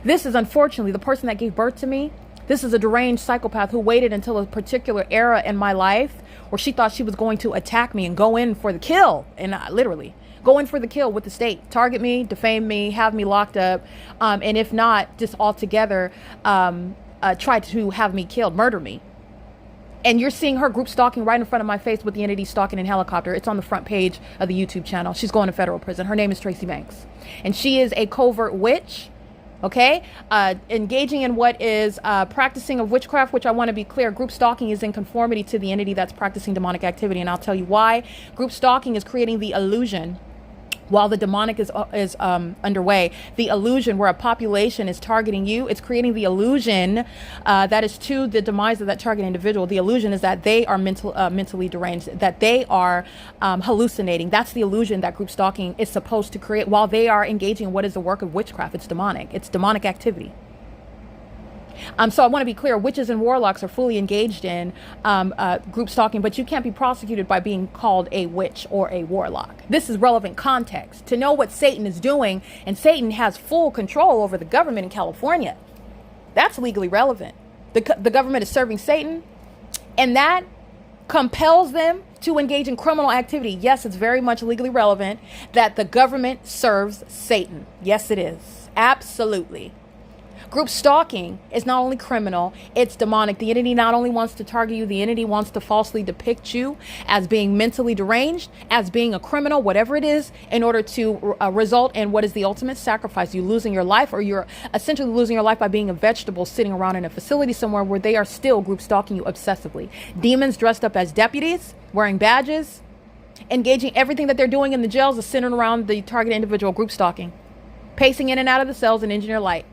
This is, unfortunately, the person that gave birth to me. This is a deranged psychopath who waited until a particular era in my life where she thought she was going to attack me and go in for the kill. And literally go in for the kill with the state. Target me, defame me, have me locked up. And if not, just altogether try to have me killed, murder me. And you're seeing her group stalking right in front of my face with the entity stalking in helicopter. It's on the front page of the YouTube channel. She's going to federal prison. Her name is Tracy Banks. And she is a covert witch. Okay, engaging in what is practicing of witchcraft, which I want to be clear, group stalking is in conformity to the entity that's practicing demonic activity. And I'll tell you why. Group stalking is creating the illusion while the demonic is underway, the illusion where a population is targeting you. It's creating the illusion that is to the demise of that target individual. The illusion is that they are mentally deranged, that they are hallucinating. That's the illusion that group stalking is supposed to create while they are engaging in what is the work of witchcraft. It's demonic. It's demonic activity. So I want to be clear, witches and warlocks are fully engaged in group stalking, but you can't be prosecuted by being called a witch or a warlock. This is relevant context to know what Satan is doing, and Satan has full control over the government in California. That's legally relevant. The government is serving Satan, and that compels them to engage in criminal activity. Yes, it's very much legally relevant that the government serves Satan. Yes, it is. Absolutely. Group stalking is not only criminal, it's demonic. The entity not only wants to target you, the entity wants to falsely depict you as being mentally deranged, as being a criminal, whatever it is, in order to result in what is the ultimate sacrifice. You losing your life, or you're essentially losing your life by being a vegetable sitting around in a facility somewhere where they are still group stalking you obsessively. Demons dressed up as deputies, wearing badges, engaging everything that they're doing in the jails is centered around the target individual, group stalking, pacing in and out of the cells in engineer light.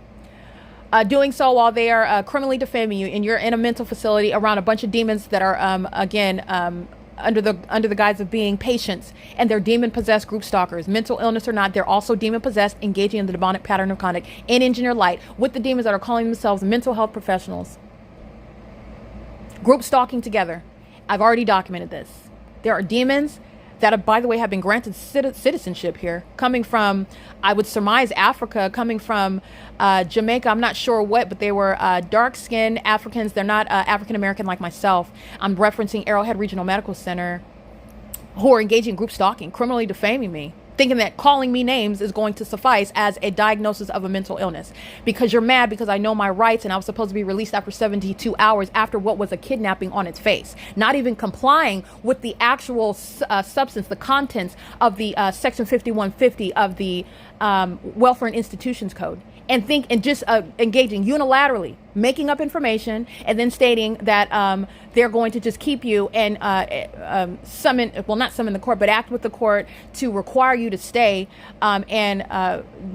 Doing so while they are criminally defaming you, and you're in a mental facility around a bunch of demons that are, under the guise of being patients, and they're demon-possessed group stalkers. Mental illness or not, they're also demon-possessed, engaging in the demonic pattern of conduct in engineer light with the demons that are calling themselves mental health professionals. Group stalking together. I've already documented this. There are demons that, by the way, have been granted citizenship here, coming from, I would surmise, Africa, coming from Jamaica. I'm not sure what, but they were dark-skinned Africans. They're not African-American like myself. I'm referencing Arrowhead Regional Medical Center, who are engaging in group stalking, criminally defaming me, thinking that calling me names is going to suffice as a diagnosis of a mental illness. Because you're mad because I know my rights and I was supposed to be released after 72 hours after what was a kidnapping on its face. Not even complying with the actual substance, the contents of the Section 5150 of the Welfare and Institutions Code. And just engaging unilaterally, making up information, and then stating that they're going to just keep you and not summon the court, but act with the court to require you to stay and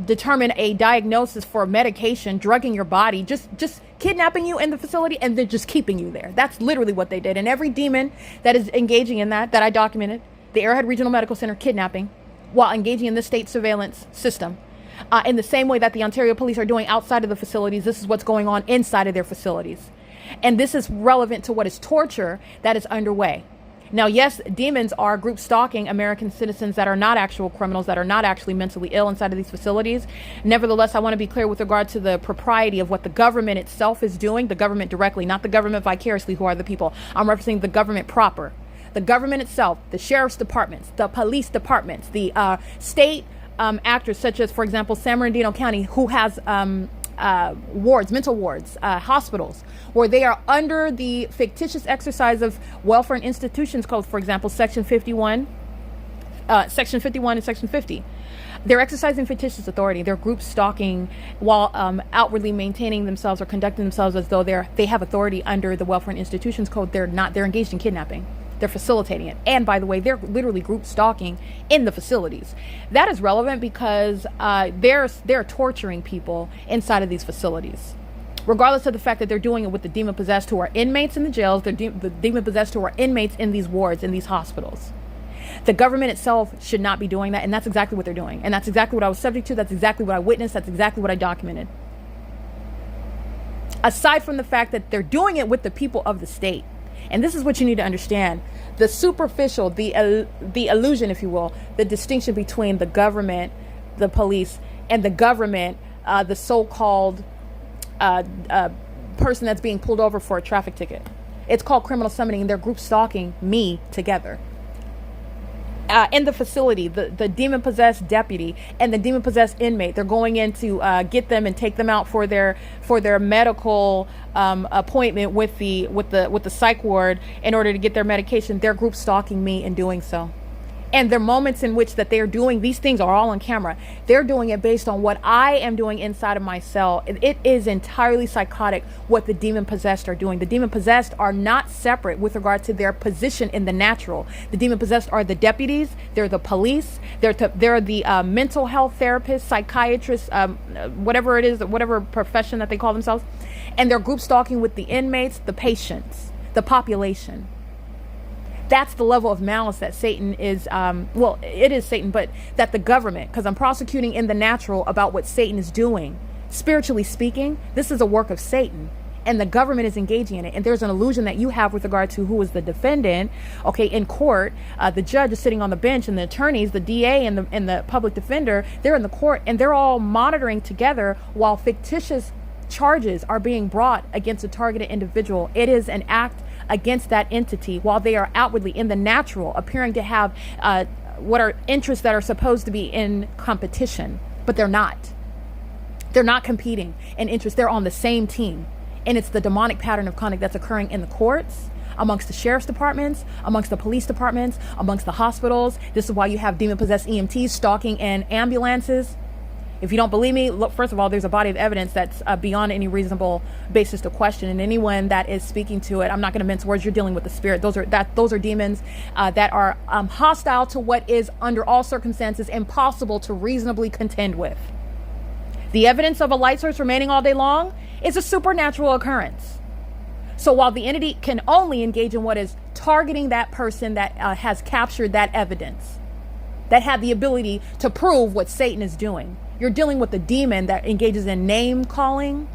determine a diagnosis for medication, drugging your body, just kidnapping you in the facility and then just keeping you there. That's literally what they did. And every demon that is engaging in that I documented, the Arrowhead Regional Medical Center kidnapping while engaging in the state surveillance system. In the same way that the Ontario police are doing outside of the facilities, this is what's going on inside of their facilities. And this is relevant to what is torture that is underway. Now, yes, demons are group stalking American citizens that are not actual criminals, that are not actually mentally ill inside of these facilities. Nevertheless, I want to be clear with regard to the propriety of what the government itself is doing, the government directly, not the government vicariously, who are the people. I'm referencing the government proper. The government itself, the sheriff's departments, the police departments, the state actors such as, for example, San Bernardino County, who has wards, mental wards, hospitals, where they are under the fictitious exercise of Welfare and Institutions Code, for example, Section 51 and Section 50. They're exercising fictitious authority. They're group stalking while outwardly maintaining themselves or conducting themselves as though they have authority under the Welfare and Institutions Code. They're not. They're engaged in kidnapping. They're facilitating it. And by the way, they're literally group stalking in the facilities. That is relevant because they're torturing people inside of these facilities. Regardless of the fact that they're doing it with the demon-possessed who are inmates in the jails, the demon-possessed who are inmates in these wards, in these hospitals. The government itself should not be doing that, and that's exactly what they're doing. And that's exactly what I was subject to. That's exactly what I witnessed. That's exactly what I documented. Aside from the fact that they're doing it with the people of the state. And this is what you need to understand. The superficial, the illusion, if you will, the distinction between the government, the police, and the government, the so-called person that's being pulled over for a traffic ticket. It's called criminal summoning, and they're group stalking me together. In the facility, the demon-possessed deputy and the demon-possessed inmate, they're going in to get them and take them out for their medical appointment with the psych ward in order to get their medication. They're group stalking me in doing so. And the moments in which that they're doing these things are all on camera. They're doing it based on what I am doing inside of my cell. It is entirely psychotic what the demon-possessed are doing. The demon-possessed are not separate with regard to their position in the natural. The demon-possessed are the deputies. They're the police. They're the mental health therapists, psychiatrists, whatever it is, whatever profession that they call themselves. And they're group stalking with the inmates, the patients, the population. That's the level of malice that Satan is, it is Satan, but that the government, because I'm prosecuting in the natural about what Satan is doing. Spiritually speaking, this is a work of Satan, and the government is engaging in it. And there's an illusion that you have with regard to who is the defendant, okay, in court. The judge is sitting on the bench, and the attorneys, the DA and the public defender, they're in the court, and they're all monitoring together while fictitious charges are being brought against a targeted individual. It is an act against that entity while they are outwardly in the natural appearing to have what are interests that are supposed to be in competition, but they're not. They're not competing in interest. They're on the same team. And it's the demonic pattern of conduct that's occurring in the courts, amongst the sheriff's departments, amongst the police departments, amongst the hospitals. This is why you have demon-possessed EMTs stalking in ambulances. If you don't believe me, look, first of all, there's a body of evidence that's beyond any reasonable basis to question. And anyone that is speaking to it, I'm not going to mince words, you're dealing with the spirit. Those are demons that are hostile to what is under all circumstances impossible to reasonably contend with. The evidence of a light source remaining all day long is a supernatural occurrence. So while the entity can only engage in what is targeting that person that has captured that evidence, that had the ability to prove what Satan is doing, you're dealing with a demon that engages in name calling,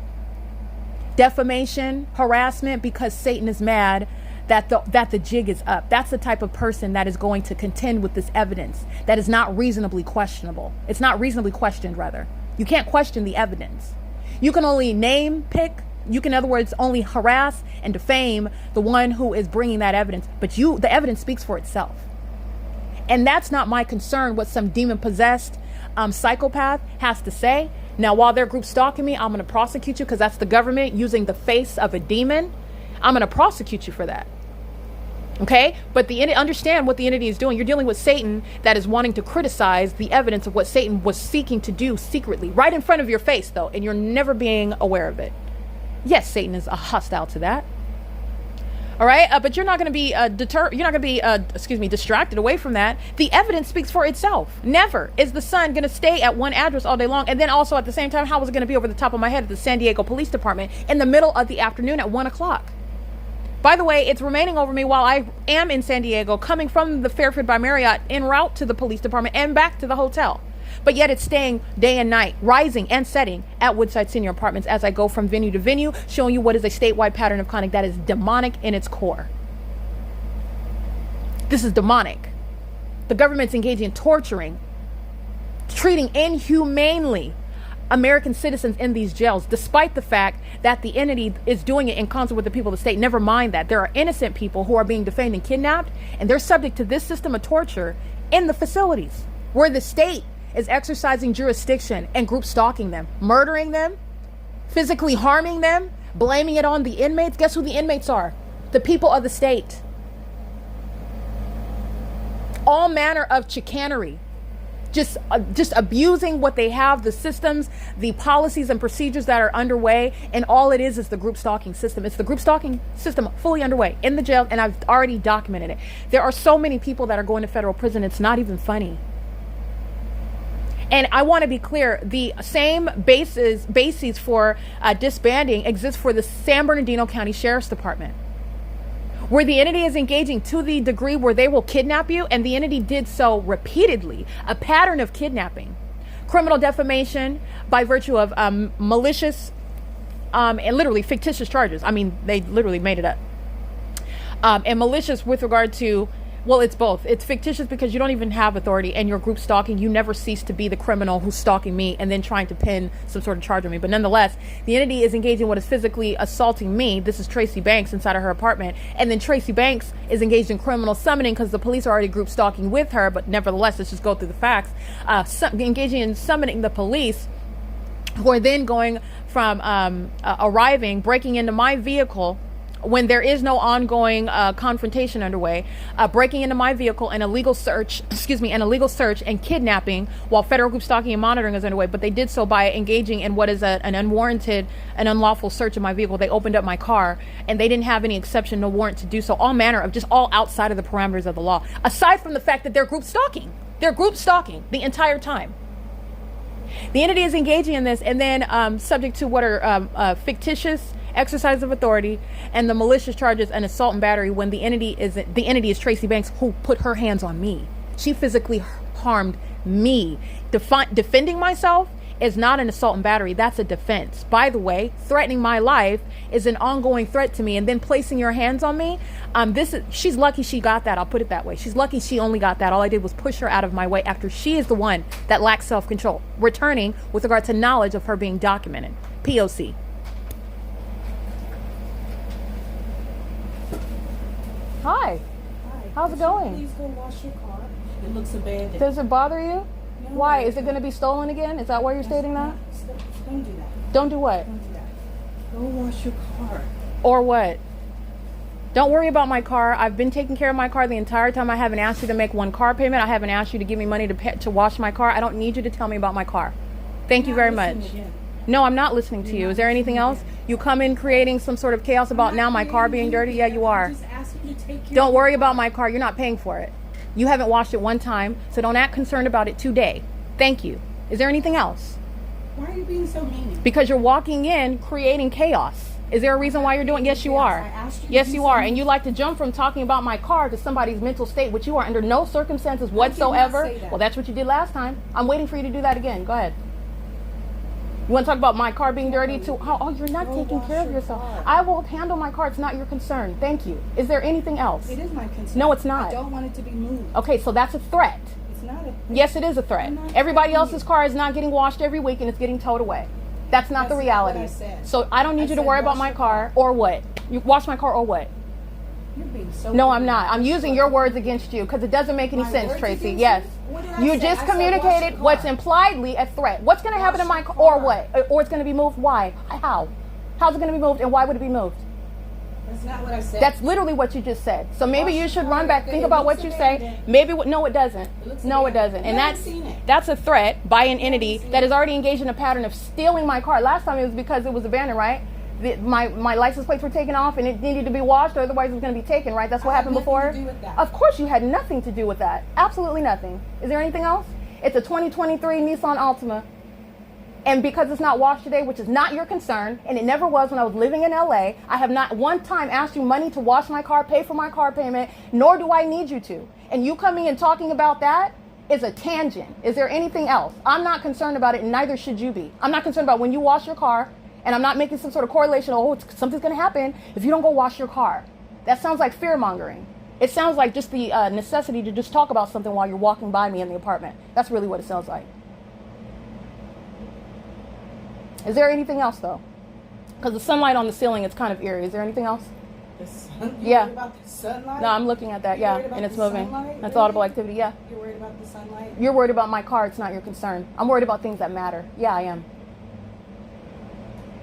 defamation, harassment, because Satan is mad that the jig is up. That's the type of person that is going to contend with this evidence that is not reasonably questionable. It's not reasonably questioned, rather. You can't question the evidence. You can only pick. You can, in other words, only harass and defame the one who is bringing that evidence. But the evidence speaks for itself. And that's not my concern what some demon-possessed psychopath has to say. Now, while they're group stalking me, I'm going to prosecute you because that's the government using the face of a demon. I'm going to prosecute you for that. Okay? But understand what the entity is doing. You're dealing with Satan that is wanting to criticize the evidence of what Satan was seeking to do secretly, right in front of your face, though, and you're never being aware of it. Yes, Satan is hostile to that. All right? But you're not going to be distracted away from that. The evidence speaks for itself. Never is the sun going to stay at one address all day long. And then also at the same time, how was it going to be over the top of my head at the San Diego Police Department in the middle of the afternoon at 1 o'clock? By the way, it's remaining over me while I am in San Diego, coming from the Fairfield by Marriott en route to the police department and back to the hotel. But yet it's staying day and night, rising and setting at Woodside Senior Apartments as I go from venue to venue, showing you what is a statewide pattern of conduct that is demonic in its core. This is demonic. The government's engaging in torturing, treating inhumanely American citizens in these jails, despite the fact that the entity is doing it in concert with the people of the state. Never mind that. There are innocent people who are being defamed and kidnapped, and they're subject to this system of torture in the facilities where the state is exercising jurisdiction and group stalking them, murdering them, physically harming them, blaming it on the inmates. Guess who the inmates are? The people of the state. All manner of chicanery. Just abusing what they have, the systems, the policies and procedures that are underway, and all it is the group stalking system. It's the group stalking system fully underway in the jail, and I've already documented it. There are so many people that are going to federal prison, it's not even funny. And I want to be clear, the same bases for disbanding exist for the San Bernardino County Sheriff's Department, where the entity is engaging to the degree where they will kidnap you, and the entity did so repeatedly, a pattern of kidnapping, criminal defamation by virtue of malicious and literally fictitious charges. I mean, they literally made it up. And malicious with regard to, well, it's both. It's fictitious because you don't even have authority, and you're group stalking. You never cease to be the criminal who's stalking me and then trying to pin some sort of charge on me. But nonetheless, the entity is engaging in what is physically assaulting me. This is Tracy Banks inside of her apartment. And then Tracy Banks is engaged in criminal summoning because the police are already group stalking with her. But nevertheless, let's just go through the facts. Engaging in summoning the police, who are then going from arriving, breaking into my vehicle when there is no ongoing confrontation underway, breaking into my vehicle, an illegal search and kidnapping while federal group stalking and monitoring is underway. But they did so by engaging in what is an unwarranted and unlawful search of my vehicle. They opened up my car, and they didn't have any exception, no warrant to do so. All manner of just all outside of the parameters of the law, aside from the fact that they're group stalking. They're group stalking the entire time. The entity is engaging in this, and then subject to what are fictitious exercise of authority and the malicious charges and assault and battery when the entity is Tracy Banks, who put her hands on me. She physically harmed me. Defending myself is not an assault and battery. That's a defense. By the way, threatening my life is an ongoing threat to me, and then placing your hands on me, she's lucky she got that. I'll put it that way. She's lucky she only got that. All I did was push her out of my way after she is the one that lacks self-control, returning with regard to knowledge of her being documented. P.O.C. Hi. How's it going? Please go wash your car. It looks abandoned. Does it bother you? No, why? Is it going to be stolen again? Is that why you're stating that? Don't do that. Don't do what? Don't do that. Go wash your car. Or what? Don't worry about my car. I've been taking care of my car the entire time. I haven't asked you to make one car payment. I haven't asked you to give me money to wash my car. I don't need you to tell me about my car. Thank you very much. No, I'm not listening to you. Is there anything else? You come in creating some sort of chaos about now my car being dirty? Yeah, you are. Don't worry about my car. You're not paying for it. You haven't washed it one time, so don't act concerned about it today. Thank you. Is there anything else? Why are you being so mean? Because you're walking in creating chaos. Is there a reason why you're doing? Yes, you are. Yes, you are. And you like to jump from talking about my car to somebody's mental state, which you are under no circumstances whatsoever. Well, that's what you did last time. I'm waiting for you to do that again. Go ahead. You want to talk about my car being dirty too? Oh, you're not Go taking wash care of your yourself. car. I will handle my car. It's not your concern. Thank you. Is there anything else? It is my concern. No, it's not. I don't want it to be moved. Okay, so that's a threat. It's not a... Yes, it is a threat. I'm not Everybody threatening else's you. car is not getting washed every week and it's getting towed away. That's not the That's not reality. what I said. So I don't need you to said worry about wash my your car or what? You wash my car or what? You're being so... No, I'm rude. not. I'm using your words against you because it doesn't make any My sense, words Tracy. against Yes. you? What did I You say? just I said wash communicated your what's car. impliedly a threat. What's going to happen Wash in my your car or car. what? Or it's going to be moved? Why? How? How's it going to be moved and why would it be moved? That's not what I said. That's literally what you just said. So maybe Wash you your should car. run back, It think about what looks you say. abandoned. Maybe, no, it doesn't. looks No, it abandoned. doesn't. You And haven't seen it. that's a threat by an entity seen that it. is already engaged in a pattern of stealing my car. Last time it was because it was abandoned, right? My license plates were taken off and it needed to be washed, or otherwise it was going to be taken, right? That's what I had happened nothing before. to do with that. Of course, you had nothing to do with that. Absolutely nothing. Is there anything else? It's a 2023 Nissan Altima. And because it's not washed today, which is not your concern, and it never was when I was living in LA, I have not one time asked you money to wash my car, pay for my car payment, nor do I need you to. And you coming and talking about that is a tangent. Is there anything else? I'm not concerned about it, and neither should you be. I'm not concerned about when you wash your car, and I'm not making some sort of correlation, something's going to happen if you don't go wash your car. That sounds like fear-mongering. It sounds like just the necessity to just talk about something while you're walking by me in the apartment. That's really what it sounds like. Is there anything else, though? Because the sunlight on the ceiling is kind of eerie. Is there anything else? The sun? You're Yeah. worried about the sunlight? No, I'm looking at that, You're yeah, worried about and it's the moving. sunlight? That's Really? audible activity, yeah. You're worried about the sunlight? You're worried about my car. It's not your concern. I'm worried about things that matter. Yeah, I am.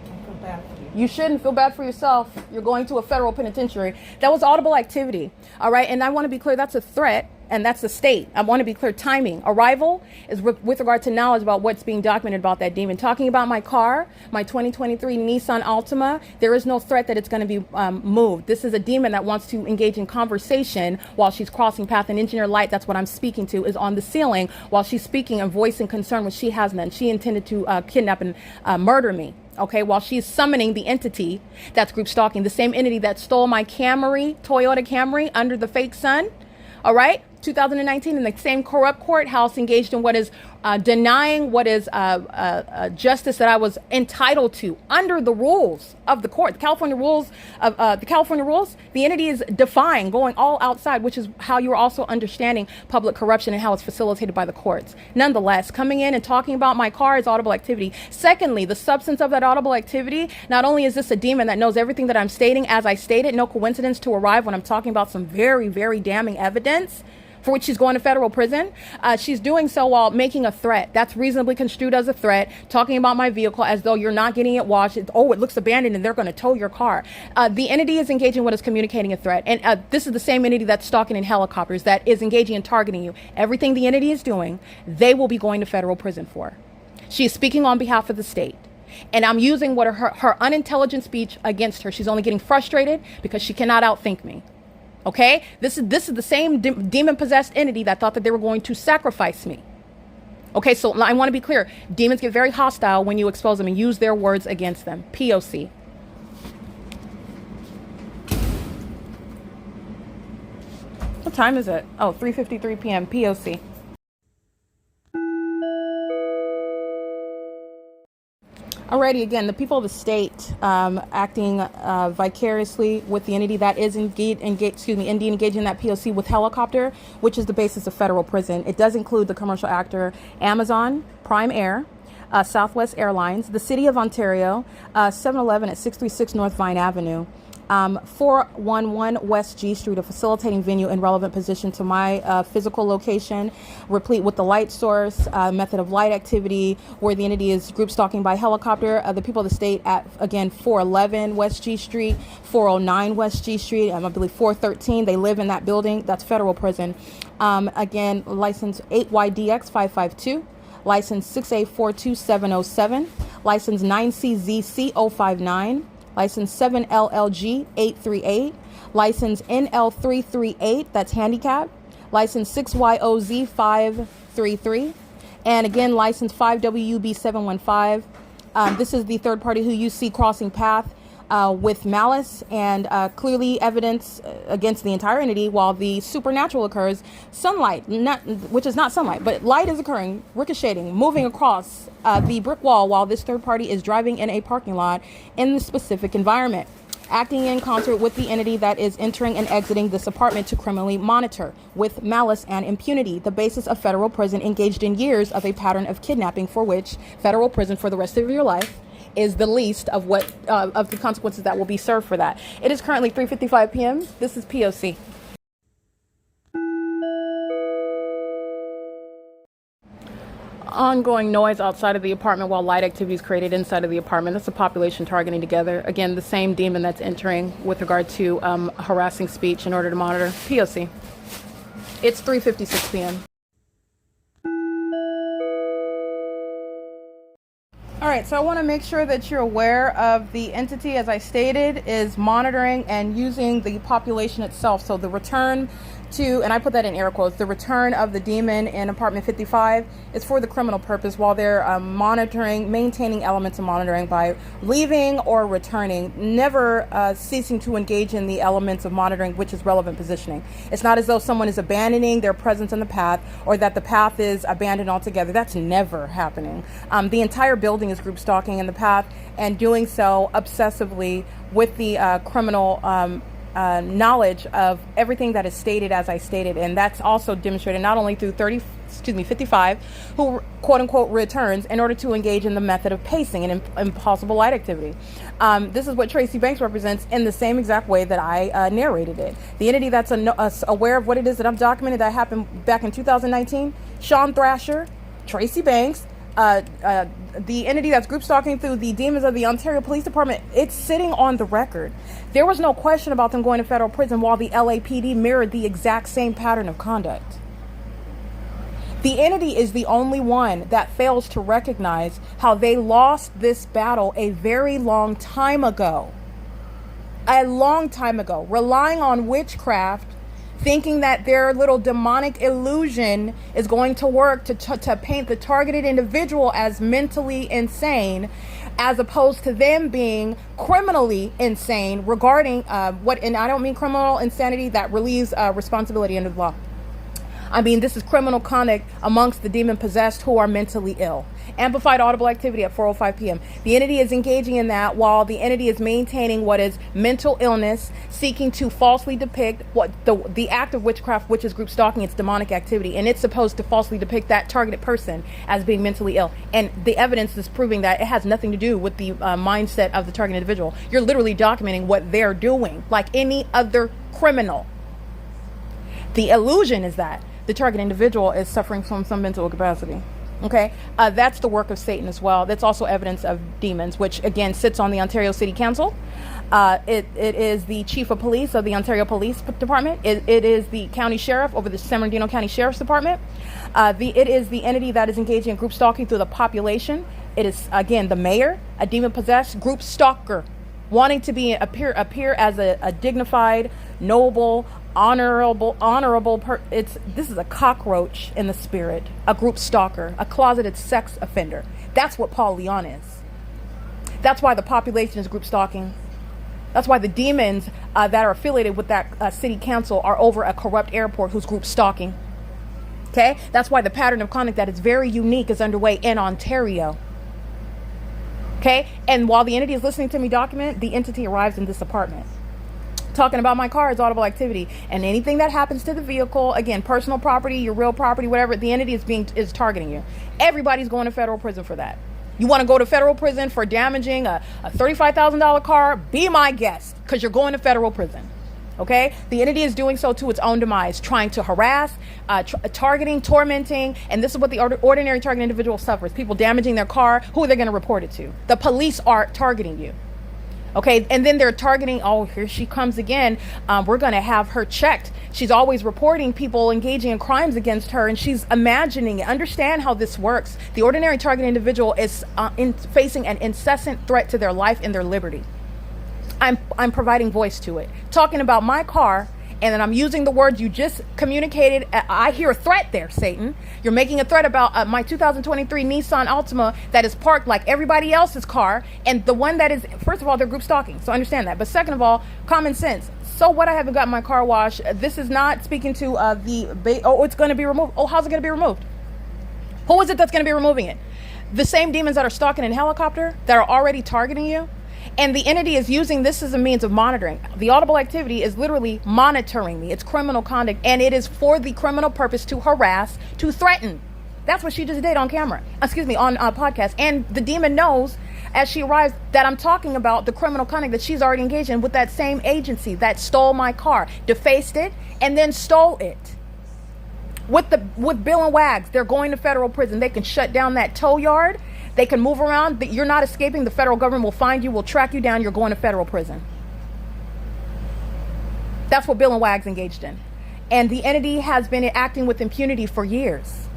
I feel bad for you. You shouldn't feel bad for yourself. You're going to a federal penitentiary. That was audible activity, all right? And I want to be clear, that's a threat, and that's the state. I want to be clear, timing. Arrival is with regard to knowledge about what's being documented about that demon. Talking about my car, my 2023 Nissan Altima, there is no threat that it's going to be moved. This is a demon that wants to engage in conversation while she's crossing path. And engineer light, that's what I'm speaking to, is on the ceiling while she's speaking and voicing concern, which she has none. She intended to kidnap and murder me. Okay, while she's summoning the entity that's group stalking, the same entity that stole my Camry, Toyota Camry, under the fake sun, all right, 2019, in the same corrupt courthouse, engaged in what is denying what is justice that I was entitled to under the rules of the court, the California rules of the entity is defying, going all outside, which is how you are also understanding public corruption and how it's facilitated by the courts. Nonetheless, coming in and talking about my car is audible activity. Secondly, the substance of that audible activity, not only is this a demon that knows everything that I'm stating as I stated, no coincidence to arrive when I'm talking about some very, very damning evidence for which she's going to federal prison. She's doing so while making a threat. That's reasonably construed as a threat, talking about my vehicle as though you're not getting it washed. It looks abandoned and they're going to tow your car. The entity is engaging what is communicating a threat. And this is the same entity that's stalking in helicopters, that is engaging in targeting you. Everything the entity is doing, they will be going to federal prison for. She is speaking on behalf of the state. And I'm using what her unintelligent speech against her. She's only getting frustrated because she cannot outthink me. Okay, this is the same demon-possessed entity that thought that they were going to sacrifice me. Okay, so I want to be clear. Demons get very hostile when you expose them and use their words against them. P.O.C. What time is it? Oh, 3:53 p.m. P.O.C. Alrighty, again, the people of the state acting vicariously with the entity that is indeed engaging in that P.O.C. with helicopter, which is the basis of federal prison. It does include the commercial actor Amazon, Prime Air, Southwest Airlines, the City of Ontario, 7-Eleven at 636 North Vine Avenue, 411 West G Street, a facilitating venue in relevant position to my physical location, replete with the light source, method of light activity, where the entity is group stalking by helicopter. The people of the state at, again, 411 West G Street, 409 West G Street, I believe 413. They live in that building. That's federal prison. Again, license 8YDX 552. License 6A42707. License 9CZC 059. License 7LLG 838, license NL338, that's handicap, license 6YOZ 533, and again, license 5WUB 715. This is the third party who you see crossing path with malice and clearly evidence against the entire entity, while the supernatural occurs, sunlight, which is not sunlight, but light is occurring, ricocheting, moving across the brick wall while this third party is driving in a parking lot in the specific environment, acting in concert with the entity that is entering and exiting this apartment to criminally monitor with malice and impunity, the basis of federal prison, engaged in years of a pattern of kidnapping for which federal prison for the rest of your life is the least of what of the consequences that will be served for that. It is currently 3:55 p.m. This is P.O.C. Ongoing noise outside of the apartment while light activity is created inside of the apartment. That's the population targeting together. Again, the same demon that's entering with regard to harassing speech in order to monitor. P.O.C. It's 3:56 p.m. All right, so I want to make sure that you're aware of the entity, as I stated, is monitoring and using the population itself. So the return to, and I put that in air quotes, the return of the demon in apartment 55 is for the criminal purpose, while they're monitoring, maintaining elements of monitoring by leaving or returning, never ceasing to engage in the elements of monitoring, which is relevant positioning. It's not as though someone is abandoning their presence in the path or that the path is abandoned altogether. That's never happening. The entire building is group stalking in the path and doing so obsessively with the criminal knowledge of everything that is stated as I stated, and that's also demonstrated not only through 55, who quote unquote returns in order to engage in the method of pacing and impossible light activity. This is what Tracy Banks represents in the same exact way that I narrated it. The entity that's aware of what it is that I've documented that happened back in 2019, Sean Thrasher, Tracy Banks, the entity that's group stalking through the demons of the Ontario Police Department, it's sitting on the record. There was no question about them going to federal prison, while the LAPD mirrored the exact same pattern of conduct. The entity is the only one that fails to recognize how they lost this battle a very long time ago. A long time ago, relying on witchcraft, thinking that their little demonic illusion is going to work to paint the targeted individual as mentally insane, as opposed to them being criminally insane regarding and I don't mean criminal insanity that relieves responsibility under the law. I mean, this is criminal conduct amongst the demon-possessed who are mentally ill. Amplified audible activity at 4:05 p.m. The entity is engaging in that while the entity is maintaining what is mental illness, seeking to falsely depict what the act of witchcraft, which is group stalking, it's demonic activity, and it's supposed to falsely depict that targeted person as being mentally ill. And the evidence is proving that it has nothing to do with the mindset of the targeted individual. You're literally documenting what they're doing, like any other criminal. The illusion is that the target individual is suffering from some mental incapacity. Okay, that's the work of Satan as well. That's also evidence of demons, which again sits on the Ontario City Council. It is the chief of police of the Ontario Police Department. It is the county sheriff over the San Bernardino County Sheriff's Department. It is the entity that is engaging in group stalking through the population. It is again the mayor, a demon-possessed group stalker, wanting to appear as a dignified, noble, honorable this is a cockroach in the spirit, a group stalker, a closeted sex offender. That's what Paul Leon is. That's why the population is group stalking. That's why the demons that are affiliated with that city council are over a corrupt airport who's group stalking. Okay, that's why the pattern of conduct that is very unique is underway in Ontario. Okay, and while the entity is listening to me document, the entity arrives in this apartment. Talking about my car is audible activity, and anything that happens to the vehicle, again, personal property, your real property, whatever, the entity is targeting you. Everybody's going to federal prison for that. You want to go to federal prison for damaging a $35,000 car? Be my guest, because you're going to federal prison. Okay, the entity is doing so to its own demise, trying to harass, targeting, tormenting, and this is what the ordinary target individual suffers. People damaging their car. Who are they going to report it to? The police are targeting you. Okay, and then they're targeting, oh, here she comes again. We're going to have her checked. She's always reporting people engaging in crimes against her, and she's imagining it. Understand how this works. The ordinary target individual is facing an incessant threat to their life and their liberty. I'm providing voice to it. Talking about my car and then I'm using the words you just communicated. I hear a threat there, Satan. You're making a threat about my 2023 Nissan Altima that is parked like everybody else's car, and the one that is, first of all, they're group stalking, so understand that. But second of all, common sense. So what? I haven't got my car washed. This is not speaking to it's going to be removed. Oh, how's it going to be removed? Who is it that's going to be removing it? The same demons that are stalking in helicopter that are already targeting you. And the entity is using this as a means of monitoring. The audible activity is literally monitoring me. It's criminal conduct, and it is for the criminal purpose to harass, to threaten. That's what she just did on camera. On a podcast. And the demon knows as she arrives that I'm talking about the criminal conduct that she's already engaged in with that same agency that stole my car, defaced it, and then stole it. With Bill and Wags, they're going to federal prison. They can shut down that tow yard. They can move around. You're not escaping. The federal government will find you, will track you down. You're going to federal prison. That's what Bill and Wags engaged in. And the entity has been acting with impunity for years.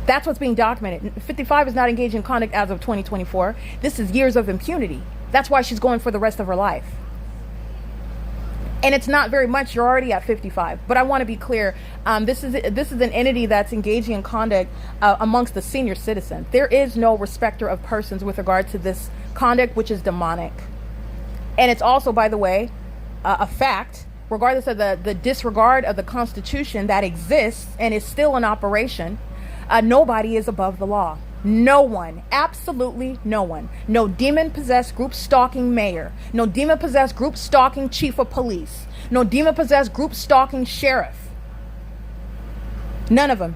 That's what's being documented. 55 is not engaged in conduct as of 2024. This is years of impunity. That's why she's going for the rest of her life. And it's not very much. You're already at 55. But I want to be clear. This is an entity that's engaging in conduct amongst the senior citizen. There is no respecter of persons with regard to this conduct, which is demonic. And it's also, by the way, a fact, regardless of the disregard of the Constitution that exists and is still in operation, nobody is above the law. No one, absolutely no one. No demon-possessed group stalking mayor. No demon-possessed group stalking chief of police. No demon-possessed group stalking sheriff. None of them.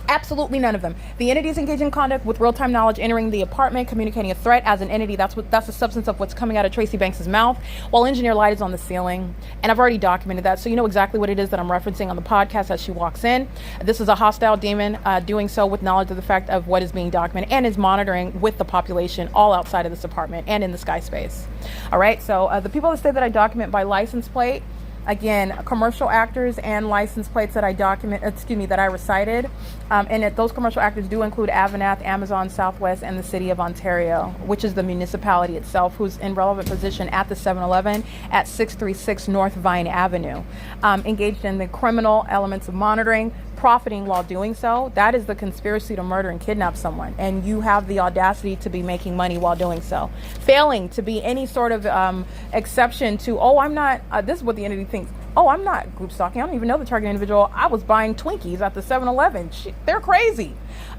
Absolutely none of them. The entity is engaged in conduct with real-time knowledge, entering the apartment, communicating a threat as an entity. That's the substance of what's coming out of Tracy Banks's mouth, while engineer light is on the ceiling. And I've already documented that, so you know exactly what it is that I'm referencing on the podcast as she walks in. This is a hostile demon doing so with knowledge of the fact of what is being documented, and is monitoring with the population all outside of this apartment and in the sky space. All right, so the people that say that I document by license plate, again, commercial actors and license plates that that I recited. And those commercial actors do include AVANATH, Amazon, Southwest, and the City of Ontario, which is the municipality itself, who's in relevant position at the 7-Eleven at 636 North Vine Avenue. Engaged in the criminal elements of monitoring, profiting while doing so. That is the conspiracy to murder and kidnap someone. And you have the audacity to be making money while doing so. Failing to be any sort of exception to, I'm not, this is what the entity thinks. I'm not group stalking. I don't even know the target individual. I was buying Twinkies at the 7-Eleven. They're crazy.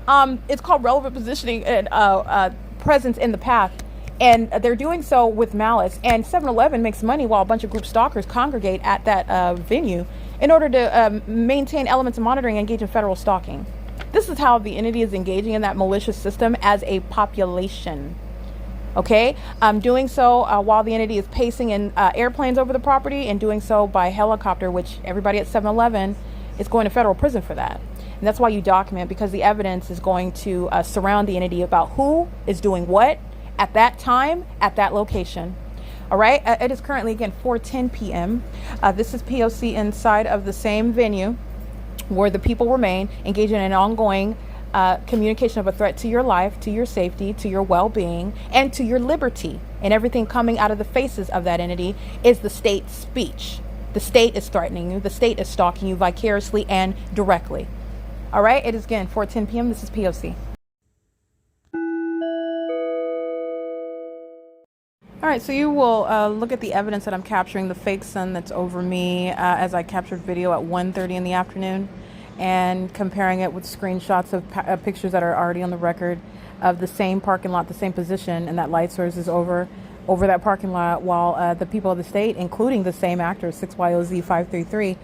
It's called relevant positioning and presence in the path. And they're doing so with malice. And 7-Eleven makes money while a bunch of group stalkers congregate at that venue in order to maintain elements of monitoring and engage in federal stalking. This is how the entity is engaging in that malicious system as a population. Okay, doing so while the entity is pacing in airplanes over the property, and doing so by helicopter, which everybody at 7-Eleven is going to federal prison for that. And that's why you document, because the evidence is going to surround the entity about who is doing what at that time, at that location. All right, it is currently, again, 4:10 p.m. This is P.O.C. inside of the same venue where the people remain engaged in an ongoing communication of a threat to your life, to your safety, to your well-being, and to your liberty. And everything coming out of the faces of that entity is the state's speech. The state is threatening you. The state is stalking you vicariously and directly. All right, it is, again, 4:10 p.m. This is P.O.C. All right, so you will look at the evidence that I'm capturing, the fake sun that's over me as I captured video at 1:30 in the afternoon, and comparing it with screenshots of pictures that are already on the record of the same parking lot, the same position, and that light source is over that parking lot, while the people of the state, including the same actor, 6YOZ 533,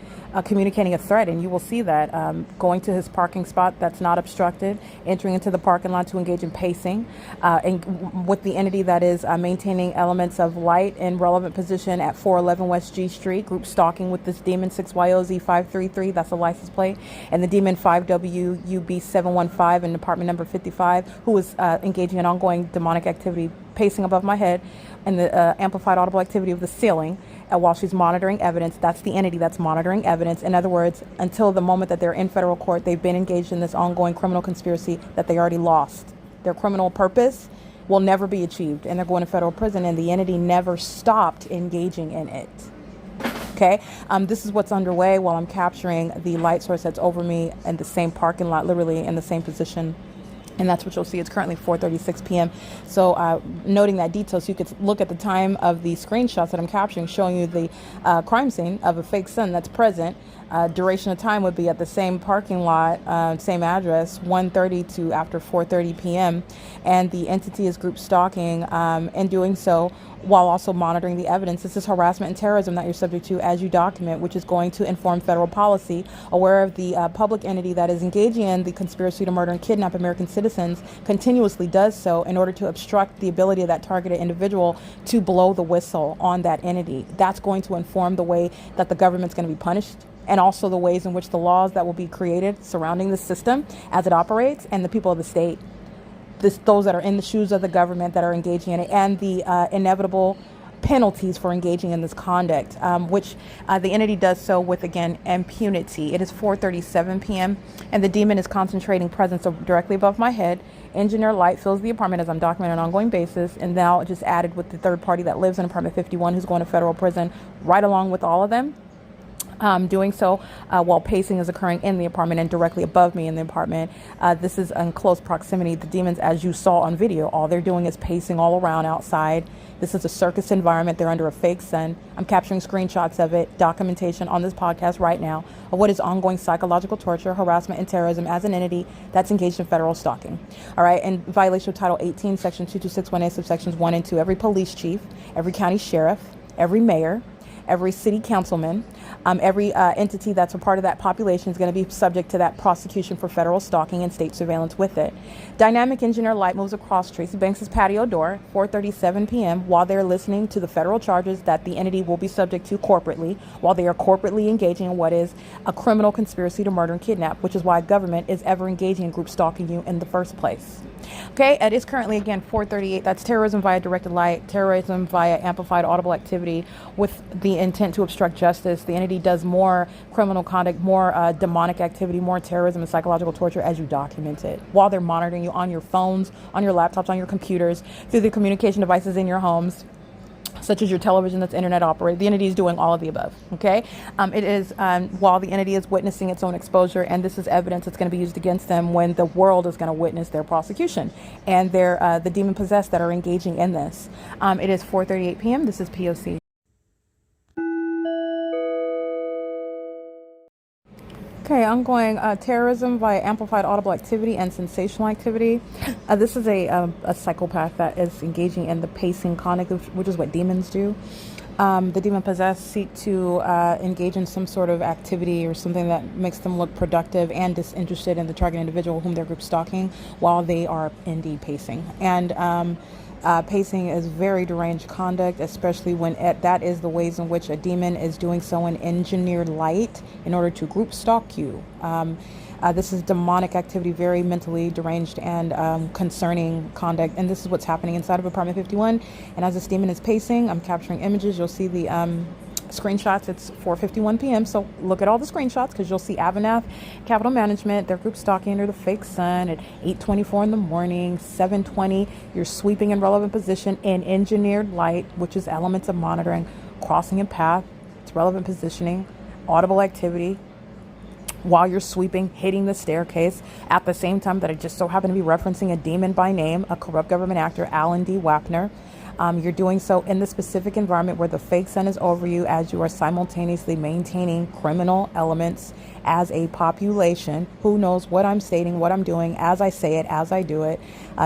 communicating a threat. And you will see that going to his parking spot that's not obstructed, entering into the parking lot to engage in pacing, and with the entity that is maintaining elements of light in relevant position at 411 West G Street, group stalking with this demon 6YOZ 533, that's a license plate, and the demon 5WUB 715 in apartment number 55, who is engaging in ongoing demonic activity, pacing above my head, and the amplified audible activity of the ceiling while she's monitoring evidence. That's the entity that's monitoring evidence. In other words, until the moment that they're in federal court, they've been engaged in this ongoing criminal conspiracy that they already lost. Their criminal purpose will never be achieved, and they're going to federal prison, and the entity never stopped engaging in it. Okay, this is what's underway while I'm capturing the light source that's over me in the same parking lot, literally in the same position. And that's what you'll see. It's currently 4:36 p.m. So noting that detail, so you could look at the time of the screenshots that I'm capturing, showing you the crime scene of a fake sun that's present. Duration of time would be at the same parking lot, same address, 1:30 to after 4:30 p.m. And the entity is group stalking, and doing so while also monitoring the evidence. This is harassment and terrorism that you're subject to as you document, which is going to inform federal policy. Aware of the public entity that is engaging in the conspiracy to murder and kidnap American citizens continuously does so in order to obstruct the ability of that targeted individual to blow the whistle on that entity. That's going to inform the way that the government's going to be punished, and also the ways in which the laws that will be created surrounding the system as it operates and the people of the state. Those that are in the shoes of the government that are engaging in it, and the inevitable penalties for engaging in this conduct, which the entity does so with, again, impunity. It is 4:37 p.m. and the demon is concentrating presence directly above my head. Engineer light fills the apartment as I'm documenting on an ongoing basis, and now just added with the third party that lives in apartment 51 who's going to federal prison right along with all of them. Doing so while pacing is occurring in the apartment and directly above me in the apartment. This is in close proximity. The demons, as you saw on video, all they're doing is pacing all around outside. This is a circus environment. They're under a fake sun. I'm capturing screenshots of it, documentation on this podcast right now of what is ongoing psychological torture, harassment, and terrorism as an entity that's engaged in federal stalking. All right, in violation of Title 18, Section 2261A, subsections 1 and 2, every police chief, every county sheriff, every mayor, every city councilman, every entity that's a part of that population is going to be subject to that prosecution for federal stalking and state surveillance with it. Dynamic engineer light moves across Tracy Banks' patio door, 4:37 p.m., while they're listening to the federal charges that the entity will be subject to corporately, while they are corporately engaging in what is a criminal conspiracy to murder and kidnap, which is why government is ever engaging in group stalking you in the first place. Okay, it is currently, again, 4:38. That's terrorism via directed light, terrorism via amplified audible activity with the intent to obstruct justice. The entity does more criminal conduct, more demonic activity, more terrorism and psychological torture as you document it, while they're monitoring you on your phones, on your laptops, on your computers, through the communication devices in your homes, such as your television that's internet operated. The entity is doing all of the above, okay? It is, while the entity is witnessing its own exposure, and this is evidence that's going to be used against them when the world is going to witness their prosecution, and they're the demon-possessed that are engaging in this. It is 4:38 p.m. This is P.O.C. Okay, I'm going terrorism via amplified audible activity and sensational activity. This is a psychopath that is engaging in the pacing conduct, which is what demons do. The demon-possessed seek to engage in some sort of activity or something that makes them look productive and disinterested in the target individual whom they're group stalking while they are indeed pacing. And pacing is very deranged conduct, especially when that is the ways in which a demon is doing so in engineered light in order to group stalk you. This is demonic activity, very mentally deranged and concerning conduct. And this is what's happening inside of apartment 51. And as this demon is pacing, I'm capturing images. You'll see the screenshots. It's 4:51 p.m. So look at all the screenshots because you'll see AVANATH Capital Management. They're group stalking under the fake sun at 8:24 in the morning, 7:20. You're sweeping in relevant position in engineered light, which is elements of monitoring, crossing in path. It's relevant positioning, audible activity. While you're sweeping, hitting the staircase at the same time that I just so happen to be referencing a demon by name, a corrupt government actor, Alan D. WAPNER. You're doing so in the specific environment where the fake sun is over you as you are simultaneously maintaining criminal elements as a population. Who knows what I'm stating, what I'm doing, as I say it, as I do it.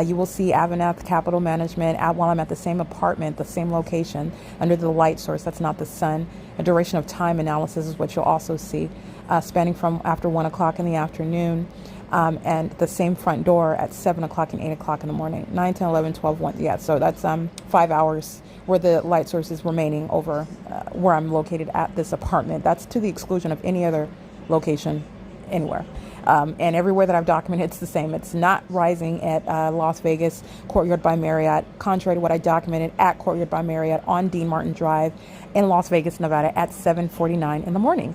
You will see AVANATH Capital Management while I'm at the same apartment, the same location, under the light source. That's not the sun. A duration of time analysis is what you'll also see, spanning from after 1 o'clock in the afternoon. And the same front door at 7 o'clock and 8 o'clock in the morning, 9, 10, 11, 12, 1. Yeah, so that's 5 hours where the light source is remaining over where I'm located at this apartment. That's to the exclusion of any other location anywhere. And everywhere that I've documented, it's the same. It's not rising at Las Vegas, Courtyard by Marriott, contrary to what I documented at Courtyard by Marriott on Dean Martin Drive in Las Vegas, Nevada at 7:49 in the morning.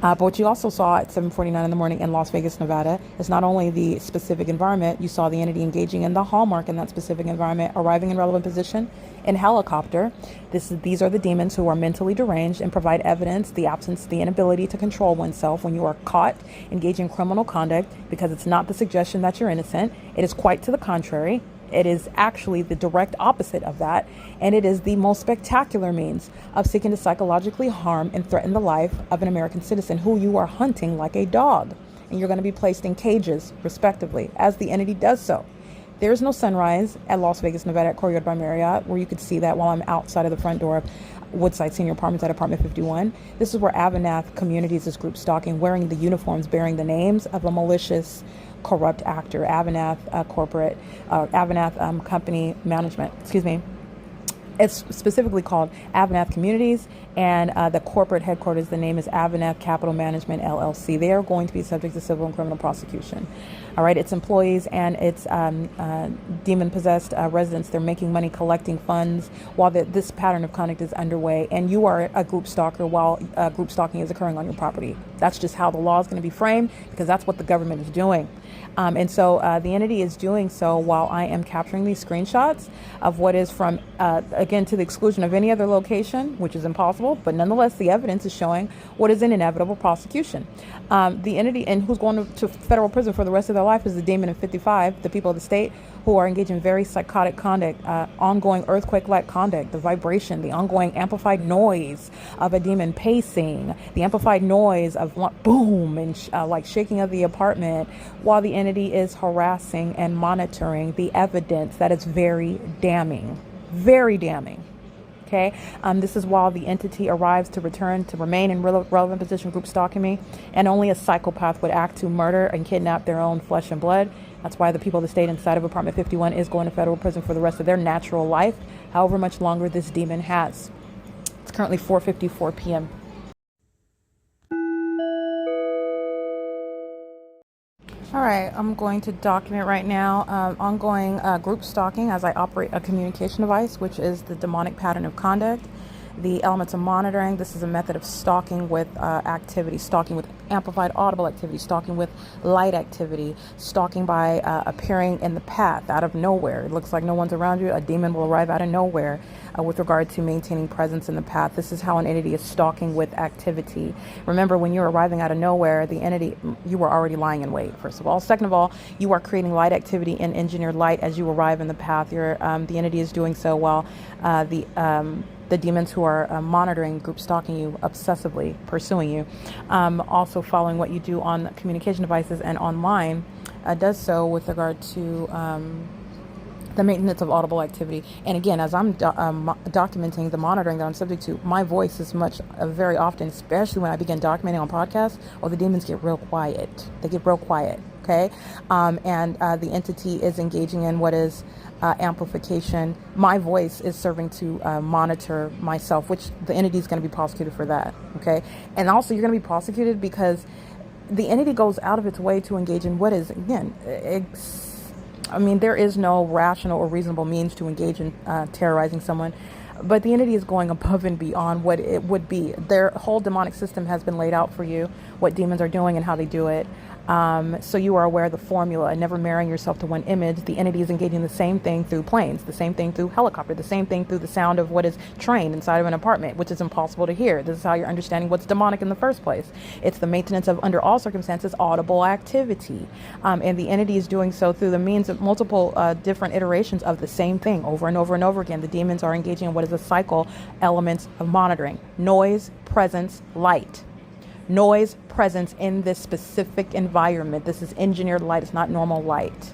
But what you also saw at 7:49 in the morning in Las Vegas, Nevada, is not only the specific environment, you saw the entity engaging in the hallmark in that specific environment, arriving in relevant position in helicopter. These are the demons who are mentally deranged and provide evidence, the absence, the inability to control oneself when you are caught engaging in criminal conduct, because it's not the suggestion that you're innocent. It is quite to the contrary. It is actually the direct opposite of that, and it is the most spectacular means of seeking to psychologically harm and threaten the life of an American citizen who you are hunting like a dog, and you're going to be placed in cages, respectively, as the entity does so. There is no sunrise at Las Vegas, Nevada at Courtyard by Marriott, where you could see that while I'm outside of the front door of Woodside Senior Apartments at Apartment 51. This is where AVANATH Communities is group stalking, wearing the uniforms bearing the names of a malicious, corrupt actor, AVANATH AVANATH Company Management. It's specifically called AVANATH Communities, and the corporate headquarters, the name is AVANATH Capital Management, LLC. They are going to be subject to civil and criminal prosecution. All right, its employees and its demon-possessed residents, they're making money collecting funds while this pattern of conduct is underway, and you are a group stalker while group stalking is occurring on your property. That's just how the law is going to be framed, because that's what the government is doing. And so the entity is doing so while I am capturing these screenshots of what is from, again, to the exclusion of any other location, which is impossible, but nonetheless, the evidence is showing what is an inevitable prosecution. The entity and who's going to federal prison for the rest of their life is the demon in 55, the people of the state who are engaged in very psychotic conduct, ongoing earthquake-like conduct, the vibration, the ongoing amplified noise of a demon pacing, the amplified noise of boom and like shaking of the apartment, while the entity is harassing and monitoring the evidence that is very damning, very damning. Okay, this is while the entity arrives to remain in relevant position, group stalking me, and only a psychopath would act to murder and kidnap their own flesh and blood. That's why the people of the state inside of Apartment 51 is going to federal prison for the rest of their natural life, however much longer this demon has. It's currently 4:54 p.m. All right, I'm going to document right now ongoing group stalking as I operate a communication device, which is the demonic pattern of conduct. The elements of monitoring, this is a method of stalking with activity, stalking with amplified audible activity, stalking with light activity, stalking by appearing in the path out of nowhere. It looks like no one's around you. A demon will arrive out of nowhere with regard to maintaining presence in the path. This is how an entity is stalking with activity. Remember, when you're arriving out of nowhere, the entity, you were already lying in wait, first of all. Second of all, you are creating light activity and engineered light as you arrive in the path. The entity is doing so while the demons who are monitoring, group stalking you, obsessively pursuing you, also following what you do on communication devices and online, does so with regard to the maintenance of audible activity. And again, as I'm documenting the monitoring that I'm subject to, my voice is very often, especially when I begin documenting on podcasts, the demons get real quiet. They get real quiet, okay? And the entity is engaging in what is amplification. My voice is serving to monitor myself, which the entity is going to be prosecuted for that, okay? And also you're going to be prosecuted because the entity goes out of its way to engage in what is, again, there is no rational or reasonable means to engage in terrorizing someone, but the entity is going above and beyond what it would be. Their whole demonic system has been laid out for you, what demons are doing and how they do it. So you are aware of the formula and never marrying yourself to one image. The entity is engaging the same thing through planes, the same thing through helicopter, the same thing through the sound of what is trained inside of an apartment, which is impossible to hear. This is how you're understanding what's demonic in the first place. It's the maintenance of, under all circumstances, audible activity. And the entity is doing so through the means of multiple different iterations of the same thing over and over and over again. The demons are engaging in what is a cycle, elements of monitoring: noise, presence, light. Noise, presence in this specific environment. This is engineered light. It's not normal light.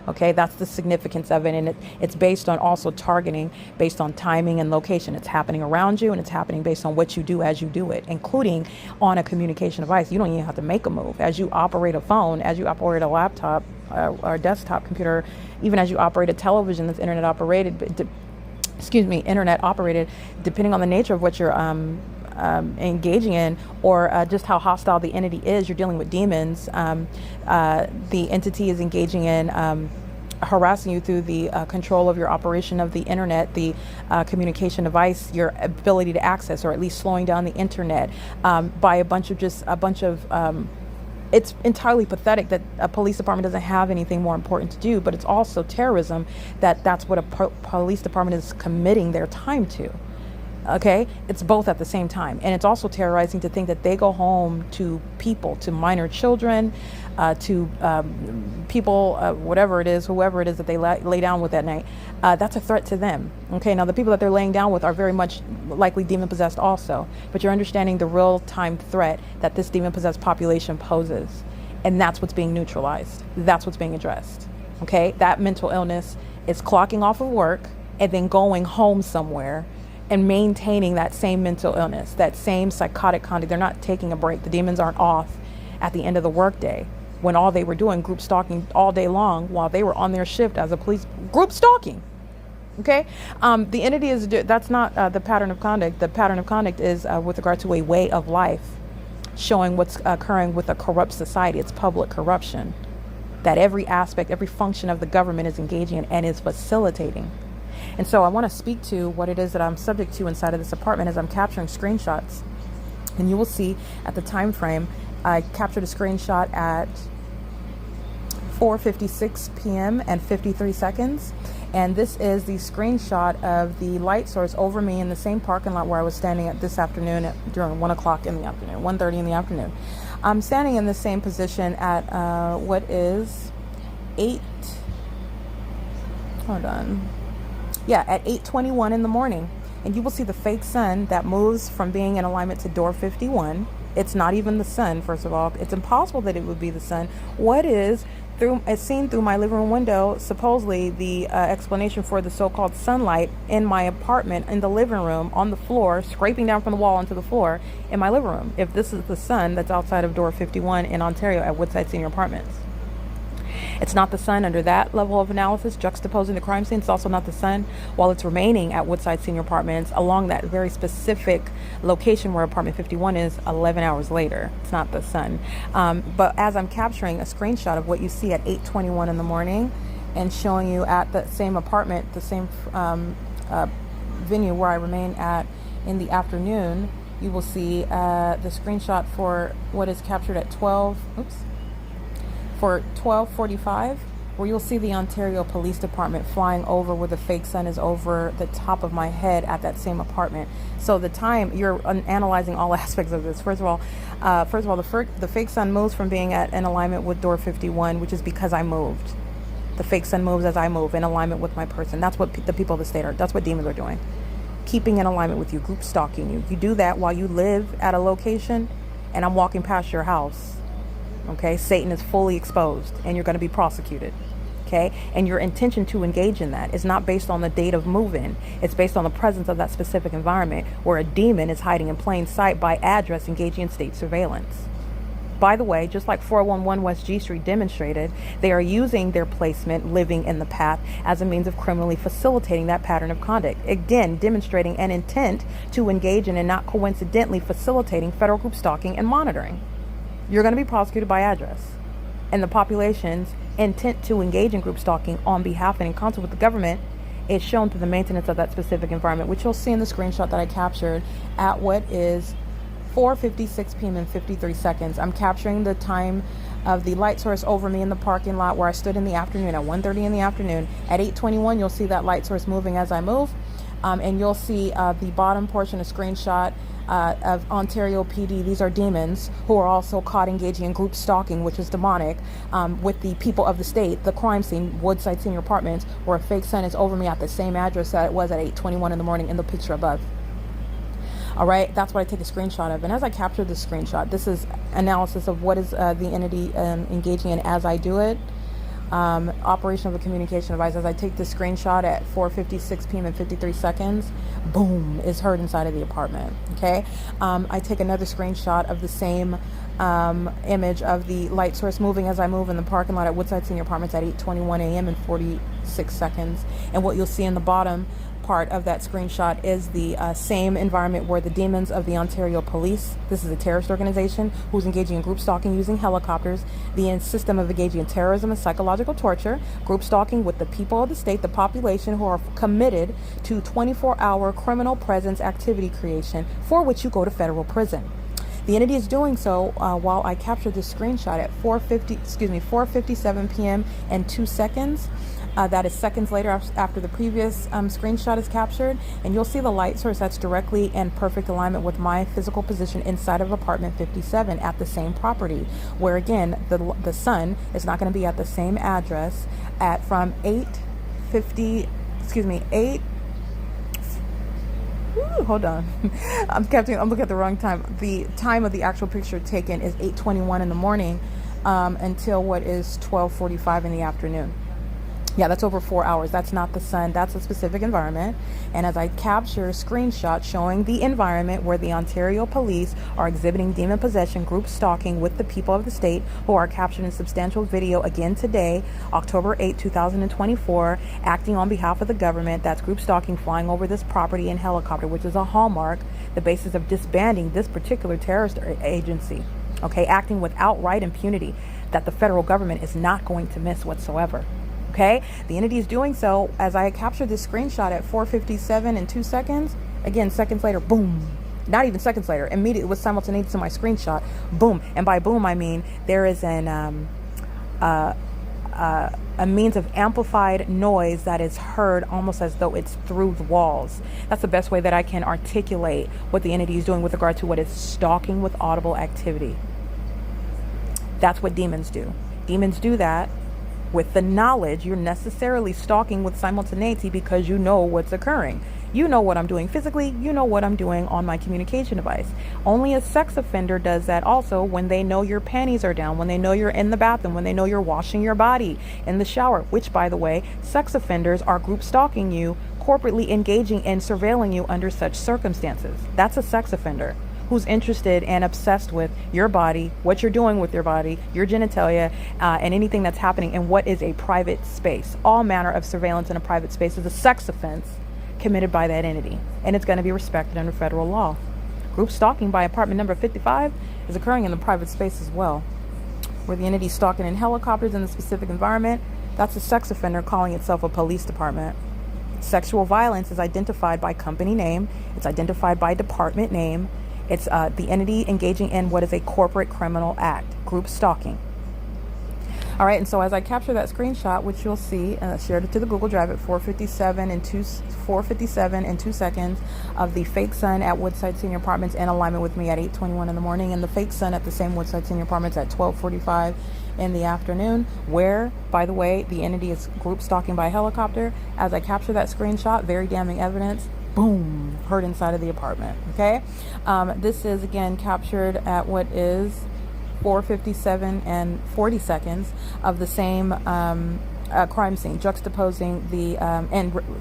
Okay, that's the significance of it. And it's based on also targeting, based on timing and location. It's happening around you, and it's happening based on what you do as you do it, including on a communication device. You don't even have to make a move. As you operate a phone, as you operate a laptop or a desktop computer, even as you operate a television that's internet operated, depending on the nature of what you're engaging in, or just how hostile the entity is, you're dealing with demons. The entity is engaging in harassing you through the control of your operation of the internet, the communication device, your ability to access, or at least slowing down the internet by a bunch of it's entirely pathetic that a police department doesn't have anything more important to do, but it's also terrorism that's what a police department is committing their time to. Okay, it's both at the same time, and it's also terrorizing to think that they go home to people, to minor children, to people, whatever it is, whoever it is that they lay down with that night. That's a threat to them. Okay, now the people that they're laying down with are very much likely demon possessed also, but you're understanding the real time threat that this demon possessed population poses, and that's what's being neutralized. That's what's being addressed. Okay, that mental illness is clocking off of work and then going home somewhere and maintaining that same mental illness, that same psychotic conduct. They're not taking a break. The demons aren't off at the end of the workday when all they were doing, group stalking all day long while they were on their shift as a police, group stalking. Okay, the entity is, that's not the pattern of conduct. The pattern of conduct is with regard to a way of life, showing what's occurring with a corrupt society. It's public corruption that every aspect, every function of the government is engaging in and is facilitating. And so I want to speak to what it is that I'm subject to inside of this apartment as I'm capturing screenshots. And you will see at the time frame, I captured a screenshot at 4:56 p.m. and 53 seconds. And this is the screenshot of the light source over me in the same parking lot where I was standing at this afternoon during 1 o'clock in the afternoon, 1:30 in the afternoon. I'm standing in the same position at what is 8:21 in the morning. And you will see the fake sun that moves from being in alignment to door 51. It's not even the sun, first of all. It's impossible that it would be the sun. What is as seen through my living room window, supposedly the explanation for the so-called sunlight in my apartment, in the living room, on the floor, scraping down from the wall onto the floor in my living room, if this is the sun that's outside of door 51 in Ontario at Woodside Senior Apartments. It's not the sun under that level of analysis, juxtaposing the crime scene. It's also not the sun while it's remaining at Woodside Senior Apartments along that very specific location where apartment 51 is 11 hours later. It's not the sun. But as I'm capturing a screenshot of what you see at 8:21 in the morning and showing you at the same apartment, the same venue where I remain at in the afternoon, you will see the screenshot for what is captured at 12:45, where you'll see the Ontario Police Department flying over where the fake sun is over the top of my head at that same apartment. So the time, you're analyzing all aspects of this. First of all, the fake sun moves from being in alignment with door 51, which is because I moved. The fake sun moves as I move in alignment with my person. That's what the people of the state are. That's what demons are doing. Keeping in alignment with you, group stalking you. You do that while you live at a location and I'm walking past your house. Okay, Satan is fully exposed and you're going to be prosecuted. Okay, and your intention to engage in that is not based on the date of move-in. It's based on the presence of that specific environment where a demon is hiding in plain sight by address, engaging in state surveillance. By the way, just like 411 West G Street demonstrated, they are using their placement, living in the path, as a means of criminally facilitating that pattern of conduct. Again, demonstrating an intent to engage in and not coincidentally facilitating federal group stalking and monitoring. You're going to be prosecuted by address. And the population's intent to engage in group stalking on behalf and in concert with the government is shown through the maintenance of that specific environment, which you'll see in the screenshot that I captured at what is 4:56 p.m. and 53 seconds. I'm capturing the time of the light source over me in the parking lot where I stood in the afternoon at 1:30 in the afternoon. At 8:21, you'll see that light source moving as I move. And you'll see the bottom portion, a screenshot of Ontario PD. These are demons who are also caught engaging in group stalking, which is demonic, with the people of the state, the crime scene, Woodside Senior Apartments, where a fake sun is over me at the same address that it was at 8:21 in the morning in the picture above. All right, that's what I take a screenshot of. And as I capture this screenshot, this is analysis of what is the entity engaging in as I do it. Operation of a communication device. As I take this screenshot at 4:56 p.m. and 53 seconds, boom, is heard inside of the apartment. Okay, I take another screenshot of the same image of the light source moving as I move in the parking lot at Woodside Senior Apartments at 8:21 a.m. and 46 seconds. And what you'll see in the bottom part of that screenshot is the same environment where the demons of the Ontario Police, this is a terrorist organization who's engaging in group stalking using helicopters, the system of engaging in terrorism and psychological torture, group stalking with the people of the state, the population who are committed to 24-hour criminal presence activity creation, for which you go to federal prison. The entity is doing so while I captured this screenshot at 4:57 p.m. and 2 seconds. That is seconds later after the previous screenshot is captured, and you'll see the light source that's directly in perfect alignment with my physical position inside of apartment 57 at the same property, where again the sun is not going to be at the same address at from 8. Hold on. I'm looking at the wrong time. The time of the actual picture taken is 8:21 in the morning until what is 12:45 in the afternoon. Yeah, that's over 4 hours. That's not the sun. That's a specific environment. And as I capture a screenshot showing the environment where the Ontario Police are exhibiting demon possession, group stalking with the people of the state, who are captured in substantial video again today, October 8, 2024, acting on behalf of the government. That's group stalking, flying over this property in helicopter, which is a hallmark, the basis of disbanding this particular terrorist agency. Okay, acting with outright impunity that the federal government is not going to miss whatsoever. Okay, the entity is doing so as I captured this screenshot at 4:57 and 2 seconds. Again, seconds later, boom. Not even seconds later, immediately, it was simultaneous to my screenshot. Boom, and by boom I mean there is a means of amplified noise that is heard almost as though it's through the walls. That's the best way that I can articulate what the entity is doing with regard to what is stalking with audible activity. That's what demons do. Demons do that with the knowledge. You're necessarily stalking with simultaneity because you know what's occurring. You know what I'm doing physically. You know what I'm doing on my communication device. Only a sex offender does that also when they know your panties are down, when they know you're in the bathroom, when they know you're washing your body in the shower, which, by the way, sex offenders are group stalking you, corporately engaging and surveilling you under such circumstances. That's a sex offender who's interested and obsessed with your body, what you're doing with your body, your genitalia, and anything that's happening in what is a private space. All manner of surveillance in a private space is a sex offense committed by that entity, and it's going to be respected under federal law. Group stalking by apartment number 55 is occurring in the private space as well, where the entity stalking in helicopters in the specific environment. That's a sex offender calling itself a police department. Sexual violence is identified by company name. It's identified by department name. It's the entity engaging in what is a corporate criminal act, group stalking. All right, and so as I capture that screenshot, which you'll see, shared it to the Google Drive at 4:57 and 2 seconds, of the fake sun at Woodside Senior Apartments in alignment with me at 8:21 in the morning, and the fake sun at the same Woodside Senior Apartments at 12:45 in the afternoon, where, by the way, the entity is group stalking by helicopter. As I capture that screenshot, very damning evidence. Boom, heard inside of the apartment. Okay, this is again captured at what is 4:57 and 40 seconds of the same crime scene, juxtaposing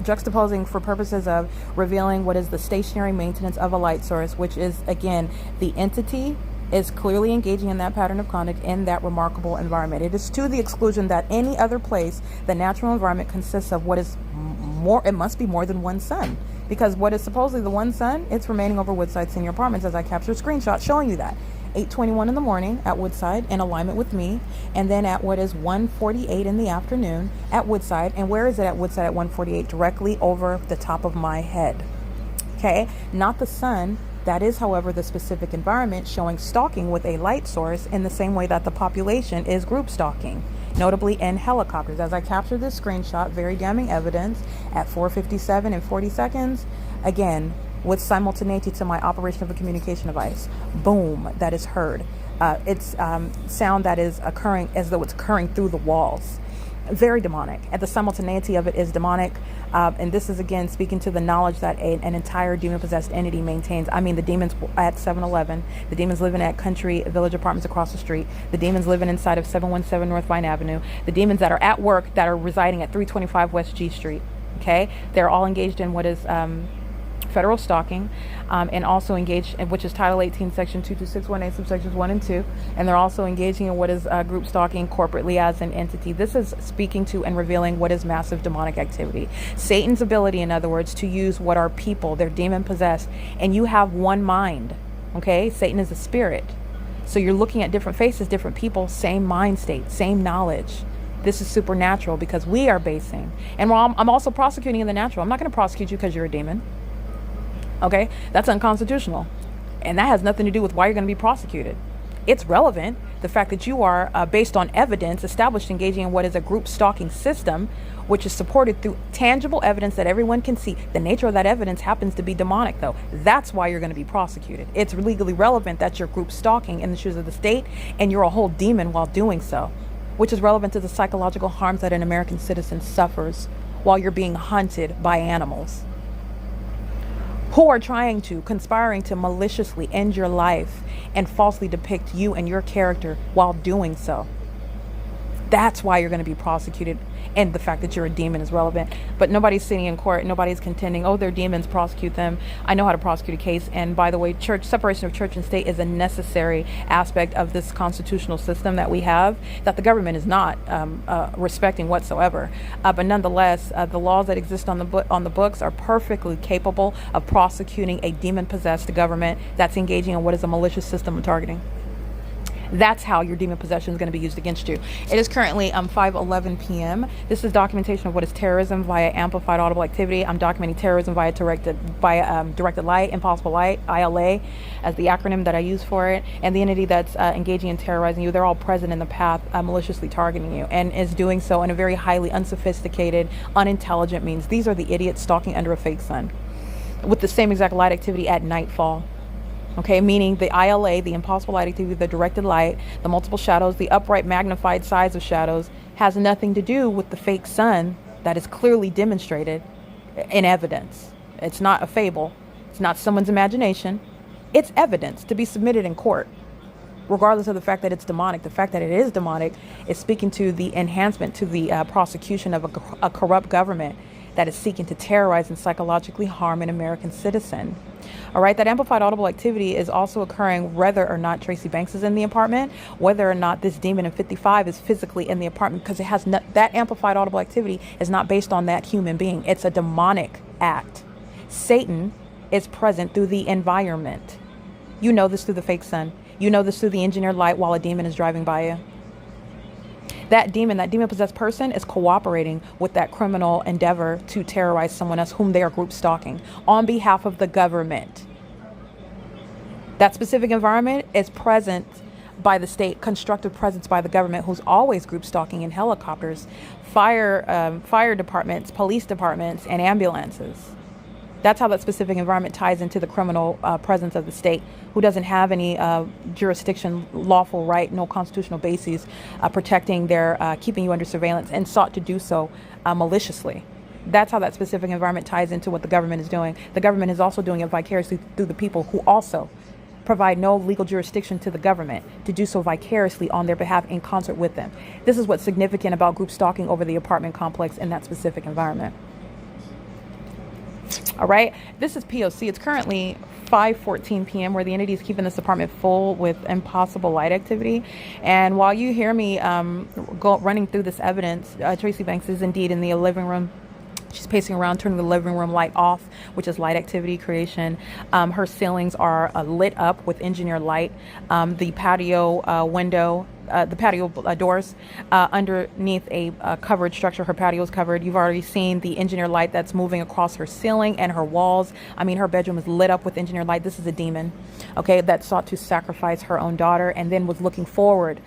juxtaposing for purposes of revealing what is the stationary maintenance of a light source, which is again the entity is clearly engaging in that pattern of conduct in that remarkable environment. It is to the exclusion that any other place, the natural environment consists of what is more, it must be more than one sun. Because what is supposedly the one sun, it's remaining over Woodside Senior Apartments, as I captured a screenshot showing you that. 8:21 in the morning at Woodside in alignment with me, and then at what is 1:48 in the afternoon at Woodside. And where is it at Woodside at 1:48? Directly over the top of my head. Okay, not the sun. That is, however, the specific environment showing stalking with a light source in the same way that the population is group stalking, notably in helicopters. As I captured this screenshot, very damning evidence at 4:57 and 40 seconds, again, with simultaneity to my operation of a communication device. Boom, that is heard. It's sound that is occurring as though it's occurring through the walls. Very demonic. And the simultaneity of it is demonic. And this is, again, speaking to the knowledge that an entire demon-possessed entity maintains. I mean, the demons at 7-Eleven, the demons living at Country Village Apartments across the street, the demons living inside of 717 North Vine Avenue, the demons that are at work that are residing at 325 West G Street. Okay? They're all engaged in what is federal stalking, and also engage, which is Title 18, Section 22618, subsections 1 and 2. And they're also engaging in what is group stalking corporately as an entity. This is speaking to and revealing what is massive demonic activity. Satan's ability, in other words, to use what are people, they're demon possessed, and you have one mind. Okay, Satan is a spirit. So you're looking at different faces, different people, same mind state, same knowledge. This is supernatural because we are basing. And while I'm also prosecuting in the natural, I'm not going to prosecute you because you're a demon. Okay, that's unconstitutional. And that has nothing to do with why you're going to be prosecuted. It's relevant, the fact that you are based on evidence established engaging in what is a group stalking system, which is supported through tangible evidence that everyone can see. The nature of that evidence happens to be demonic, though. That's why you're going to be prosecuted. It's legally relevant that you're group stalking in the shoes of the state and you're a whole demon while doing so, which is relevant to the psychological harms that an American citizen suffers while you're being hunted by animals who are conspiring to maliciously end your life and falsely depict you and your character while doing so. That's why you're going to be prosecuted. And the fact that you're a demon is relevant. But nobody's sitting in court. Nobody's contending, oh, they're demons, prosecute them. I know how to prosecute a case. And by the way, separation of church and state is a necessary aspect of this constitutional system that we have, that the government is not respecting whatsoever. But nonetheless, the laws that exist on the books are perfectly capable of prosecuting a demon-possessed government that's engaging in what is a malicious system of targeting. That's how your demon possession is going to be used against you. It is currently 5:11 p.m. This is documentation of what is terrorism via amplified audible activity. I'm documenting terrorism via directed light, impossible light, ILA, as the acronym that I use for it. And the entity that's engaging in terrorizing you, they're all present in the path, maliciously targeting you, and is doing so in a very highly unsophisticated, unintelligent means. These are the idiots stalking under a fake sun with the same exact light activity at nightfall. Okay, meaning the ILA, the impossible light activity, the directed light, the multiple shadows, the upright magnified size of shadows has nothing to do with the fake sun that is clearly demonstrated in evidence. It's not a fable. It's not someone's imagination. It's evidence to be submitted in court, regardless of the fact that it's demonic. The fact that it is demonic is speaking to the enhancement to the prosecution of a corrupt government that is seeking to terrorize and psychologically harm an American citizen. All right, that amplified audible activity is also occurring whether or not Tracy Banks is in the apartment, whether or not this demon in 55 is physically in the apartment, because it has that amplified audible activity is not based on that human being. It's a demonic act. Satan is present through the environment. You know this through the fake sun. You know this through the engineered light while a demon is driving by you. That demon-possessed person is cooperating with that criminal endeavor to terrorize someone else whom they are group stalking on behalf of the government. That specific environment is present by the state, constructive presence by the government, who's always group stalking in helicopters, fire departments, police departments, and ambulances. That's how that specific environment ties into the criminal presence of the state, who doesn't have any jurisdiction, lawful right, no constitutional basis protecting their, keeping you under surveillance, and sought to do so maliciously. That's how that specific environment ties into what the government is doing. The government is also doing it vicariously through the people who also provide no legal jurisdiction to the government to do so vicariously on their behalf in concert with them. This is what's significant about group stalking over the apartment complex in that specific environment. All right, this is P.O.C. It's currently 5:14 p.m. where the entity is keeping this apartment full with impossible light activity. And while you hear me running through this evidence, Tracy Banks is indeed in the living room. She's pacing around, turning the living room light off, which is light activity creation. Her ceilings are lit up with engineered light. The patio window, the patio doors underneath a covered structure. Her patio is covered. You've already seen the engineered light that's moving across her ceiling and her walls. I mean, her bedroom is lit up with engineered light. This is a demon, okay, that sought to sacrifice her own daughter and then was looking forward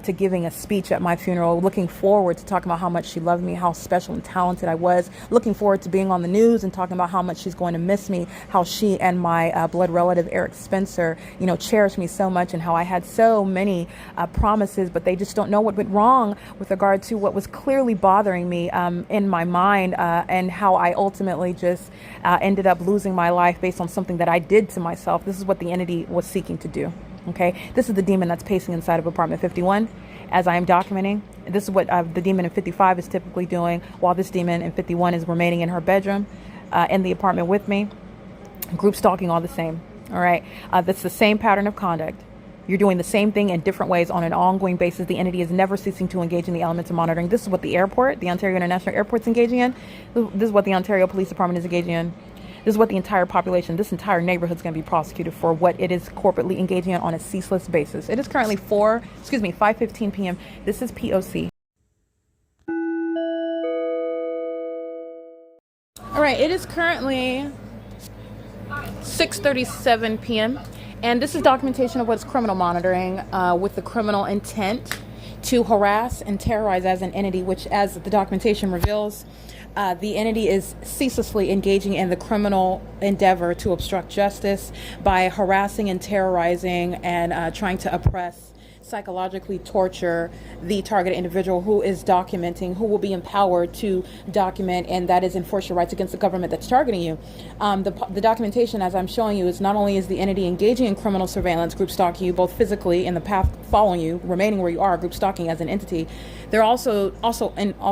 to giving a speech at my funeral, looking forward to talking about how much she loved me, how special and talented I was, looking forward to being on the news and talking about how much she's going to miss me, how she and my blood relative, Eric Spencer, cherished me so much, and how I had so many promises, but they just don't know what went wrong with regard to what was clearly bothering me in my mind, and how I ultimately just ended up losing my life based on something that I did to myself. This is what the entity was seeking to do. Okay, this is the demon that's pacing inside of apartment 51 as I am documenting. This is what the demon in 55 is typically doing, while this demon in 51 is remaining in her bedroom in the apartment with me. Group stalking, all the same. All right. That's the same pattern of conduct. You're doing the same thing in different ways on an ongoing basis. The entity is never ceasing to engage in the elements of monitoring. This is what the airport, the Ontario International Airport, is engaging in. This is what the Ontario Police Department is engaging in. This is what the entire population, this entire neighborhood is going to be prosecuted for what it is corporately engaging in on a ceaseless basis. It is currently 5:15 p.m. This is P.O.C. All right, it is currently 6:37 p.m. and this is documentation of what's criminal monitoring with the criminal intent to harass and terrorize as an entity, which, as the documentation reveals, the entity is ceaselessly engaging in the criminal endeavor to obstruct justice by harassing and terrorizing and trying to oppress, psychologically torture the target individual who is documenting, who will be empowered to document, and that is enforce your rights against the government that's targeting you. The documentation, as I'm showing you, is not only is the entity engaging in criminal surveillance, group stalking you both physically in the path following you, remaining where you are, group stalking as an entity. They're also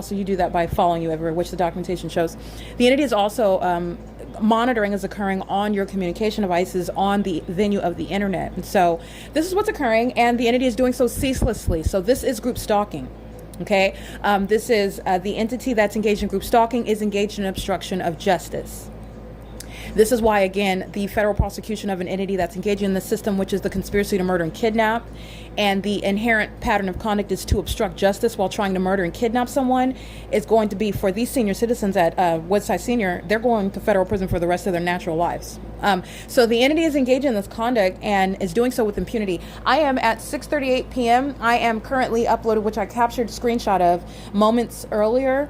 you do that by following you everywhere, which the documentation shows. The entity is also monitoring is occurring on your communication devices on the venue of the internet. And so this is what's occurring, and the entity is doing so ceaselessly. So this is group stalking. Okay, this is the entity that's engaged in group stalking is engaged in obstruction of justice. This is why, again, the federal prosecution of an entity that's engaging in the system, which is the conspiracy to murder and kidnap, and the inherent pattern of conduct is to obstruct justice while trying to murder and kidnap someone, is going to be, for these senior citizens at Woodside Senior, they're going to federal prison for the rest of their natural lives. So the entity is engaged in this conduct and is doing so with impunity. I am at 6:38 p.m. I am currently uploaded, which I captured a screenshot of moments earlier,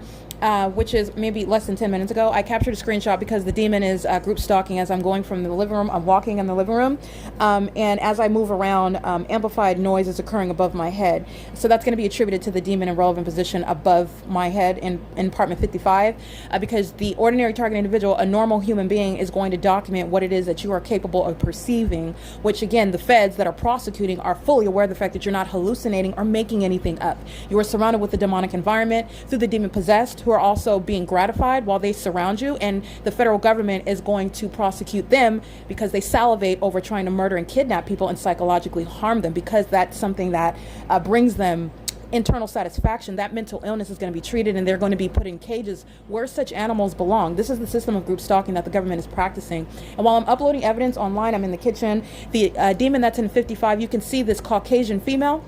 which is maybe less than 10 minutes ago. I captured a screenshot because the demon is group stalking as I'm going from the living room. I'm walking in the living room, and as I move around, amplified noise is occurring above my head. So that's going to be attributed to the demon in relevant position above my head in apartment 55, because the ordinary target individual, a normal human being, is going to document what it is that you are capable of perceiving, which, again, the feds that are prosecuting are fully aware of the fact that you're not hallucinating or making anything up. You are surrounded with the demonic environment through the demon possessed, who are also being gratified while they surround you, and the federal government is going to prosecute them because they salivate over trying to murder and kidnap people and psychologically harm them, because that's something that brings them internal satisfaction. That mental illness is going to be treated, and they're going to be put in cages where such animals belong. This is the system of group stalking that the government is practicing. And while I'm uploading evidence online, I'm in the kitchen. The demon that's in 55, you can see this Caucasian female.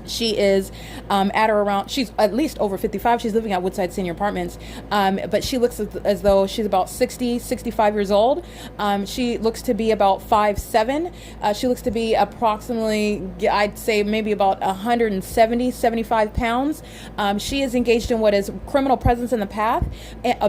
She is she's at least over 55. She's living at Woodside Senior Apartments, but she looks as though she's about 60, 65 years old. She looks to be about 5'7". She looks to be approximately, I'd say maybe about 170, 75 pounds. She is engaged in what is criminal presence in the path,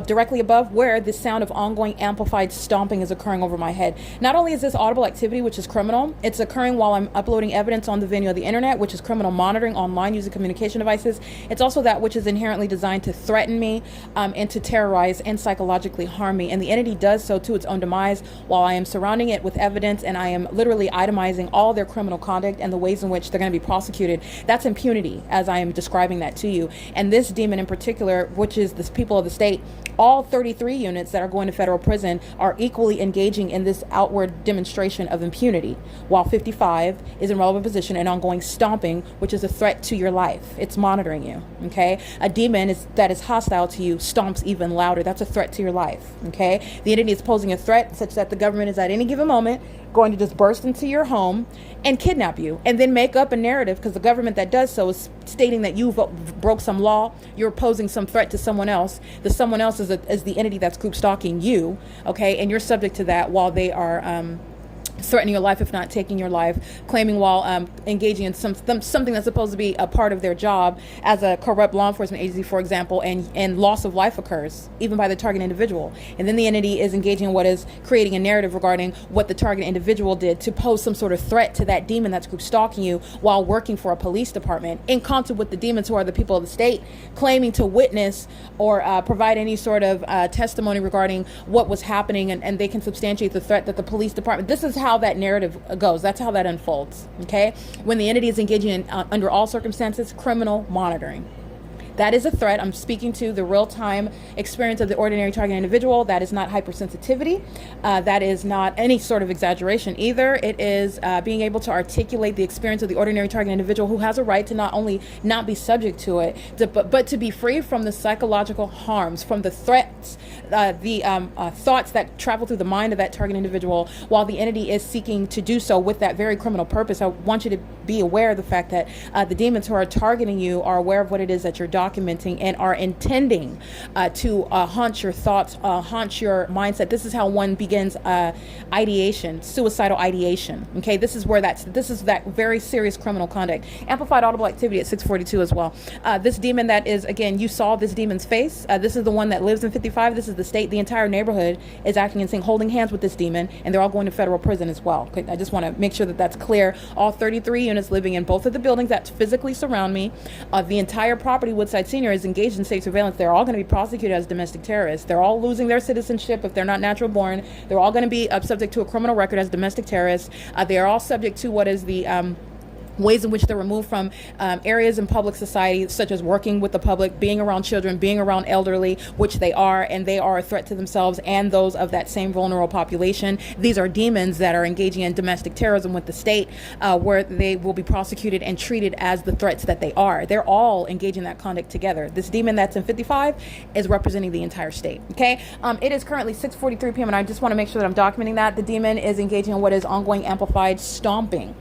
directly above where the sound of ongoing amplified stomping is occurring over my head. Not only is this audible activity, which is criminal, it's occurring while I'm uploading evidence on the venue of the internet, which is criminal monitoring online using communication devices. It's also that which is inherently designed to threaten me and to terrorize and psychologically harm me. And the entity does so to its own demise while I am surrounding it with evidence, and I am literally itemizing all their criminal conduct and the ways in which they're going to be prosecuted. That's impunity, as I am describing that to you. And this demon in particular, which is the people of the state, all 33 units that are going to federal prison are equally engaging in this outward demonstration of impunity, while 55 is in relevant position and ongoing stomping, which is a threat to your life. It's monitoring you, okay? A demon that is hostile to you stomps even louder. That's a threat to your life, okay? The entity is posing a threat such that the government is at any given moment going to just burst into your home and kidnap you, and then make up a narrative, because the government that does so is stating that you broke some law, you're posing some threat to someone else. The someone else is the entity that's group stalking you, okay? And you're subject to that while they are threatening your life, if not taking your life, claiming while engaging in something that's supposed to be a part of their job as a corrupt law enforcement agency, for example, and loss of life occurs even by the target individual. And then the entity is engaging in what is creating a narrative regarding what the target individual did to pose some sort of threat to that demon that's group stalking you while working for a police department, in concert with the demons who are the people of the state, claiming to witness or provide any sort of testimony regarding what was happening, and they can substantiate the threat that the police department. This is how that narrative goes. That's how that unfolds, okay? When the entity is engaging in, under all circumstances, criminal monitoring. That is a threat. I'm speaking to the real-time experience of the ordinary target individual. That is not hypersensitivity. That is not any sort of exaggeration either. It is being able to articulate the experience of the ordinary target individual who has a right to not only not be subject to it, but to be free from the psychological harms, from the threats, the thoughts that travel through the mind of that target individual while the entity is seeking to do so with that very criminal purpose. I want you to be aware of the fact that the demons who are targeting you are aware of what it is that you're documenting and are intending to haunt your thoughts, haunt your mindset. This is how one begins ideation, suicidal ideation. Okay, this is that very serious criminal conduct. Amplified audible activity at 642 as well. This demon that is, again, you saw this demon's face. This is the one that lives in 55. This is the state. The entire neighborhood is acting and holding hands with this demon, and they're all going to federal prison as well. Okay, I just want to make sure that that's clear. All 33 units living in both of the buildings that physically surround me. The entire property, Woodside Senior, is engaged in state surveillance. They're all going to be prosecuted as domestic terrorists. They're all losing their citizenship if they're not natural born. They're all going to be subject to a criminal record as domestic terrorists. They are all subject to what is the ways in which they're removed from areas in public society, such as working with the public, being around children, being around elderly, which they are, and they are a threat to themselves and those of that same vulnerable population. These are demons that are engaging in domestic terrorism with the state, where they will be prosecuted and treated as the threats that they are. They're all engaging in that conduct together. This demon that's in 55 is representing the entire state. Okay, it is currently 6:43 p.m. and I just want to make sure that I'm documenting that. The demon is engaging in what is ongoing amplified stomping,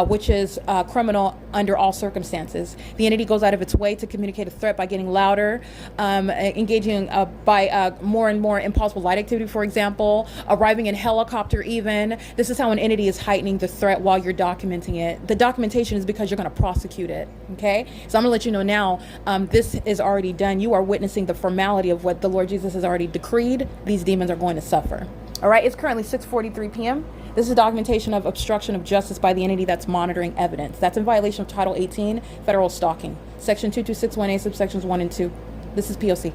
which is criminal under all circumstances. The entity goes out of its way to communicate a threat by getting louder, engaging by more and more impossible light activity, for example, arriving in helicopter even. This is how an entity is heightening the threat while you're documenting it. The documentation is because you're going to prosecute it, okay? So I'm going to let you know now, this is already done. You are witnessing the formality of what the Lord Jesus has already decreed. These demons are going to suffer. All right, it's currently 6:43 p.m. This is documentation of obstruction of justice by the entity that's monitoring evidence. That's in violation of Title 18, federal stalking, Section 22618, subsections 1 and 2. This is P.O.C.